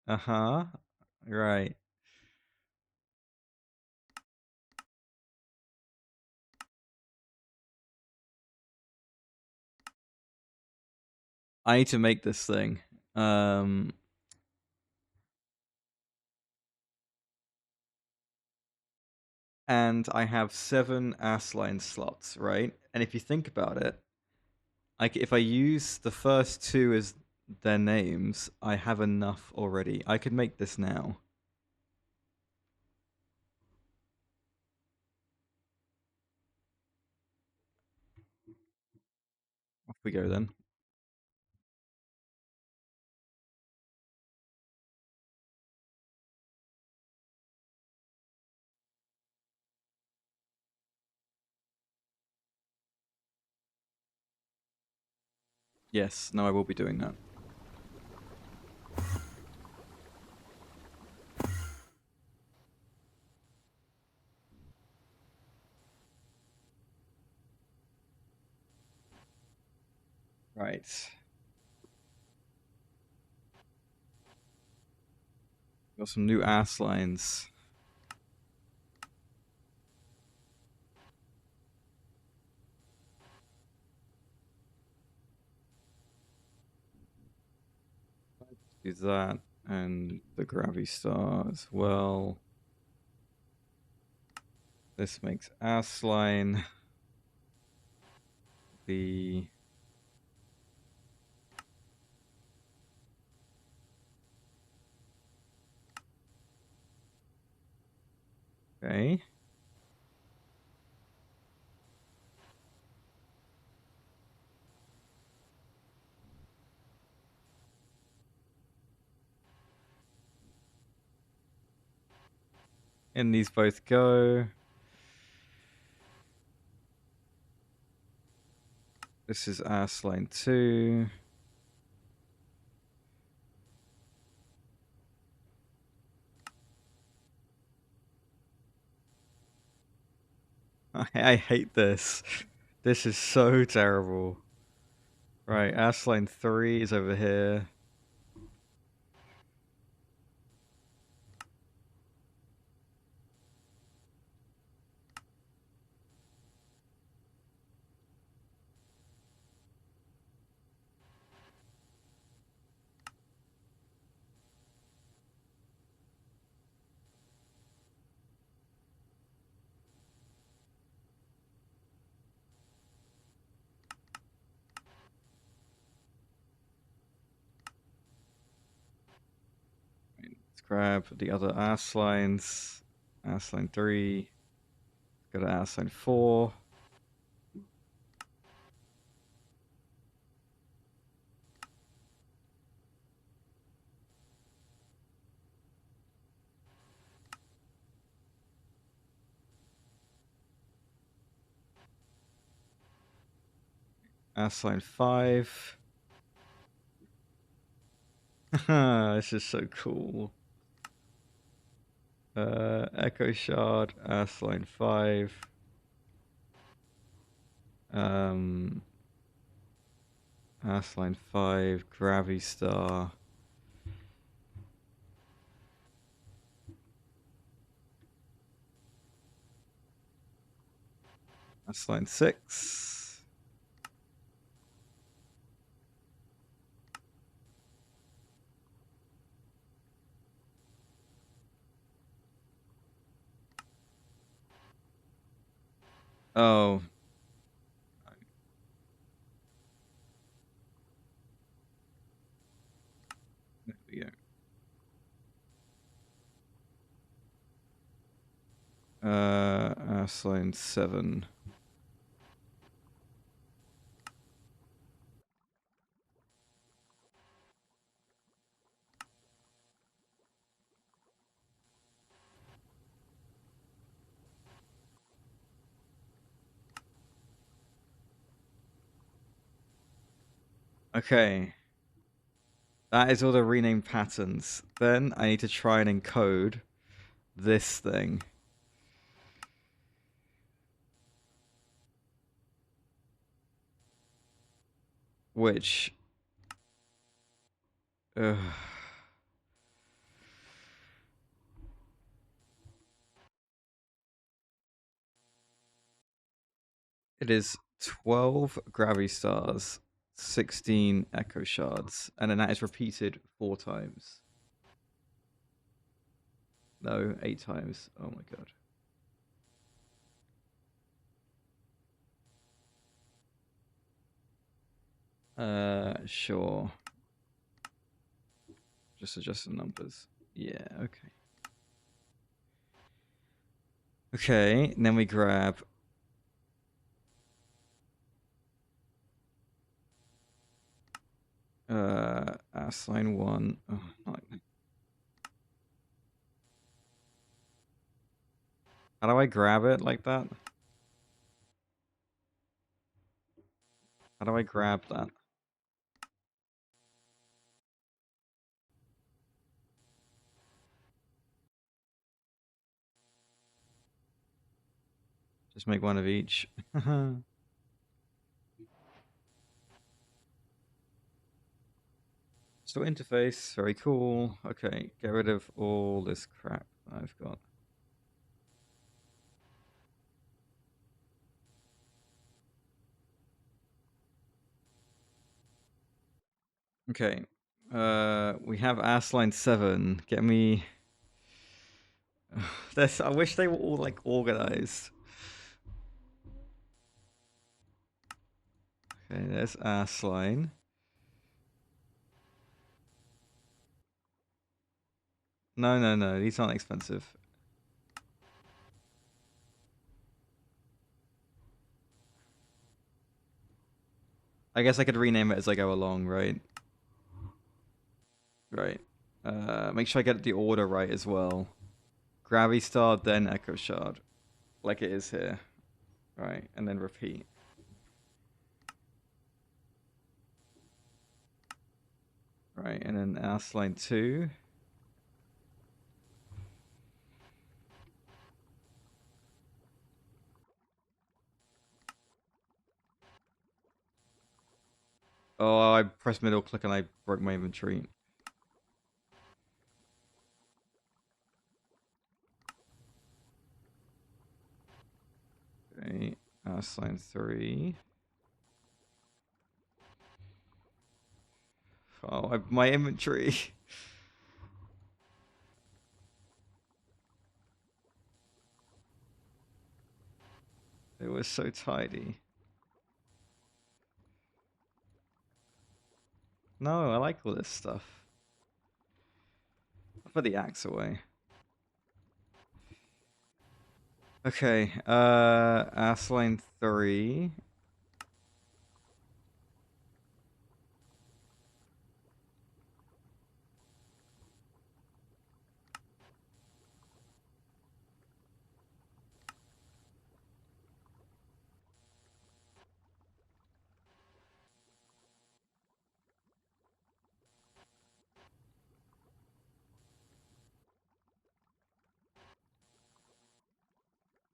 Uh-huh. Right. I need to make this thing. Um and I have 7 line slots, right? And if you think about it, if I use the first 2 as their names, I have enough already. I could make this now. Off we go then. Yes, no, I will be doing that. Right. Got some new ass lines. Do that and the gravity star as well. This makes ass line. The okay. And these both go. This is ass line 2. I hate this. This is so terrible. Right, ass line 3 is over here. Let's grab the other ass lines. Ass line 3. Go to ass line 4. Ass line 5. This is so cool. Echo shard, ass line 5. Ass line 5, gravity star. Ass line 6. Oh. Line 7. Okay. That is all the renamed patterns. Then I need to try and encode this thing. Which... it is 12 gravity stars, 16 echo shards, and then that is repeated 4 times. No, 8 times. Oh my god. Sure. Just adjust the numbers. Yeah, okay. Okay, and then we grab... line 1. Oh, not... How do I grab it like that? How do I grab that? Just make one of each. So interface, very cool. Okay, get rid of all this crap I've got. Okay, we have line 7. Get me... This, I wish they were all like organized. Okay, there's line. No, no, no, these aren't expensive. I guess I could rename it as I go along, right? Right. Make sure I get the order right as well. Gravity Star, then Echo Shard. Like it is here. Right, and then repeat. Right, and then line 2. Oh, I pressed middle click and I broke my inventory. Okay, line 3. Oh, my inventory. It was so tidy. No, I like all this stuff. I'll put the axe away. Okay, line 3.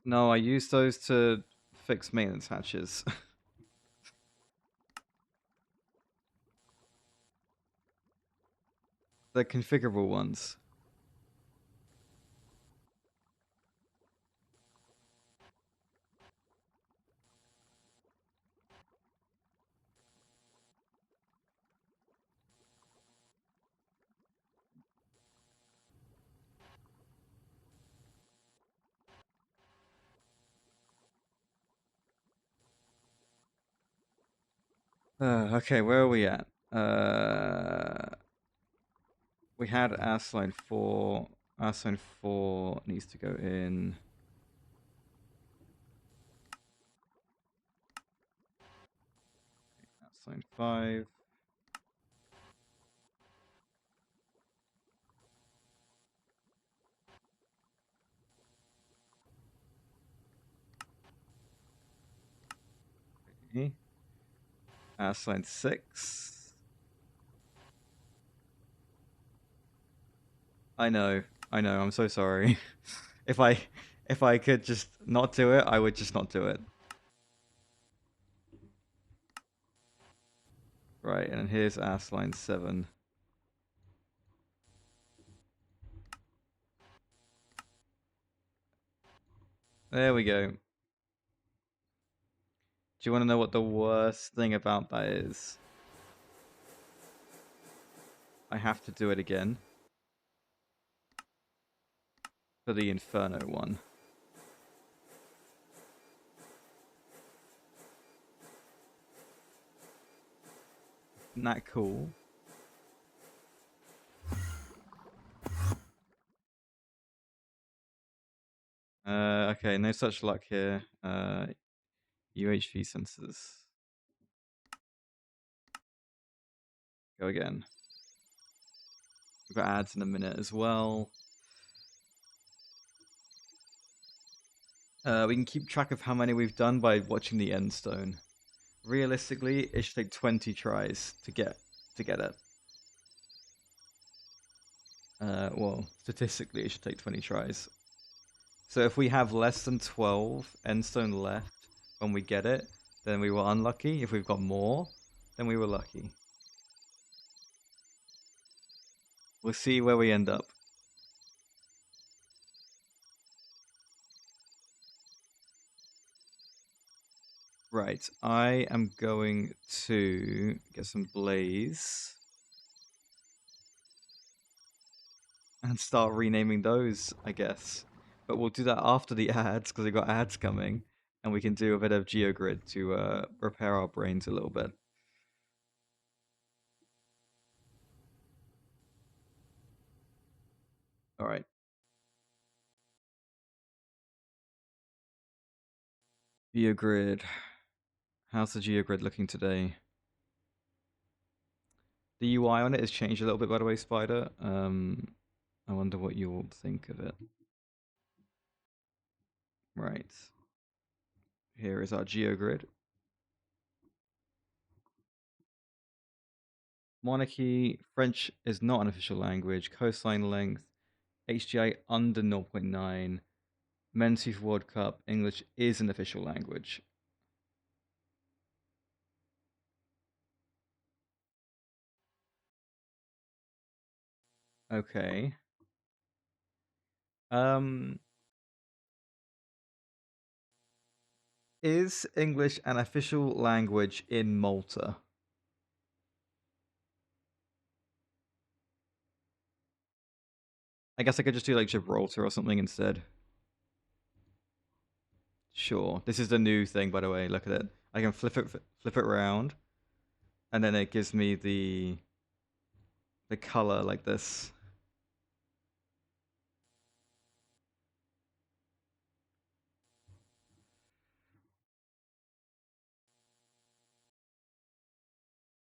No, I use those to fix maintenance hatches. The configurable ones. Okay, where are we at? We had line 4. Line 4 needs to go in. Assign 5. Okay. Assign 6. I know, I'm so sorry. if I could just not do it, I would just not do it. Right, and here's Asline 7. There we go. Do you want to know what the worst thing about that is? I have to do it again. For the Inferno one. Isn't that cool? Okay, no such luck here. UHV sensors. Go again. We've got ads in a minute as well. We can keep track of how many we've done by watching the end stone. Realistically, it should take 20 tries to get it. Well, statistically, it should take 20 tries. So if we have less than 12 endstone left when we get it, then we were unlucky. If we've got more, then we were lucky. We'll see where we end up. Right, I am going to get some blaze and start renaming those, I guess. But we'll do that after the ads, because we've got ads coming, and we can do a bit of GeoGrid to repair our brains a little bit. All right. GeoGrid. How's the GeoGrid looking today? The UI on it has changed a little bit, by the way, Spider. I wonder what you'll think of it. Right. Here is our GeoGrid. Monarchy, French is not an official language. Coastline length, HGI under 0.9. Men's FIFA World Cup, English is an official language. Okay. Is English an official language in Malta? I guess I could just do like Gibraltar or something instead. Sure. This is the new thing, by the way. Look at it. I can flip it around, and then it gives me the color like this.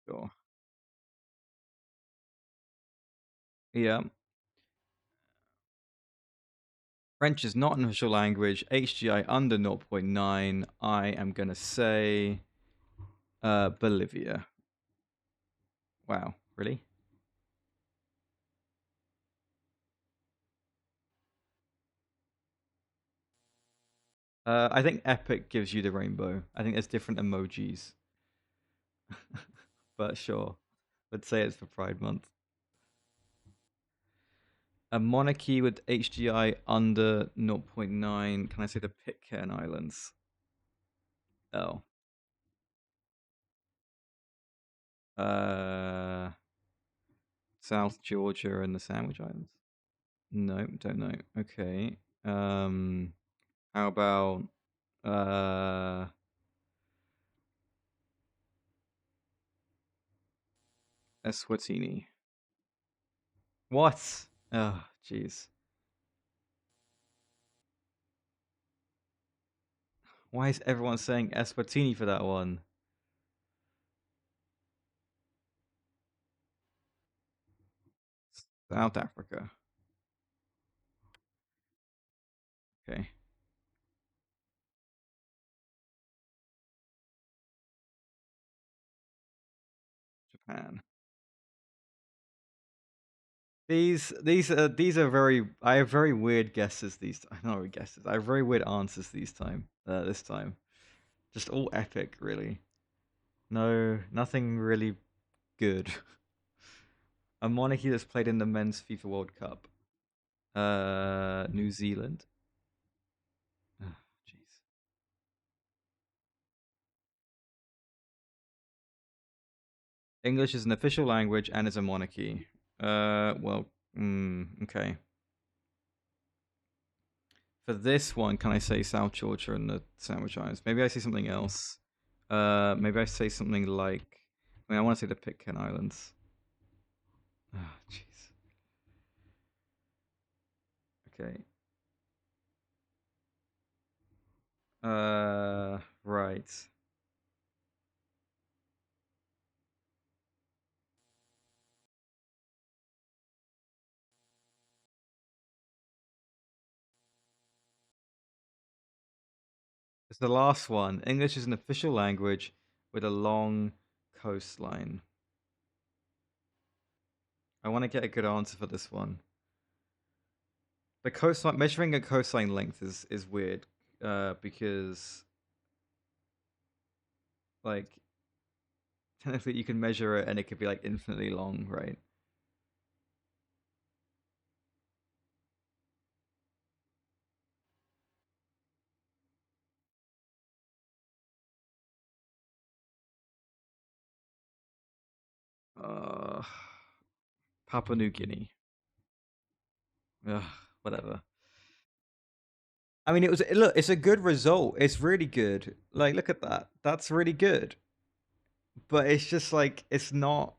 Sure. Yeah. French is not an official language. HGI under 0.9. I am gonna say Bolivia. Wow, really? I think Epic gives you the rainbow. I think there's different emojis. But sure. Let's say it's for Pride Month. A monarchy with HGI under 0.9. Can I say the Pitcairn Islands? Oh. South Georgia and the Sandwich Islands? No, don't know. Okay. How about Eswatini? What? Oh, jeez. Why is everyone saying Eswatini for that one? South Africa. Okay. Japan. These are very. I have very weird guesses. Not really guesses. I have very weird answers this time. Just all epic, really. No, nothing really good. A monarchy that's played in the men's FIFA World Cup. New Zealand. Oh, jeez. English is an official language and is a monarchy. Well, okay. For this one, can I say South Georgia and the Sandwich Islands? Maybe I say something else. Maybe I say something like. I want to say the Pitcairn Islands. Oh, jeez. Okay. Right. It's the last one. English is an official language with a long coastline. I want to get a good answer for this one. The coastline, measuring a coastline length is weird, because like technically you can measure it and it could be like infinitely long, right? Uh, Papua New Guinea. Ugh, whatever. I mean, look. It's a good result. It's really good. Like, look at that. That's really good. But it's just like it's not.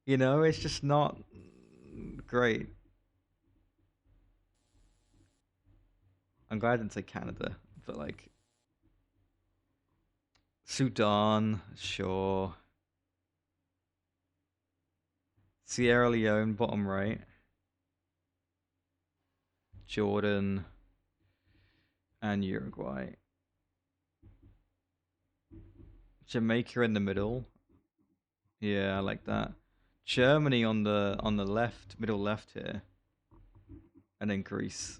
It's just not great. I'm glad I didn't say Canada, but like Sudan, sure. Sierra Leone, bottom right. Jordan and Uruguay. Jamaica in the middle. Yeah, I like that. Germany on the left, middle left here, and then Greece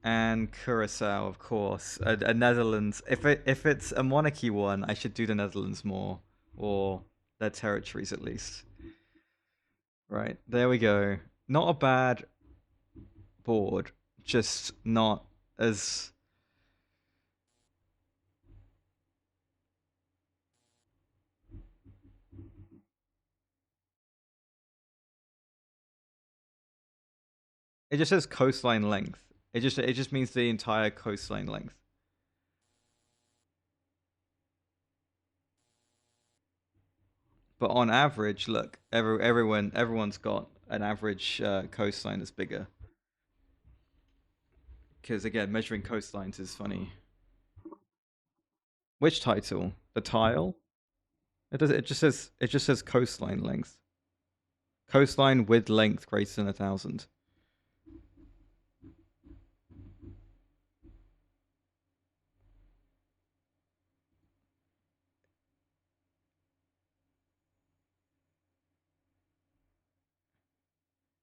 and Curacao, of course. A Netherlands. If it's a monarchy one, I should do the Netherlands more, or their territories at least. Right there we go. Not a bad board, just not as. It just says coastline length. It just means the entire coastline length. But on average, look, everyone's got an average coastline that's bigger. Because again, measuring coastlines is funny. Which title? The tile? It does. It just says coastline length. Coastline with length greater than 1,000.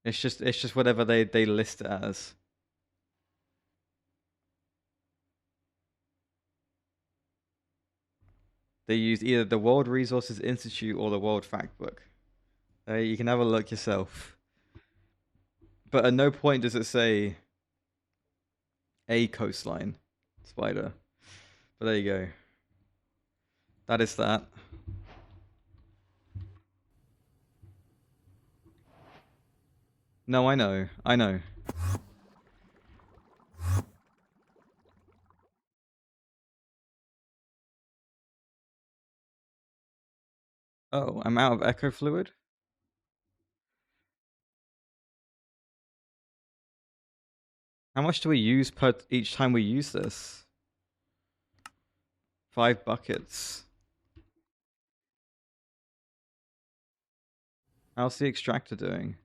It's just whatever they list it as. They use either the World Resources Institute or the World Factbook. You can have a look yourself. But at no point does it say a coastline spider. But there you go. That is that. No, I know. I know. Oh, I'm out of echo fluid? How much do we use per each time we use this? 5 buckets. How's the extractor doing?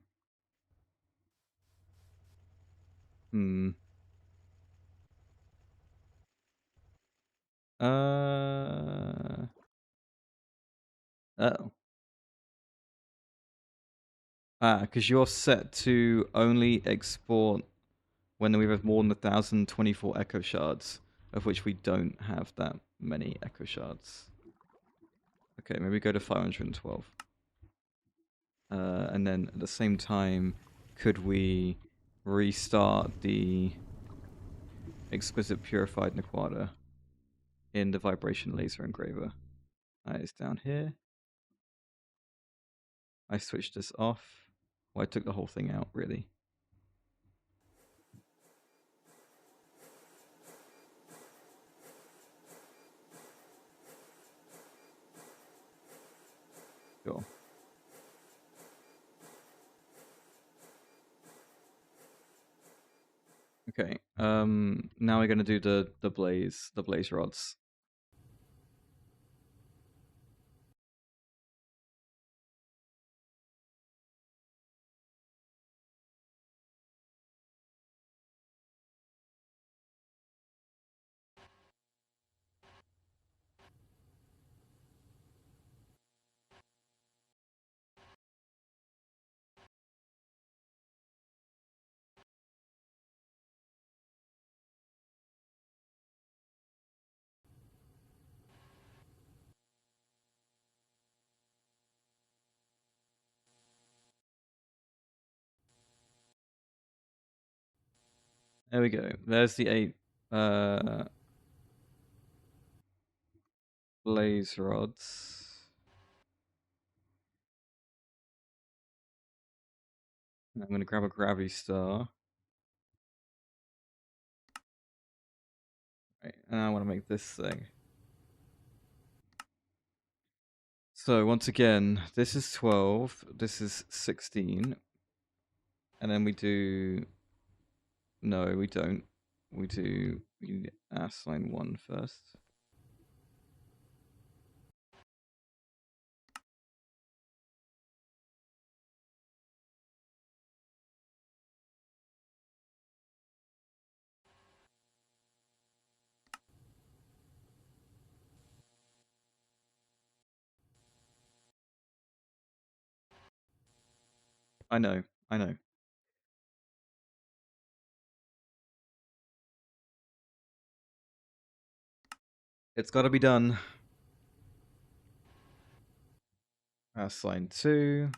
Uh oh. Because you're set to only export when we have more than 1,024 echo shards, of which we don't have that many echo shards. Okay, maybe go to 512. And then at the same time, could we restart the exquisite purified Naquada in the vibration laser engraver? That is down here. I switched this off. Well, I took the whole thing out, really. Sure. Okay. Now we're gonna do the blaze rods. There we go. There's the 8 blaze rods. I'm gonna grab a gravity star. Right, and I want to make this thing. So once again, this is 12, this is 16, and then we do... No, we don't. We do line 1 first. I know, I know. It's got to be done. Line 2.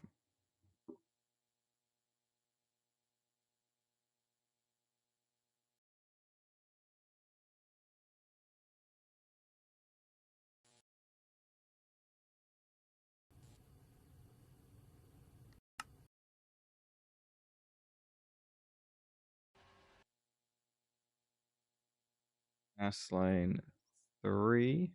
Line 3.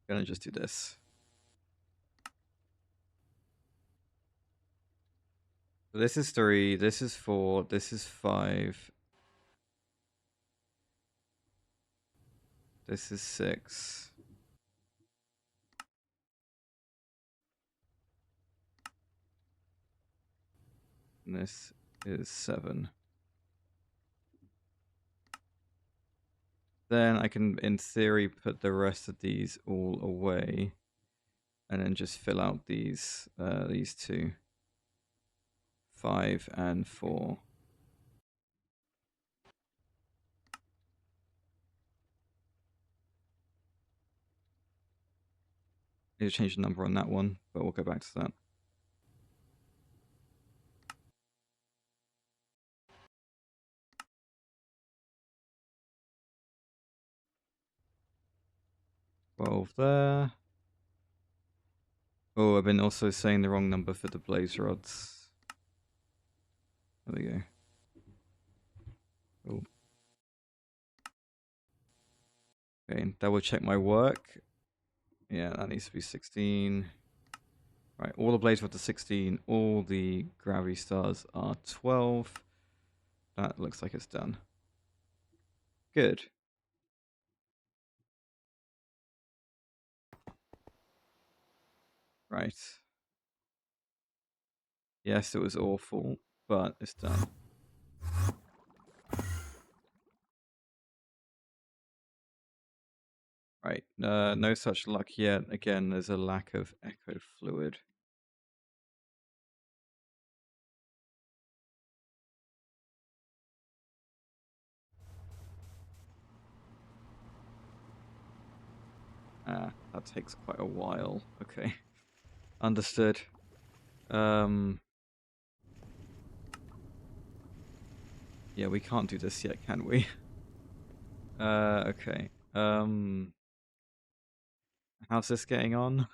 Gonna just do this. This is 3, this is 4, this is 5. This is 6. And this is 7. Then I can, in theory, put the rest of these all away, and then just fill out these two, 5 and 4. Need to change the number on that one, but we'll go back to that. Twelve there. Oh, I've been also saying the wrong number for the blaze rods. There we go. Oh. Okay, and double check my work. Yeah, that needs to be 16. Right, all the blades are to 16. All the gravity stars are 12. That looks like it's done. Good. Right. Yes, it was awful, but it's done. Right. No such luck yet. Again, there's a lack of echo fluid. Ah, that takes quite a while. Okay. Understood. Yeah, we can't do this yet, can we? Okay. How's this getting on?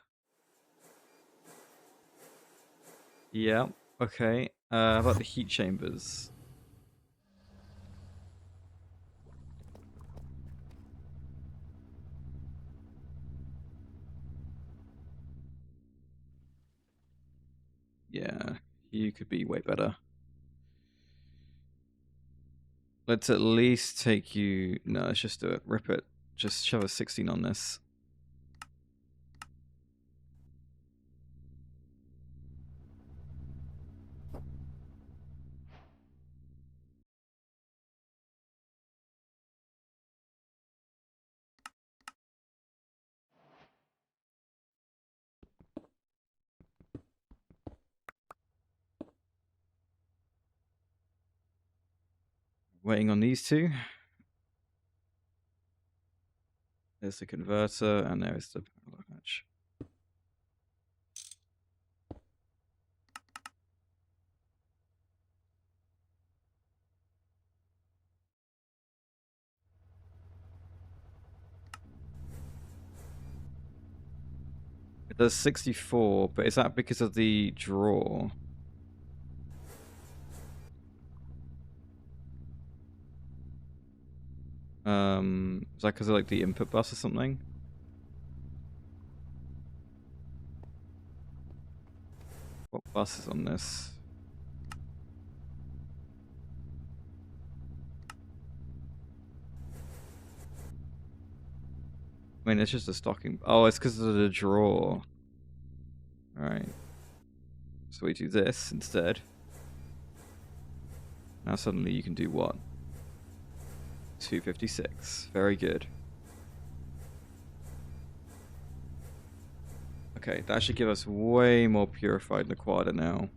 Yeah, okay. How about the heat chambers? Yeah, you could be way better. Let's at least take you... No, let's just do it. Rip it. Just shove a 16 on this. Waiting on these two. There's the converter, and there's the power hatch. It does 64, but is that because of the draw? Is that because of like the input bus or something? What bus is on this? I mean, it's just a stocking. Oh, it's because of the draw. Alright. So we do this instead. Now suddenly you can do what? 256. Very good. Okay, that should give us way more purified liquada now.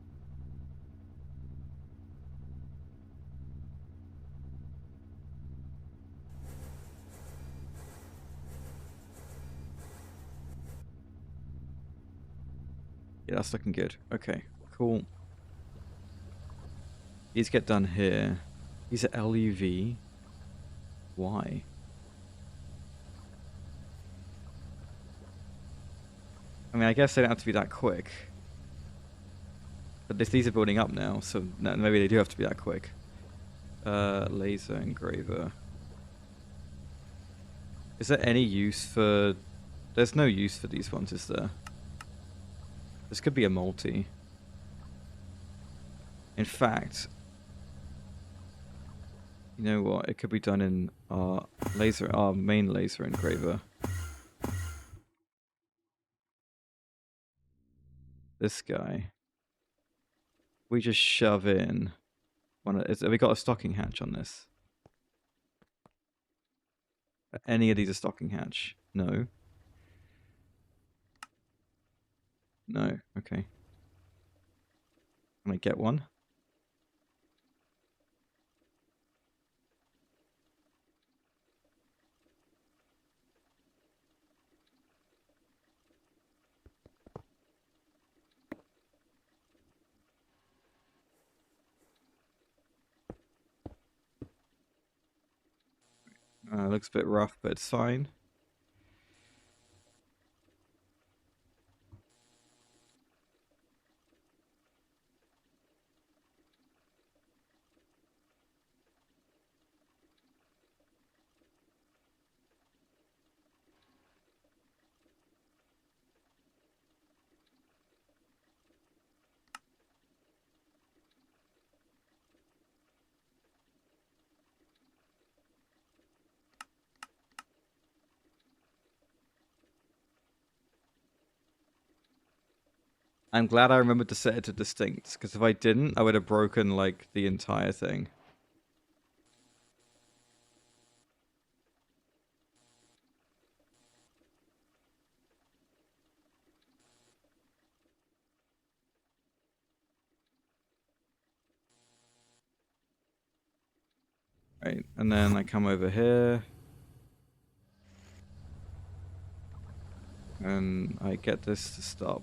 Yeah, that's looking good. Okay, cool. These get done here. These are LUV. Why? I mean, I guess they don't have to be that quick. But these are building up now, so maybe they do have to be that quick. Laser engraver. Is there any use for... There's no use for these ones, is there? This could be a multi. In fact, you know what? It could be done in our main laser engraver. This guy. We just shove in one. Have we got a stocking hatch on this? Any of these a stocking hatch? No. No. Okay. Can I get one? Looks a bit rough, but it's fine. I'm glad I remembered to set it to distinct, because if I didn't, I would have broken, like, the entire thing. Right, and then I come over here. And I get this to stop.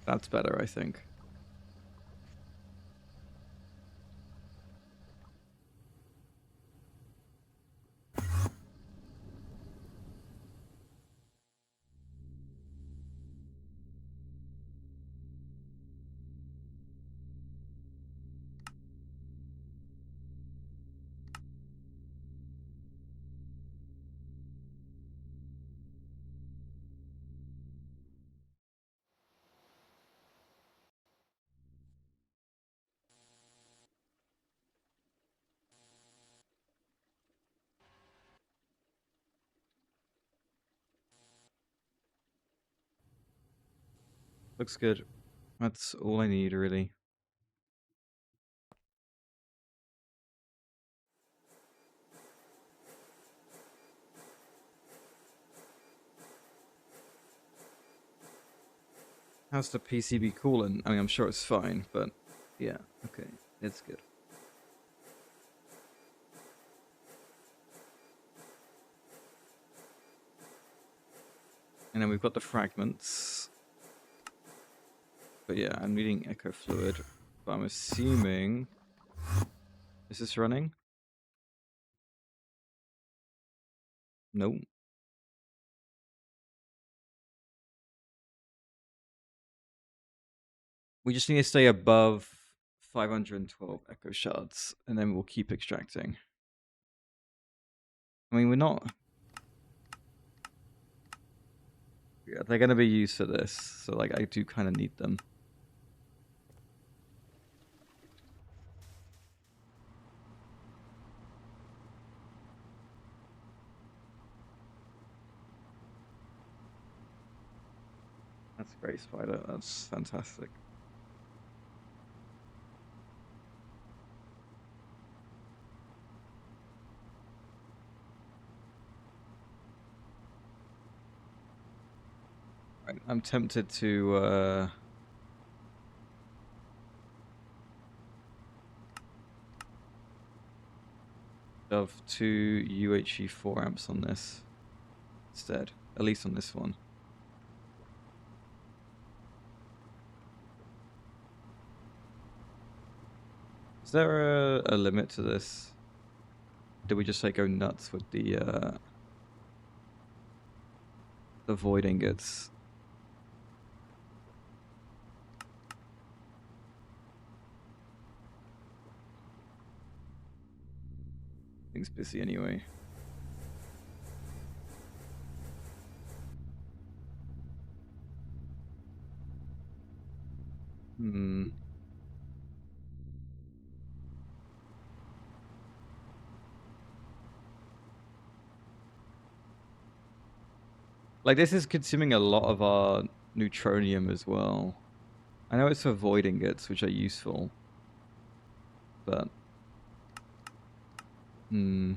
That's better, I think. Looks good. That's all I need, really. How's the PCB coolant? I mean, I'm sure it's fine, but yeah, okay, it's good. And then we've got the fragments. But yeah, I'm needing echo fluid. But I'm assuming... Is this running? Nope. We just need to stay above 512 echo shards, and then we'll keep extracting. I mean, we're not... Yeah, they're going to be used for this, so like I do kind of need them. That's great, Spider. That's fantastic. Right, I'm tempted to shove 2 UHV 4 amps on this instead, at least on this one. Is there a limit to this? Did we just like go nuts with the void ingots? Thing's busy anyway. Hmm. Like, this is consuming a lot of our neutronium as well. I know it's for void ingots, which are useful. But... Hmm.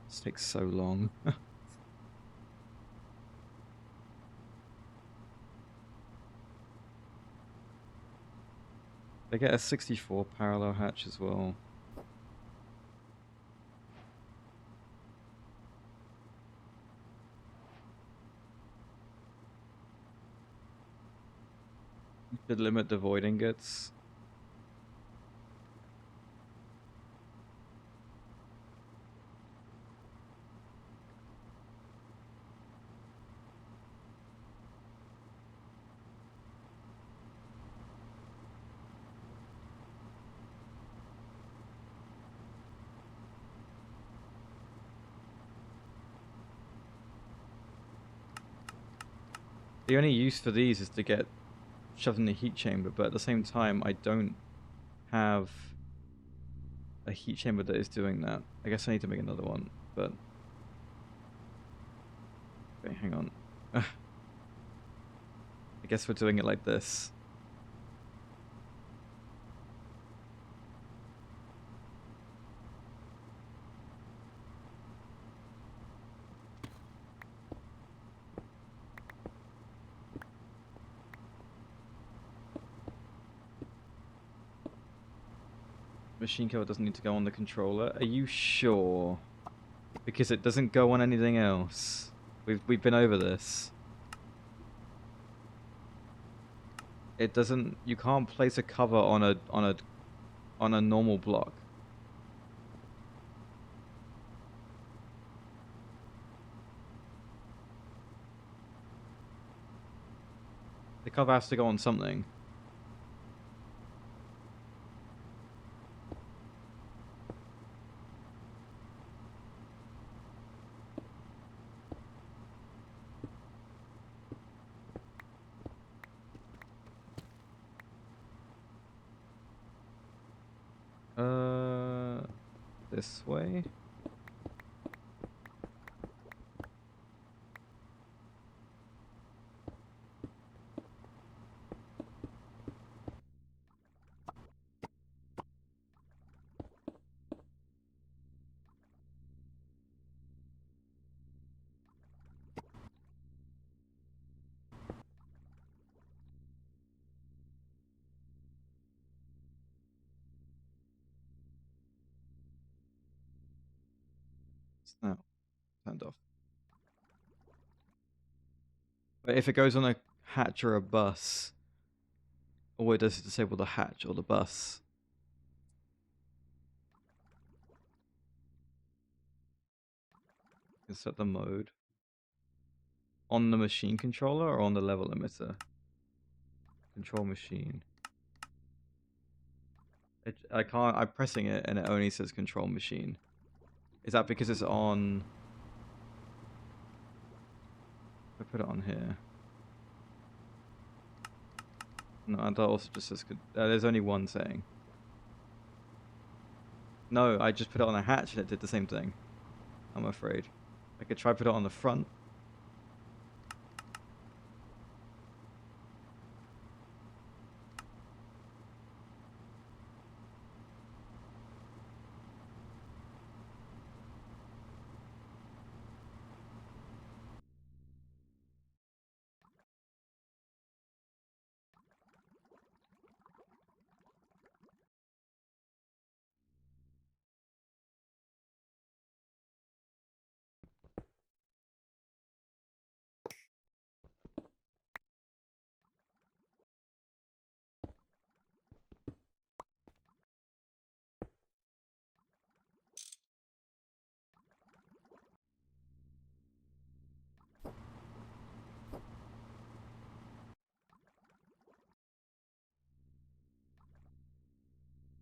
This takes so long. They get a 64 parallel hatch as well. You should limit the void ingots. The only use for these is to get shoved in the heat chamber, but at the same time, I don't have a heat chamber that is doing that. I guess I need to make another one, but... Okay, hang on. I guess we're doing it like this. Machine cover doesn't need to go on the controller. Are you sure? Because it doesn't go on anything else. We've been over this. It doesn't. You can't place a cover on a normal block. The cover has to go on something. This way? No, turned off. But if it goes on a hatch or a bus, all it does is disable the hatch or the bus. You can set the mode on the machine controller or on the level emitter. Control machine. I can't. I'm pressing it and it only says control machine. Is that because it's on? I put it on here. No, that also just says. There's only one setting. No, I just put it on a hatch and it did the same thing. I'm afraid. I could try put it on the front.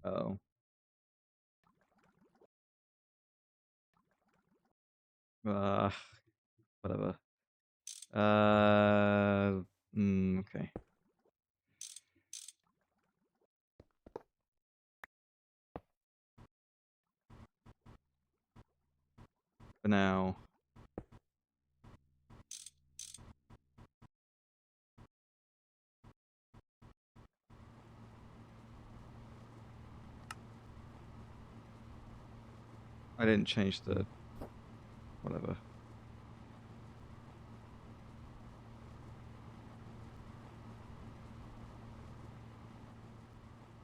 Oh. Whatever. Okay. For now. I didn't change the... Whatever.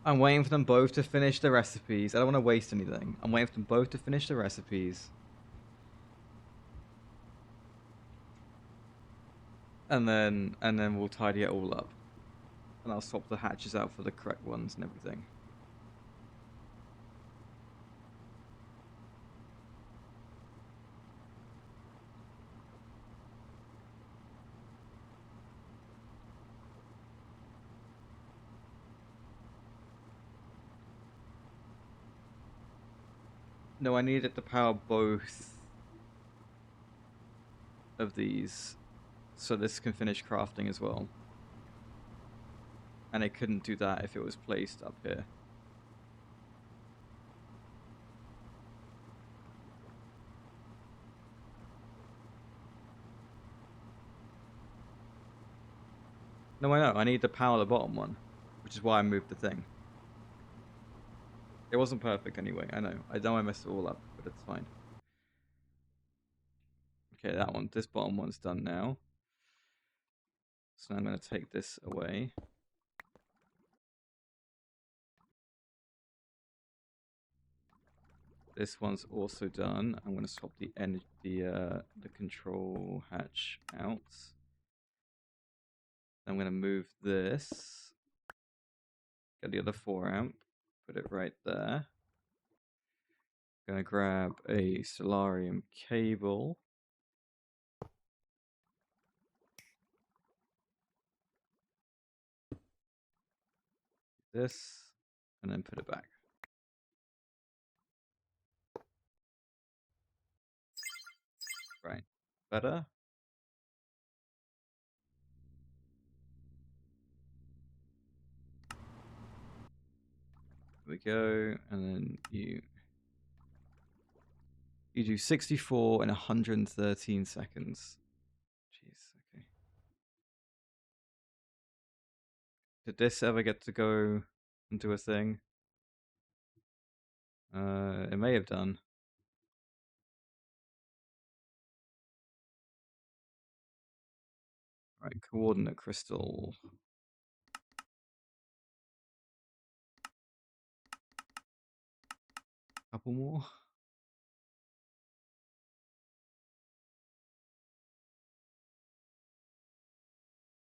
I'm waiting for them both to finish the recipes. I don't want to waste anything. I'm waiting for them both to finish the recipes. And then we'll tidy it all up. And I'll swap the hatches out for the correct ones and everything. No, I needed to power both of these so this can finish crafting as well. And it couldn't do that if it was placed up here. No, I know. I need to power the bottom one, which is why I moved the thing. It wasn't perfect anyway. I know. I know I messed it all up, but it's fine. Okay, that one. This bottom one's done now. So I'm going to take this away. This one's also done. I'm going to swap the control hatch out. I'm going to move this. Get the other 4 amp. Put it right there. I'm going to grab a solarium cable. This. And then put it back. Right. Better. Here we go. And then you do 64 in 113 seconds. Jeez, okay. Did this ever get to go and do a thing? It may have done. Right, coordinate crystal. Couple more.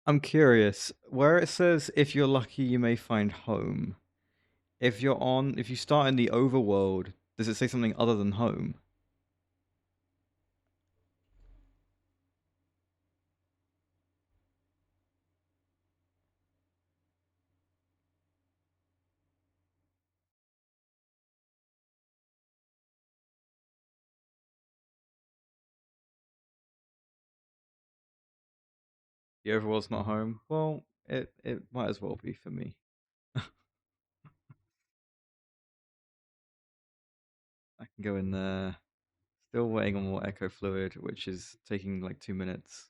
I'm curious, where it says if you're lucky you may find home. If you start in the overworld, does it say something other than home? The overworld's not home? Well, it might as well be for me. I can go in there. Still waiting on more echo fluid, which is taking like 2 minutes.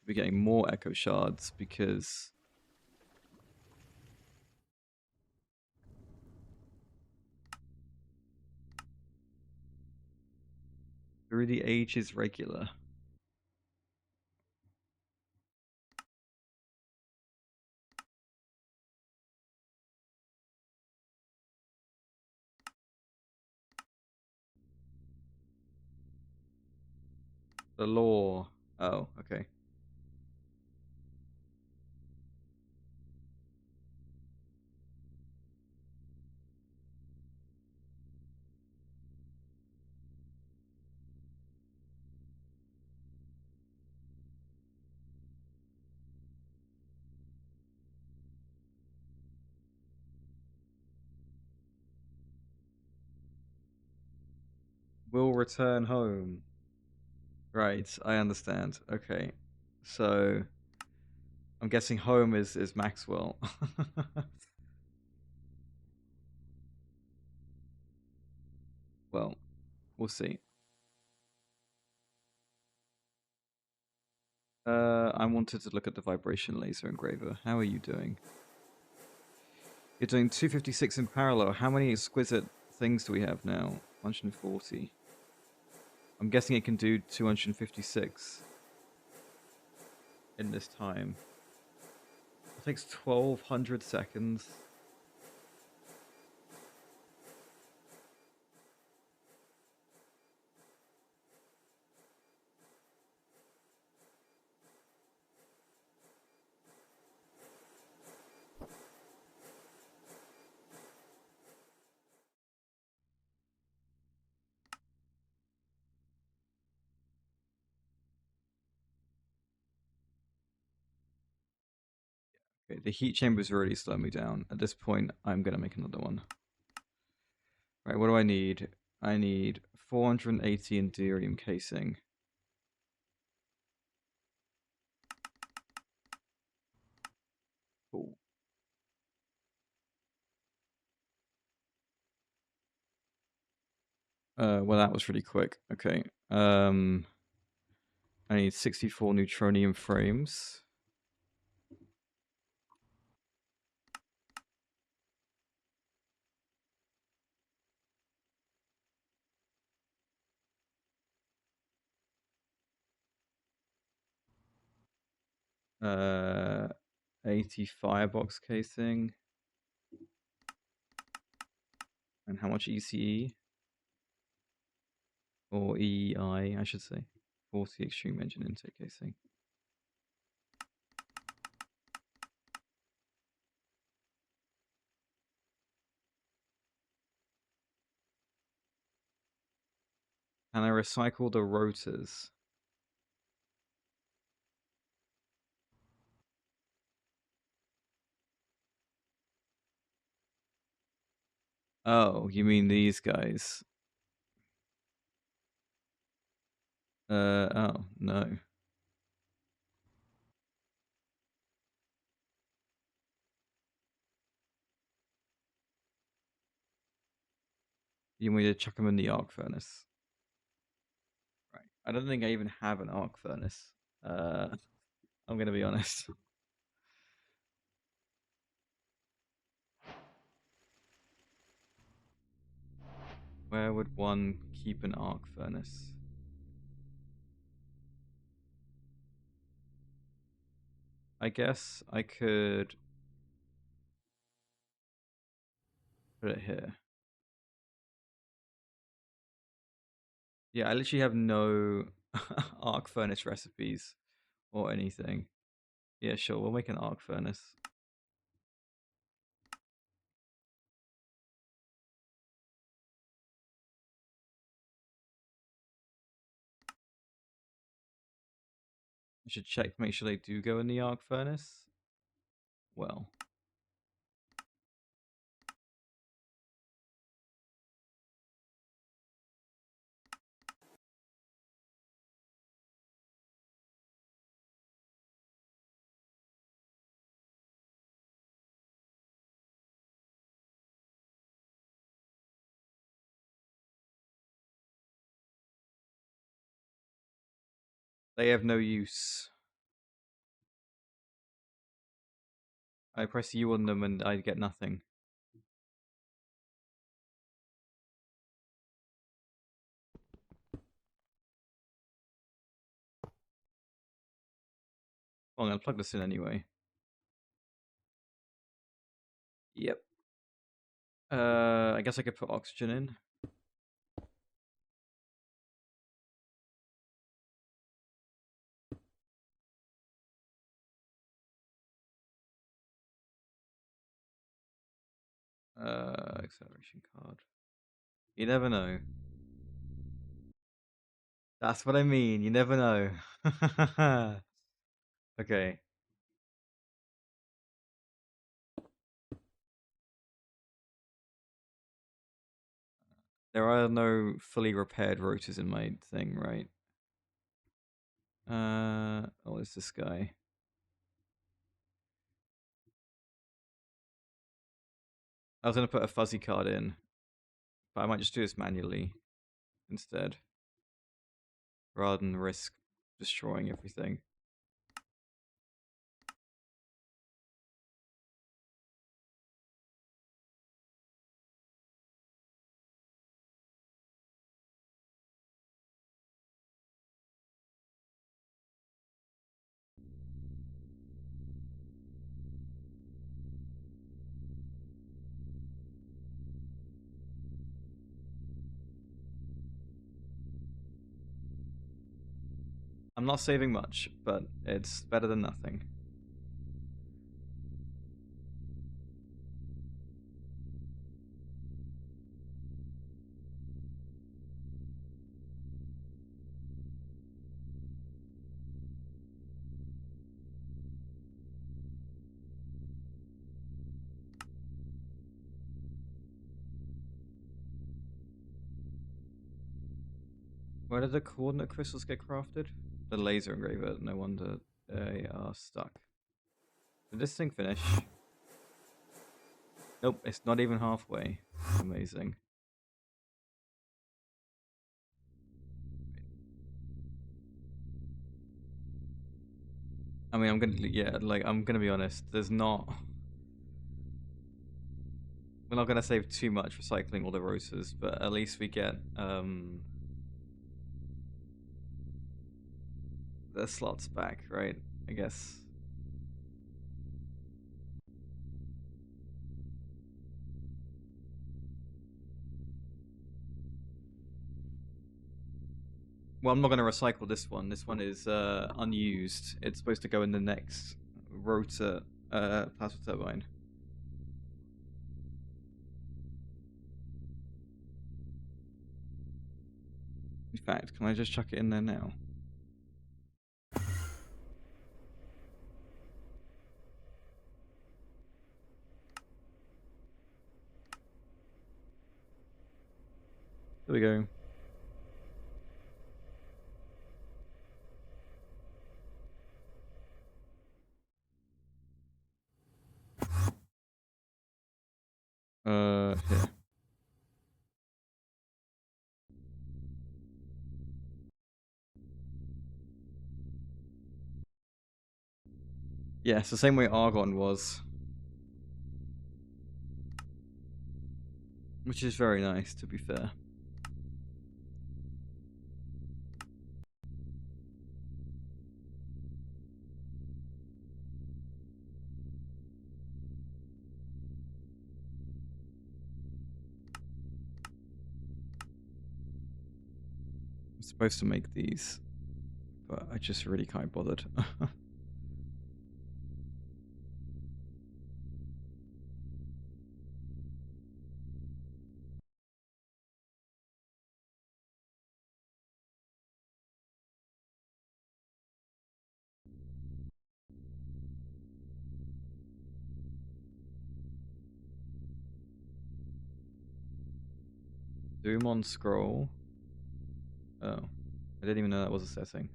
We're getting more echo shards because through the age is regular. The law. Oh, okay. Will return home. Right, I understand. Okay. So I'm guessing home is Maxwell. Well, we'll see. I wanted to look at the vibration laser engraver. How are you doing? You're doing 256 in parallel. How many exquisite things do we have now? 140. I'm guessing it can do 256 in this time. It takes 1200 seconds. Okay, the heat chamber's already slowed me down. At this point, I'm gonna make another one. Right, what do I need? I need 480 Enderium casing. Cool. Well, that was really quick. Okay. I need 64 neutronium frames. Uh, 80 firebox casing. And how much ECE? Or EI, I should say. 40 extreme engine intake casing. And I recycle the rotors. Oh, you mean these guys? Oh, no. You want me to chuck them in the arc furnace? Right. I don't think I even have an arc furnace. I'm gonna be honest. Where would one keep an arc furnace? I guess I could put it here. Yeah, I literally have no arc furnace recipes or anything. Yeah, sure, we'll make an arc furnace. I should check to make sure they do go in the arc furnace. Well, they have no use. I press U on them and I get nothing. Well, I'm gonna plug this in anyway. Yep. I guess I could put oxygen in. Acceleration card. You never know. That's what I mean. You never know. Okay. There are no fully repaired rotors in my thing, right? Oh, it's this guy. I was gonna put a fuzzy card in, but I might just do this manually instead, rather than risk destroying everything. I'm not saving much, but it's better than nothing. Where did the coordinate crystals get crafted? The laser engraver. No wonder they are stuck. Did this thing finish? Nope, it's not even halfway. Amazing. I mean, I'm gonna be honest. We're not gonna save too much recycling all the rotors, but at least we get the slots back, right? I guess. Well, I'm not gonna recycle this one. This one is unused. It's supposed to go in the next rotor plasma turbine. In fact, can I just chuck it in there now? There we go. Here. Yeah, it's the same way Argon was. Which is very nice, to be fair. I'm supposed to make these, but I just really can't be bothered. Zoom on scroll. Oh, I didn't even know that was a setting.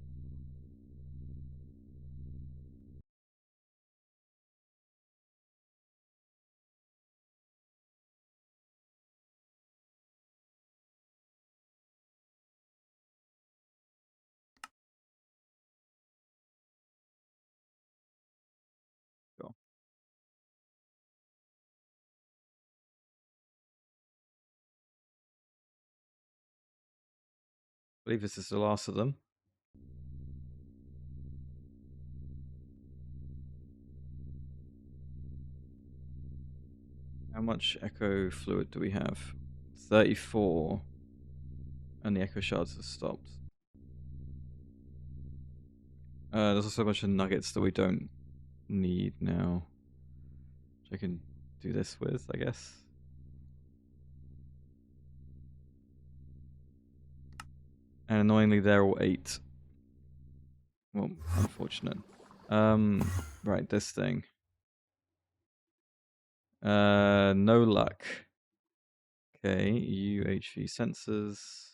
Sure. I believe this is the last of them. How much echo fluid do we have? 34. And the echo shards have stopped. There's also a bunch of nuggets that we don't need now. Which I can do this with, I guess. And annoyingly, they're all 8. Well, unfortunate. Right, this thing. No luck. Okay, UHV sensors.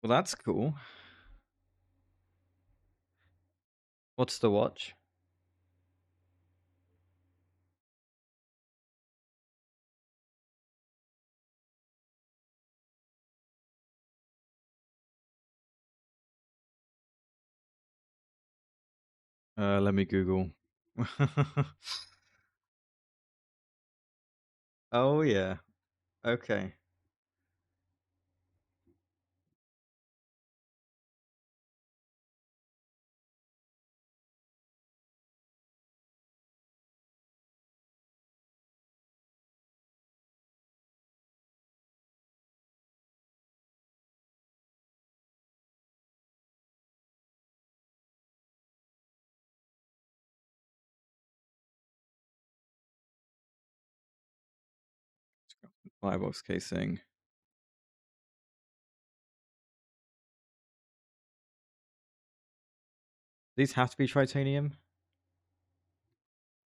Well, that's cool. What's the watch? Let me Google. Oh, yeah. Okay. Firebox casing. These have to be titanium?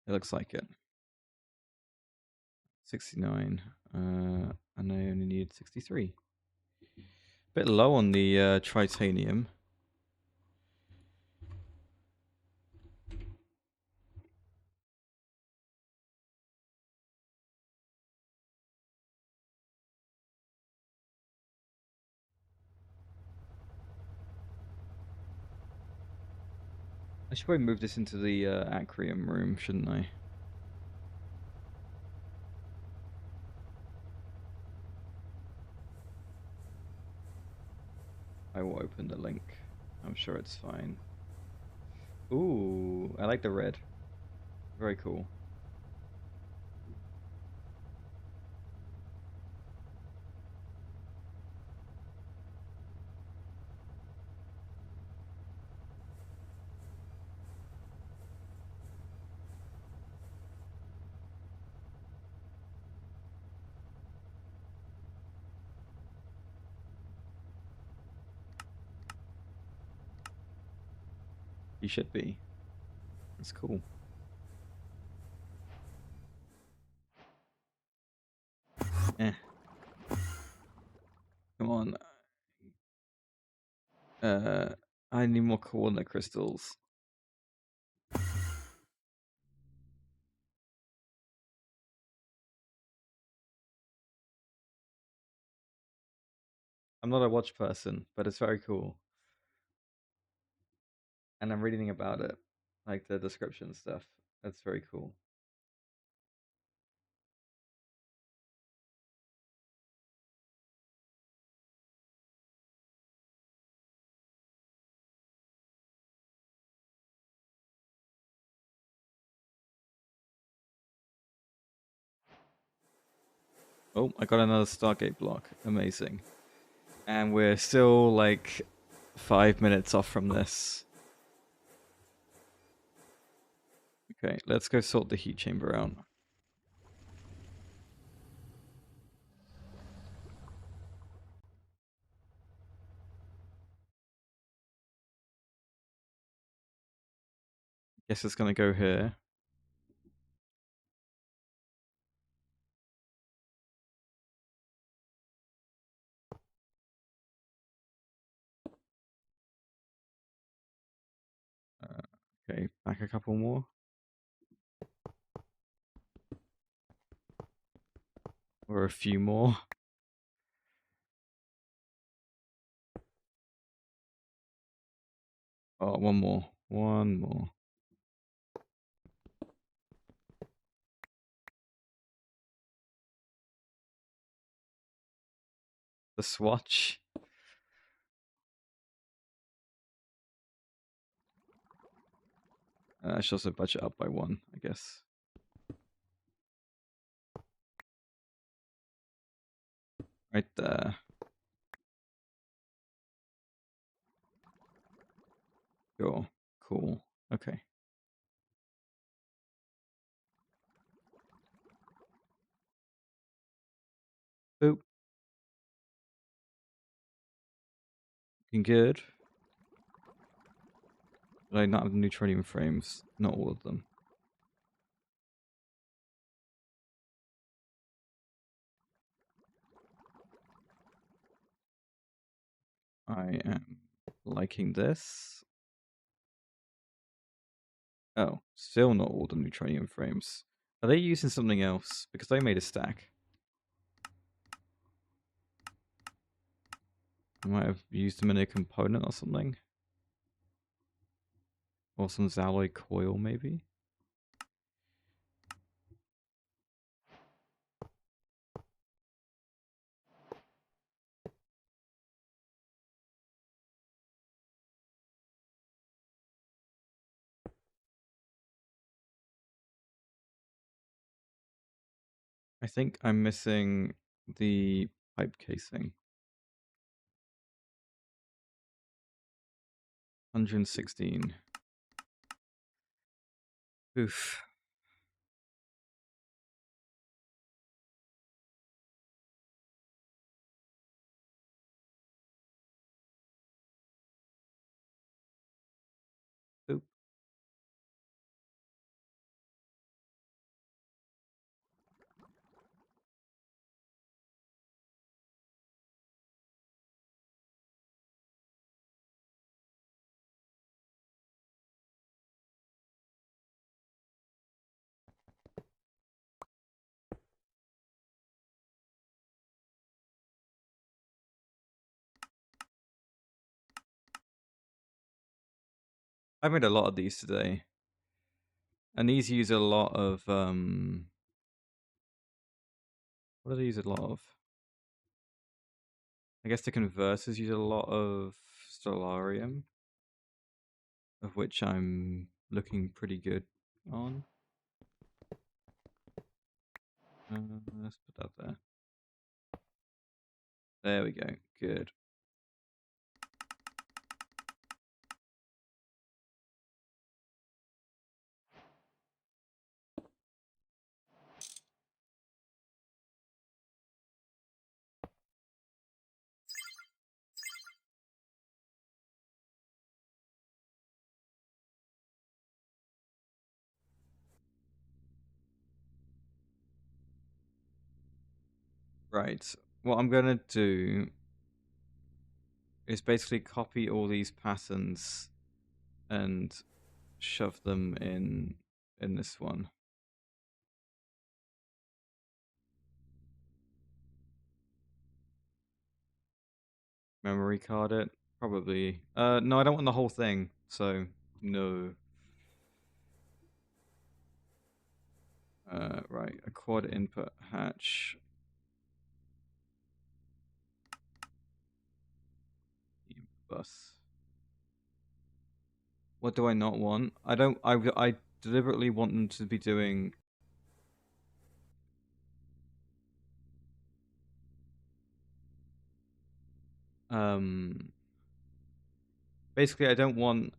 It looks like it. 69. And I only need 63. Bit low on the titanium. I should probably move this into the Acrium room, shouldn't I? I will open the link. I'm sure it's fine. Ooh, I like the red. Very cool. You should be. That's cool. Eh. Come on. I need more coordinate crystals. I'm not a watch person, but it's very cool. And I'm reading about it. Like the description and stuff. That's very cool. Oh, I got another Stargate block. Amazing. And we're still like 5 minutes off from this. Okay, let's go sort the heat chamber out. Guess it's gonna go here. Okay, back a couple more. Or a few more. Oh, one more. One more. The swatch. I should also budget up by 1, I guess. Right there. Sure. Cool. Okay. Boop. Looking good. But I not have the neutronium frames. Not all of them. I am liking this. Oh, still not all the neutronium frames. Are they using something else? Because they made a stack. I might have used them in a component or something. Or some Zalloy coil, maybe? I think I'm missing the pipe casing. 116. Oof. I made a lot of these today. And these use a lot of what do they use a lot of? I guess the converters use a lot of stellarium, of which I'm looking pretty good on. Let's put that there. There we go. Good. Right. What I'm gonna do is basically copy all these patterns and shove them in this one. Memory card it? Probably. No, I don't want the whole thing, so no. Right, a quad input hatch. Bus. What do I not want? I don't. I deliberately want them to be doing. Basically, I don't want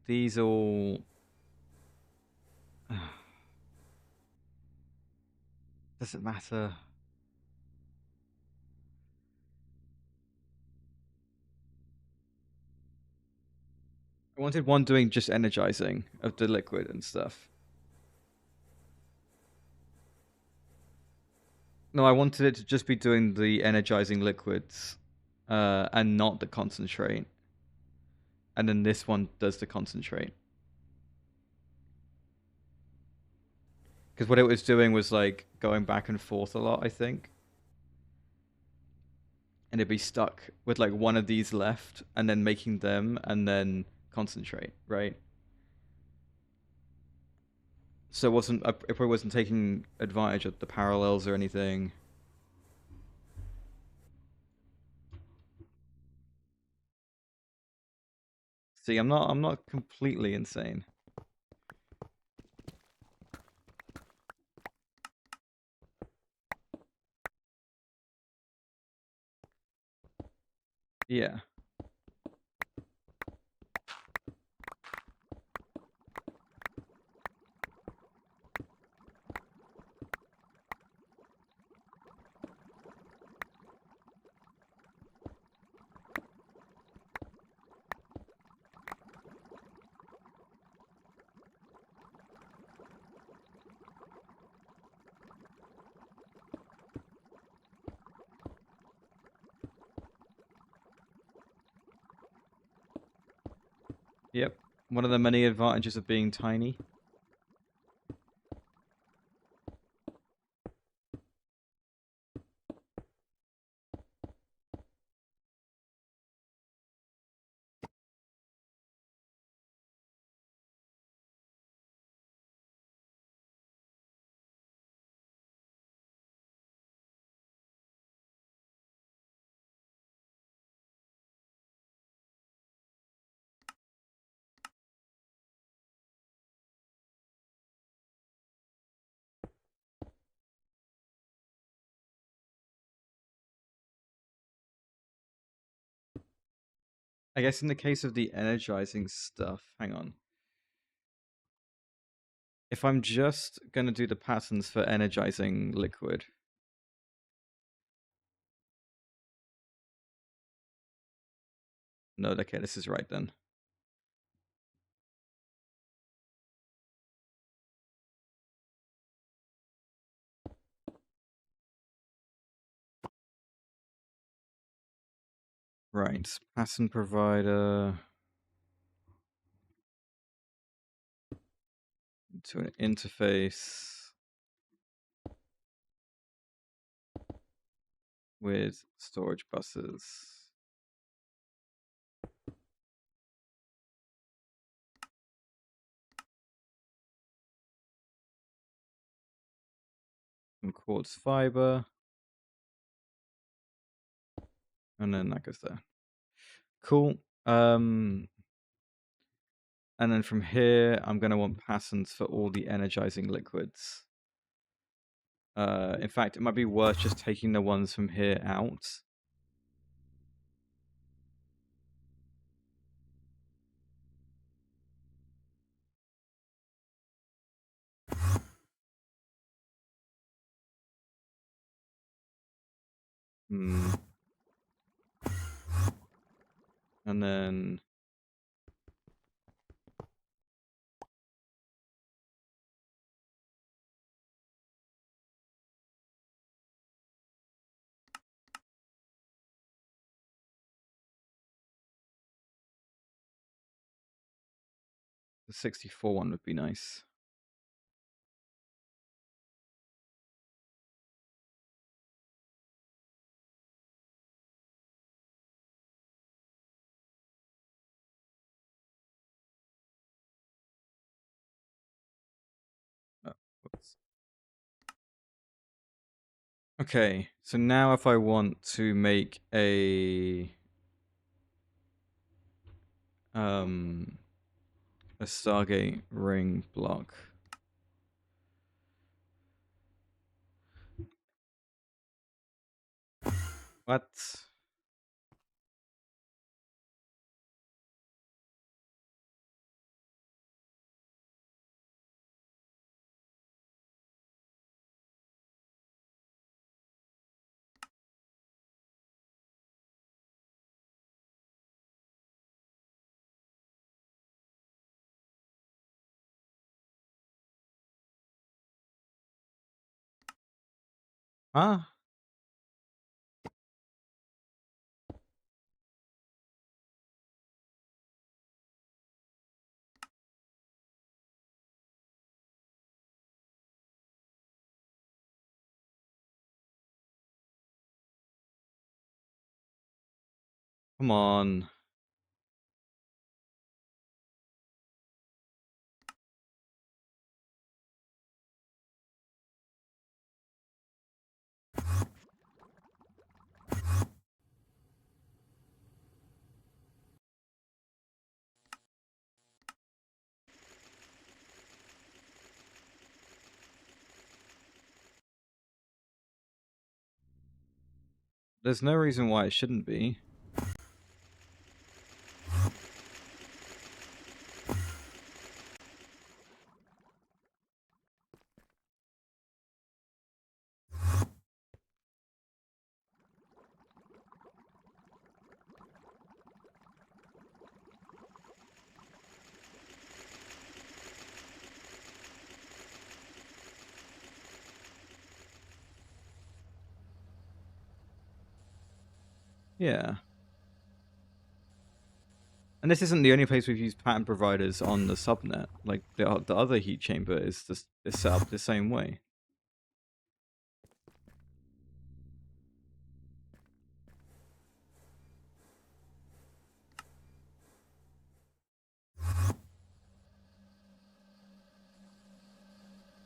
these all. Doesn't matter. I wanted one doing just energizing of the liquid and stuff. No, I wanted it to just be doing the energizing liquids, and not the concentrate. And then this one does the concentrate. Because what it was doing was like going back and forth a lot, I think. And it'd be stuck with like one of these left and then making them and then concentrate, right? So it probably wasn't taking advantage of the parallels or anything. See, I'm not completely insane. Yeah. Yep. One of the many advantages of being tiny. I guess in the case of the energizing stuff, hang on. If I'm just going to do the patterns for energizing liquid. No, okay, this is right then. Right, pattern provider to an interface with storage buses. some quartz fiber. And then that goes there. Cool. And then from here, I'm going to want patterns for all the energizing liquids. In fact, it might be worth just taking the ones from here out. And then... the 64 one would be nice. Oh, whoops. Okay, so now if I want to make a Stargate ring block. What? Huh? Come on. There's no reason why it shouldn't be. Yeah. And this isn't the only place we've used pattern providers on the subnet. Like the other heat chamber is set up the same way.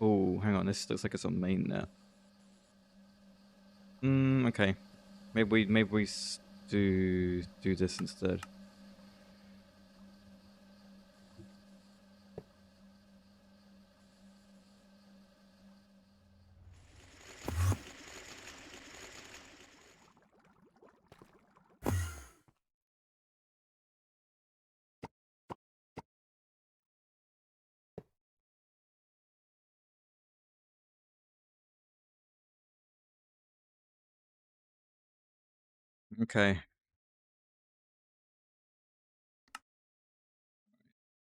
Oh, hang on. This looks like it's on mainnet. Okay. Maybe we do this instead. Okay.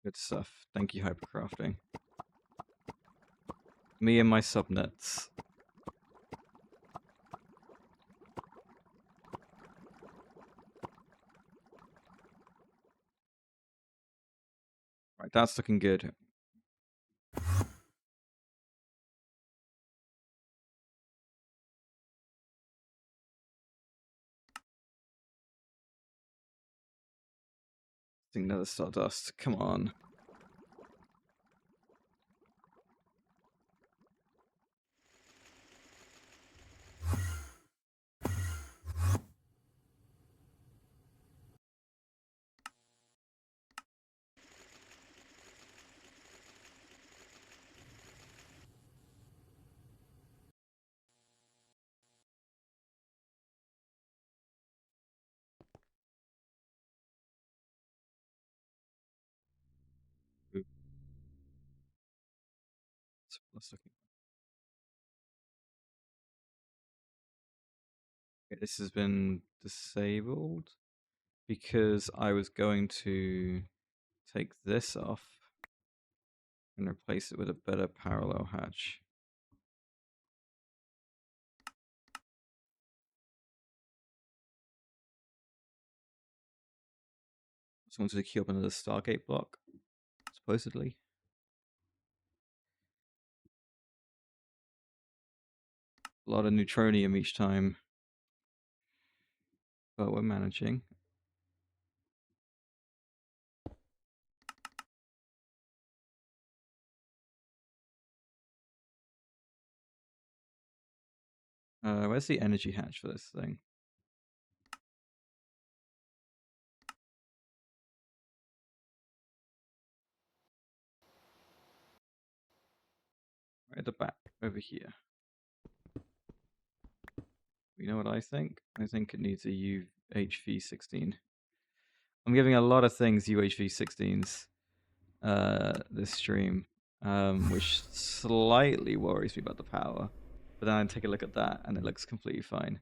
Good stuff. Thank you, Hypercrafting. Me and my subnets. Right, that's looking good. Another Stardust. Come on. was looking. Okay, this has been disabled because I was going to take this off and replace it with a better parallel hatch. So I wanted to queue up another Stargate block, supposedly. A lot of neutronium each time, but we're managing. Where's the energy hatch for this thing? Right at the back, over here. You know what I think? I think it needs a UHV-16. I'm giving a lot of things UHV-16s this stream, which slightly worries me about the power. But then I take a look at that, and it looks completely fine.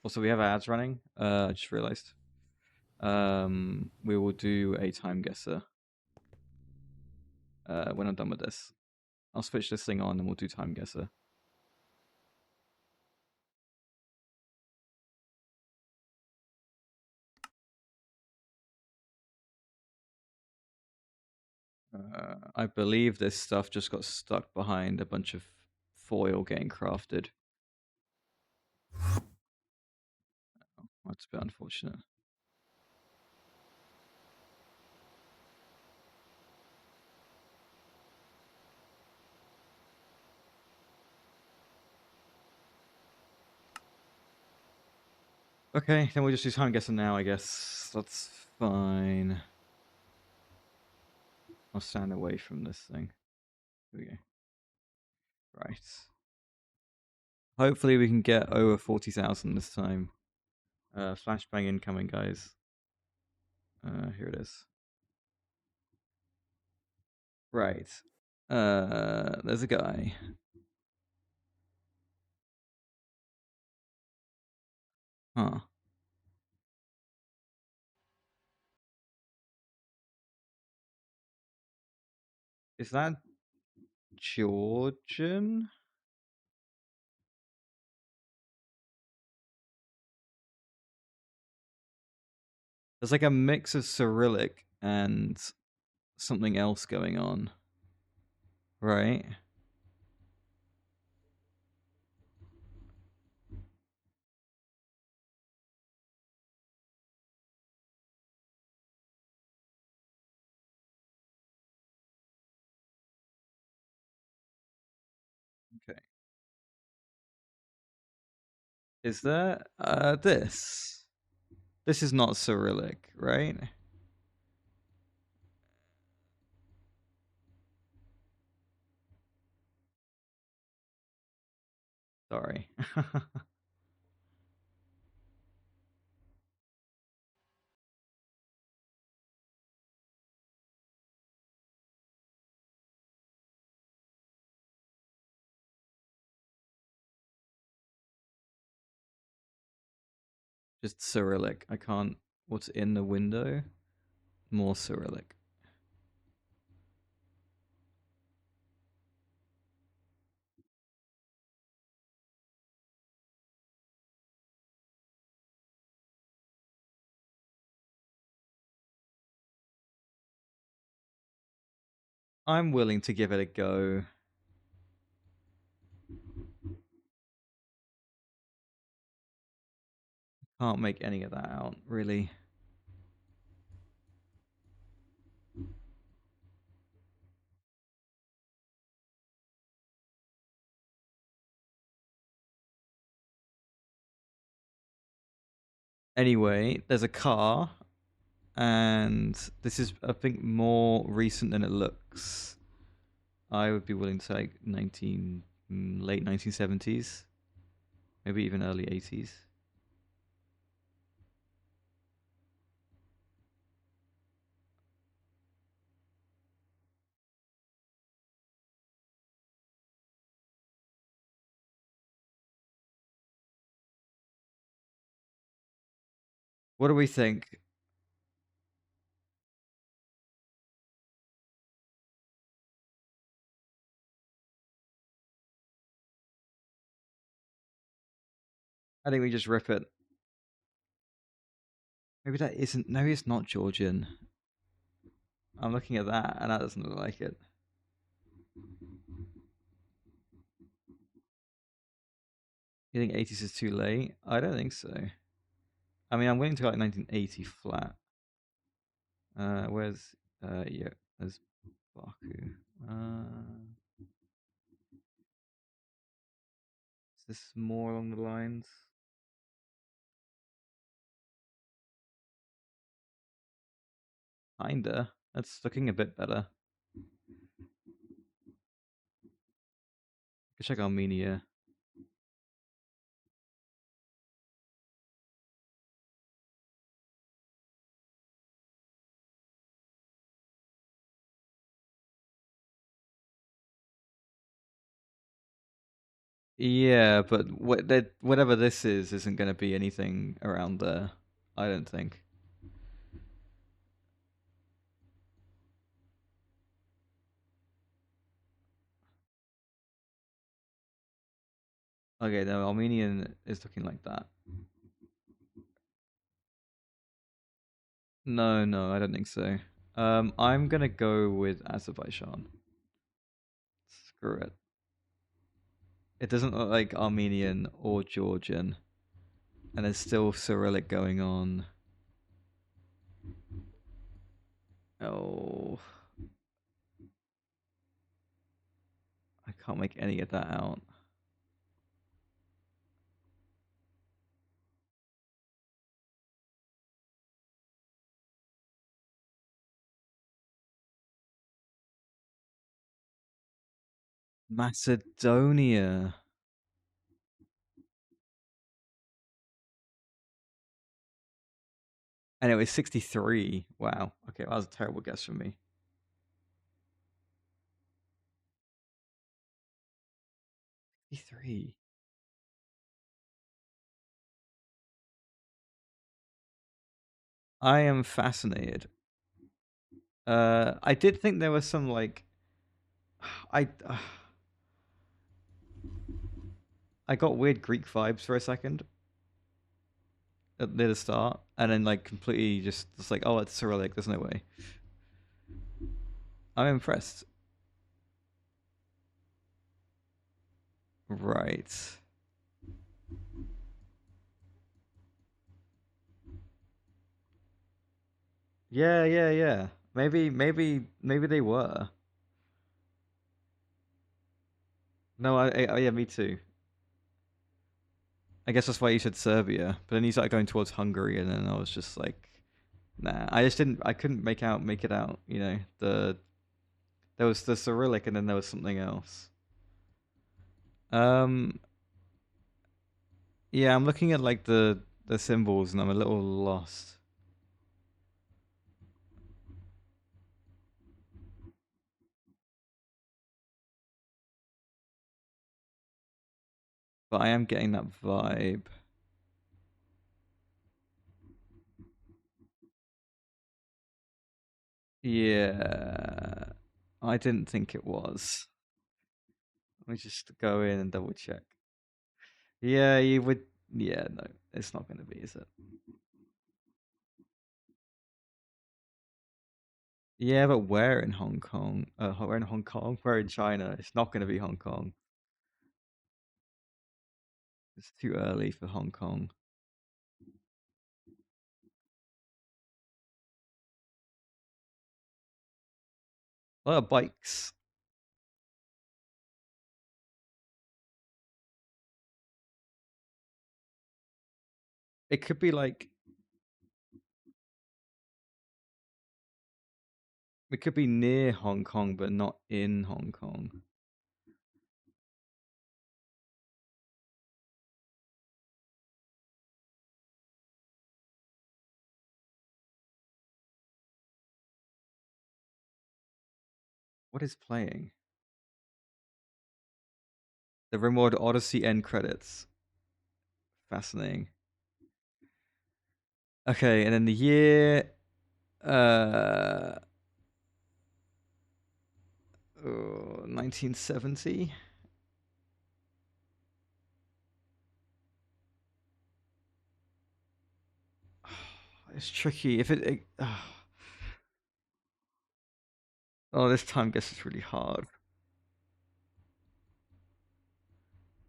Also, we have ads running. I just realized. We will do a time guesser when I'm done with this. I'll switch this thing on, and we'll do time guesser. I believe this stuff just got stuck behind a bunch of foil getting crafted. Oh, that's a bit unfortunate. Okay, then we'll just do time guessing now, I guess. That's fine. I'll stand away from this thing. Here we go. Right. Hopefully we can get over 40,000 this time. Flashbang incoming, guys. Here it is. Right. There's a guy. Huh. Is that Georgian? There's like a mix of Cyrillic and something else going on. Right? Okay. Is there this? This is not Cyrillic, right? Sorry. Just Cyrillic. I can't. What's in the window? More Cyrillic. I'm willing to give it a go. Can't make any of that out, really. Anyway, there's a car, and this is, I think, more recent than it looks. I would be willing to say late 1970s, maybe even early 80s. What do we think? I think we just rip it. Maybe that isn't. No, it's not Georgian. I'm looking at that, and that doesn't look like it. You think 80s is too late? I don't think so. I mean, I'm willing to go like 1980 flat. Where's yeah, there's Baku. Is this more along the lines? Kinda. That's looking a bit better. Could check Armenia. Yeah, but whatever this is isn't going to be anything around there. I don't think. Okay, no, Armenian is looking like that. No, no, I don't think so. I'm gonna go with Azerbaijan. Screw it. It doesn't look like Armenian or Georgian, and there's still Cyrillic going on. Oh, I can't make any of that out. Macedonia. And it was 63. Wow. Okay, that was a terrible guess from me. 63. I am fascinated. I did think there was some like, I, I got weird Greek vibes for a second near the start, and then like completely just like, oh, it's Cyrillic. There's no way. I'm impressed. Right. Yeah, yeah, yeah. Maybe they were. No, yeah, me too. I guess that's why you said Serbia, but then you started going towards Hungary, and then I was just like, nah. I just didn't. I couldn't make it out. You know, there was the Cyrillic, and then there was something else. Um, yeah, I'm looking at like the symbols, and I'm a little lost. But I am getting that vibe. Yeah, I didn't think it was. Let me just go in and double check. Yeah, you would. Yeah, no, it's not going to be, is it? Yeah, but where in Hong Kong? We're in Hong Kong. We're in China. It's not going to be Hong Kong. It's too early for Hong Kong. A lot of bikes. It could be like it could be near Hong Kong, but not in Hong Kong. What is playing? The Rimworld Odyssey end credits. Fascinating. Okay, and then the year, uh, 1970. It's tricky. If oh, this time guess it's really hard.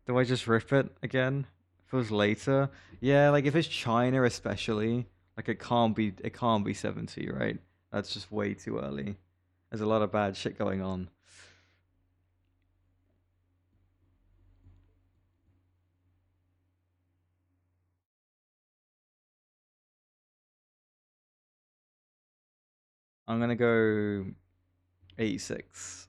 Do I just rip it again? If it was later, yeah, like if it's China especially, like it can't be 70, right? That's just way too early. There's a lot of bad shit going on. I'm gonna go 86.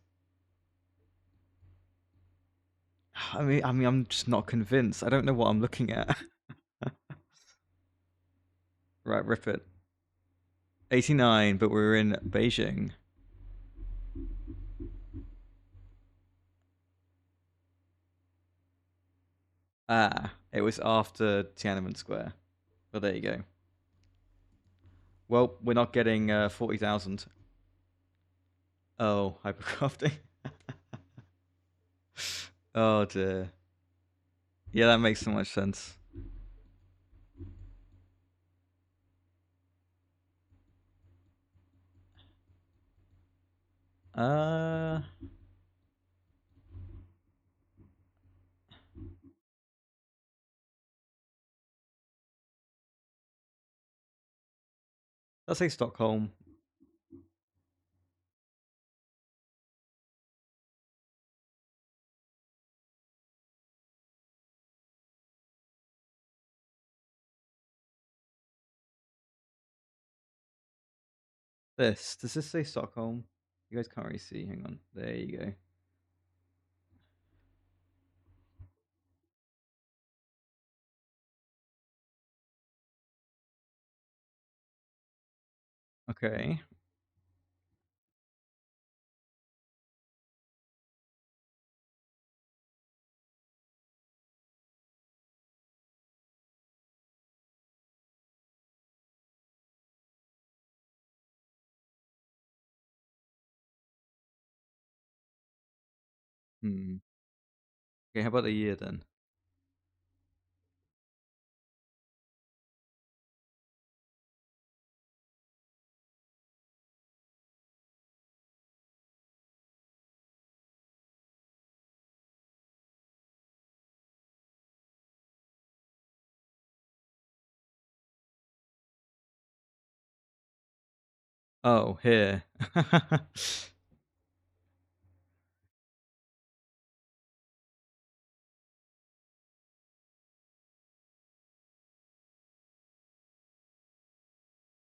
I mean, I'm just not convinced. I don't know what I'm looking at. Right, rip it. 89, but we're in Beijing. Ah, it was after Tiananmen Square. Well, there you go. Well, we're not getting 40,000. Oh, hypercrafting. Oh dear. Yeah, that makes so much sense. Uh, let's say Stockholm. Does this say Stockholm? You guys can't really see. Hang on. There you go. Okay. Hmm. Okay, how about the year then? Oh, here.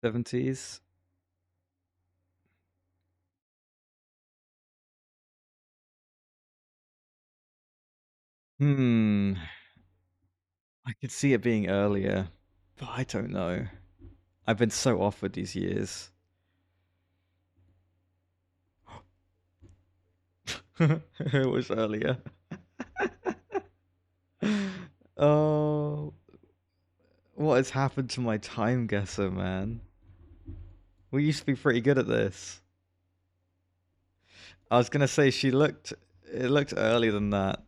70s. Hmm. I could see it being earlier, but I don't know. I've been so off with these years. It was earlier. Oh, what has happened to my time guesser, man? We used to be pretty good at this. I was gonna say it looked earlier than that.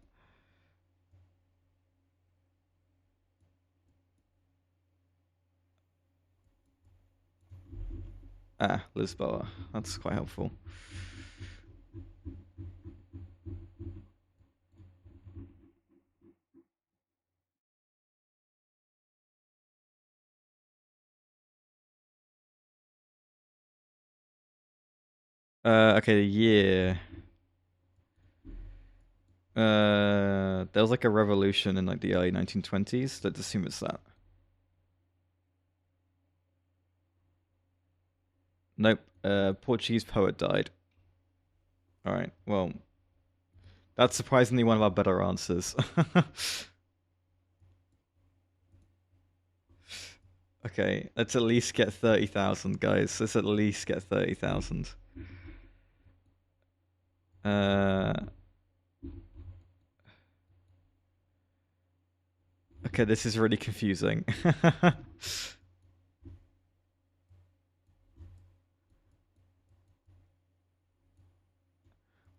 Ah, Lisboa. That's quite helpful. Okay, the year. There was like a revolution in like the early 1920s. Let's assume it's that. Nope. Portuguese poet died. All right. Well, that's surprisingly one of our better answers. Okay, let's at least get 30,000, guys. Let's at least get 30,000. Uh, okay, this is really confusing.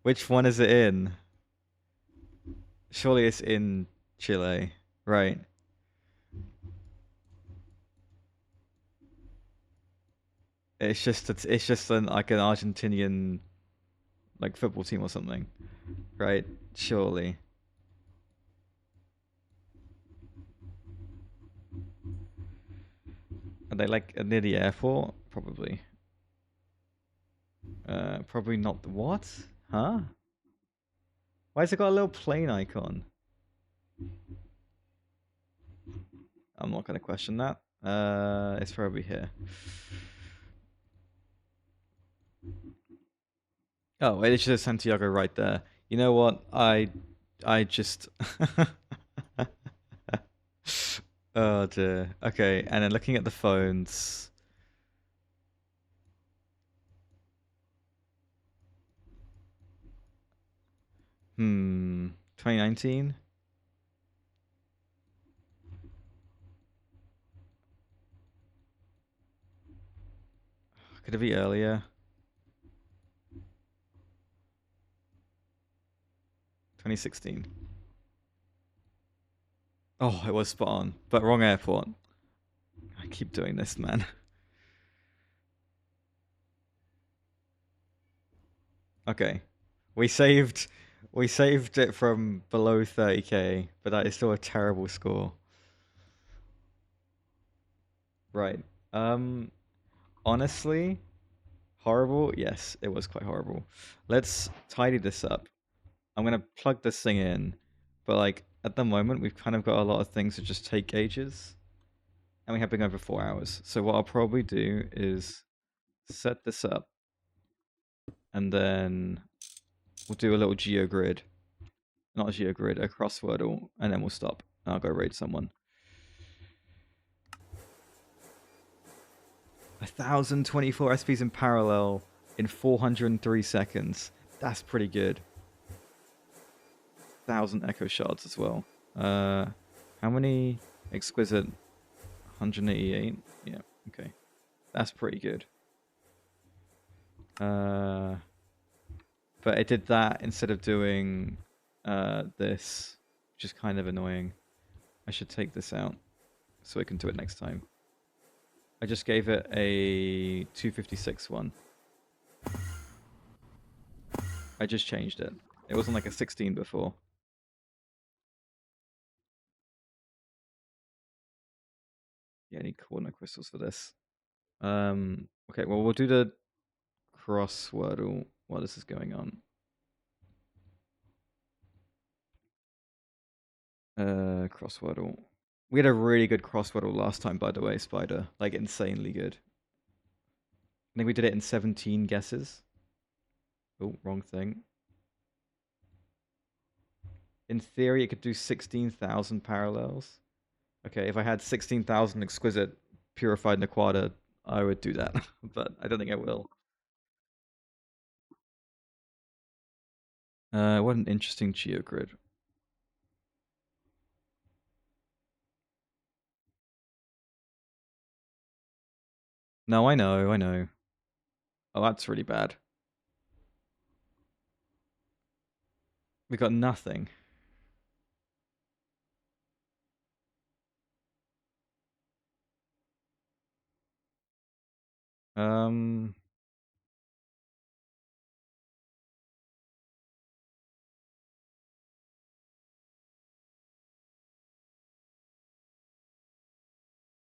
Which one is it in? Surely it's in Chile, right? It's just like an Argentinian like football team or something, right? Surely. Are they like near the airport? Probably. Probably not. What? Huh? Why has it got a little plane icon? I'm not gonna question that. It's probably here. Oh, it's just Santiago right there. You know what? I just. Oh dear. Okay, and then looking at the phones. 2019? Could it be earlier? 2016. Oh, it was spot on, but wrong airport. I keep doing this, man. Okay. We saved we saved it from below 30k, but that is still a terrible score. Right. Um Honestly, horrible? Yes, it was quite horrible. Let's tidy this up. I'm gonna plug this thing in, but like at the moment we've kind of got a lot of things that just take ages. And we have been over 4 hours. So what I'll probably do is set this up and then we'll do a little geogrid. Not a geogrid, a crosswordle, and then we'll stop. And I'll go raid someone. 1,024 SPs in parallel in 403 seconds. That's pretty good. 1,000 echo shards as well. How many exquisite? 188. Yeah, okay. That's pretty good. But it did that instead of doing this, which is kind of annoying. I should take this out so I can do it next time. I just gave it a 256 one. I just changed it. It wasn't like a 16 before. Yeah, I need coordinate crystals for this. Okay, well, we'll do the crosswordle while this is going on. Crosswordle. We had a really good crosswordle last time, by the way, Spider. Like, insanely good. I think we did it in 17 guesses. Oh, wrong thing. In theory, it could do 16,000 parallels. Okay, if I had 16,000 exquisite purified Naquada, I would do that. But I don't think I will. What an interesting geogrid. No, I know, I know. Oh, that's really bad. We got nothing. Um,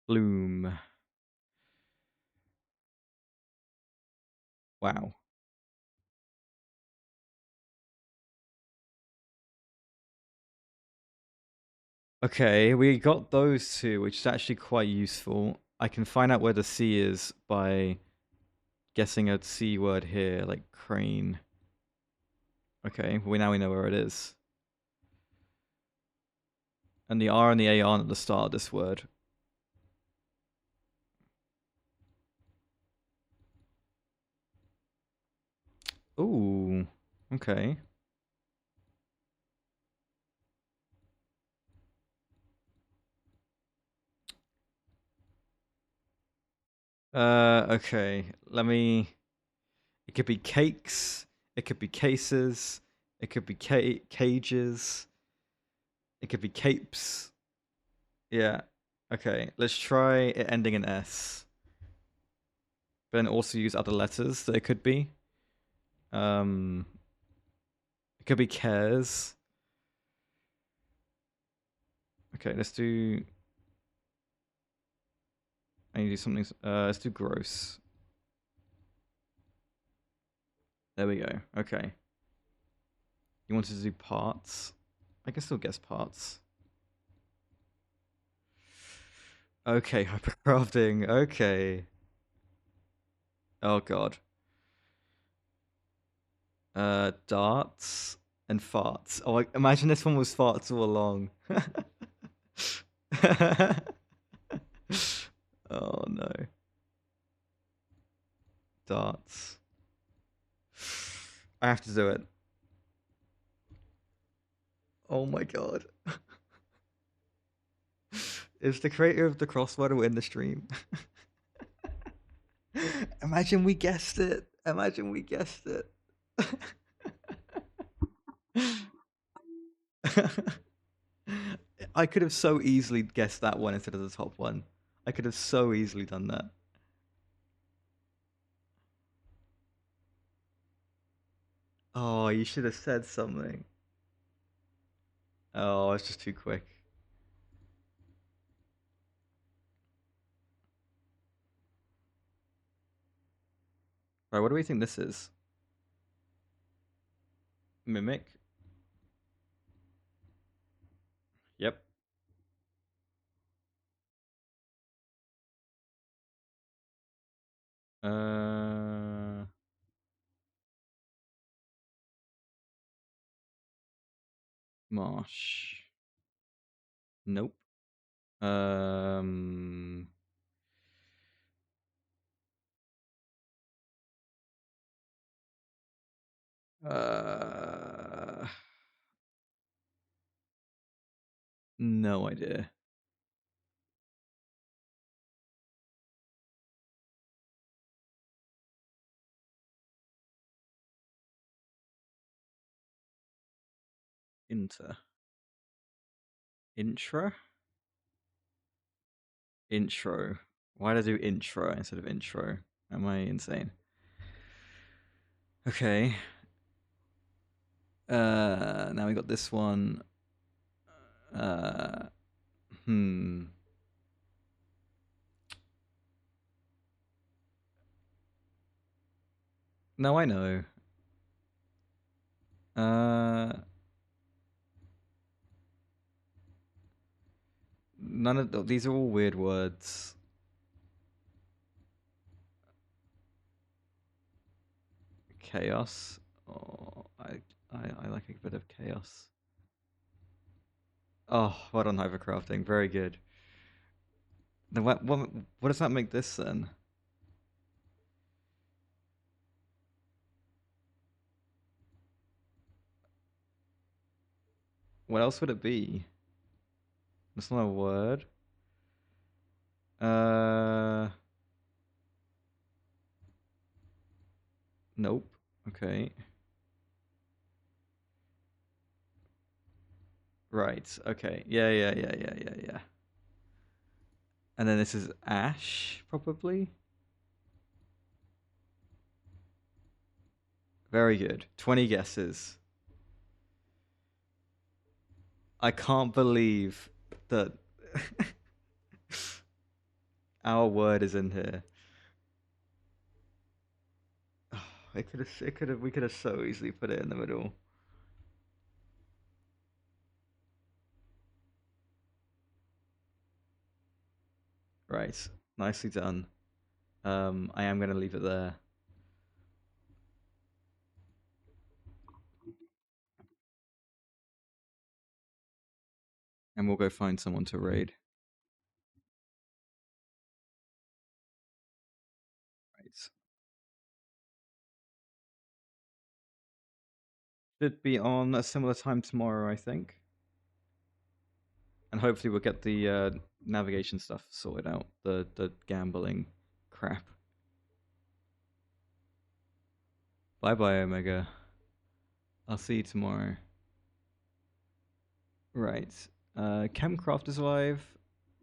Bloom. Wow. Okay, we got those two, which is actually quite useful. I can find out where the C is by guessing a C word here, like crane. Okay, we know where it is. And the R and the A aren't at the start of this word. Ooh, okay. Okay. Let me. It could be cakes. It could be cases. It could be cages. It could be capes. Yeah. Okay, let's try it ending in S. But then also use other letters that it could be. It could be cares. Okay, let's do. I need to do something. Let's do gross. There we go. Okay. You wanted to do parts? I can still guess parts. Okay, hypercrafting. Okay. Oh god. Darts and farts. Oh, imagine this one was farts all along. Oh no. Darts. I have to do it. Oh my god. Is the creator of the crossword will in the stream? Imagine we guessed it. Imagine we guessed it. I could have so easily guessed that one instead of the top one. I could have so easily done that. Oh, you should have said something. Oh, I was just too quick. Right, what do we think this is? Mimic? Yep. Uh, Marsh. Nope. Um, uh, no idea. Inter. Intra? Intro. Why did I do intro instead of intro? Am I insane? Okay. Now we got this one. Uh, hmm. No, I know. None of these are all weird words. Chaos. Oh, I like a bit of chaos. Oh, well done, hypercrafting. Very good. Then what does that make this then? What else would it be? That's not a word. Uh, nope. Okay. Right. Okay. Yeah. And then this is ash, probably. Very good. 20 guesses. I can't believe that our word is in here. We could have so easily put it in the middle. Right. Nicely done. I am going to leave it there. And we'll go find someone to raid. Right. Should be on a similar time tomorrow, I think. And hopefully we'll get the navigation stuff sorted out. The gambling crap. Bye bye, Omega. I'll see you tomorrow. Right. Chemcraft is live.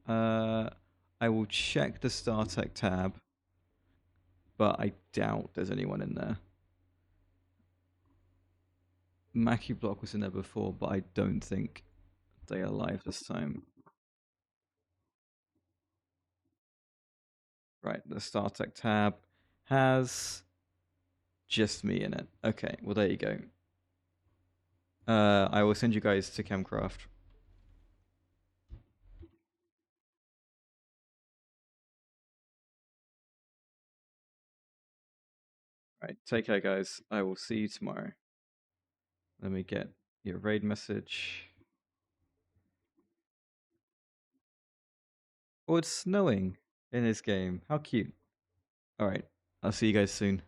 I will check the StarTech tab, but I doubt there's anyone in there. Mackie Block was in there before, but I don't think they are live this time. Right, the StarTech tab has just me in it. Okay, well there you go. I will send you guys to Chemcraft. Right, take care, guys. I will see you tomorrow. Let me get your raid message. Oh, it's snowing in this game. How cute. Alright, I'll see you guys soon.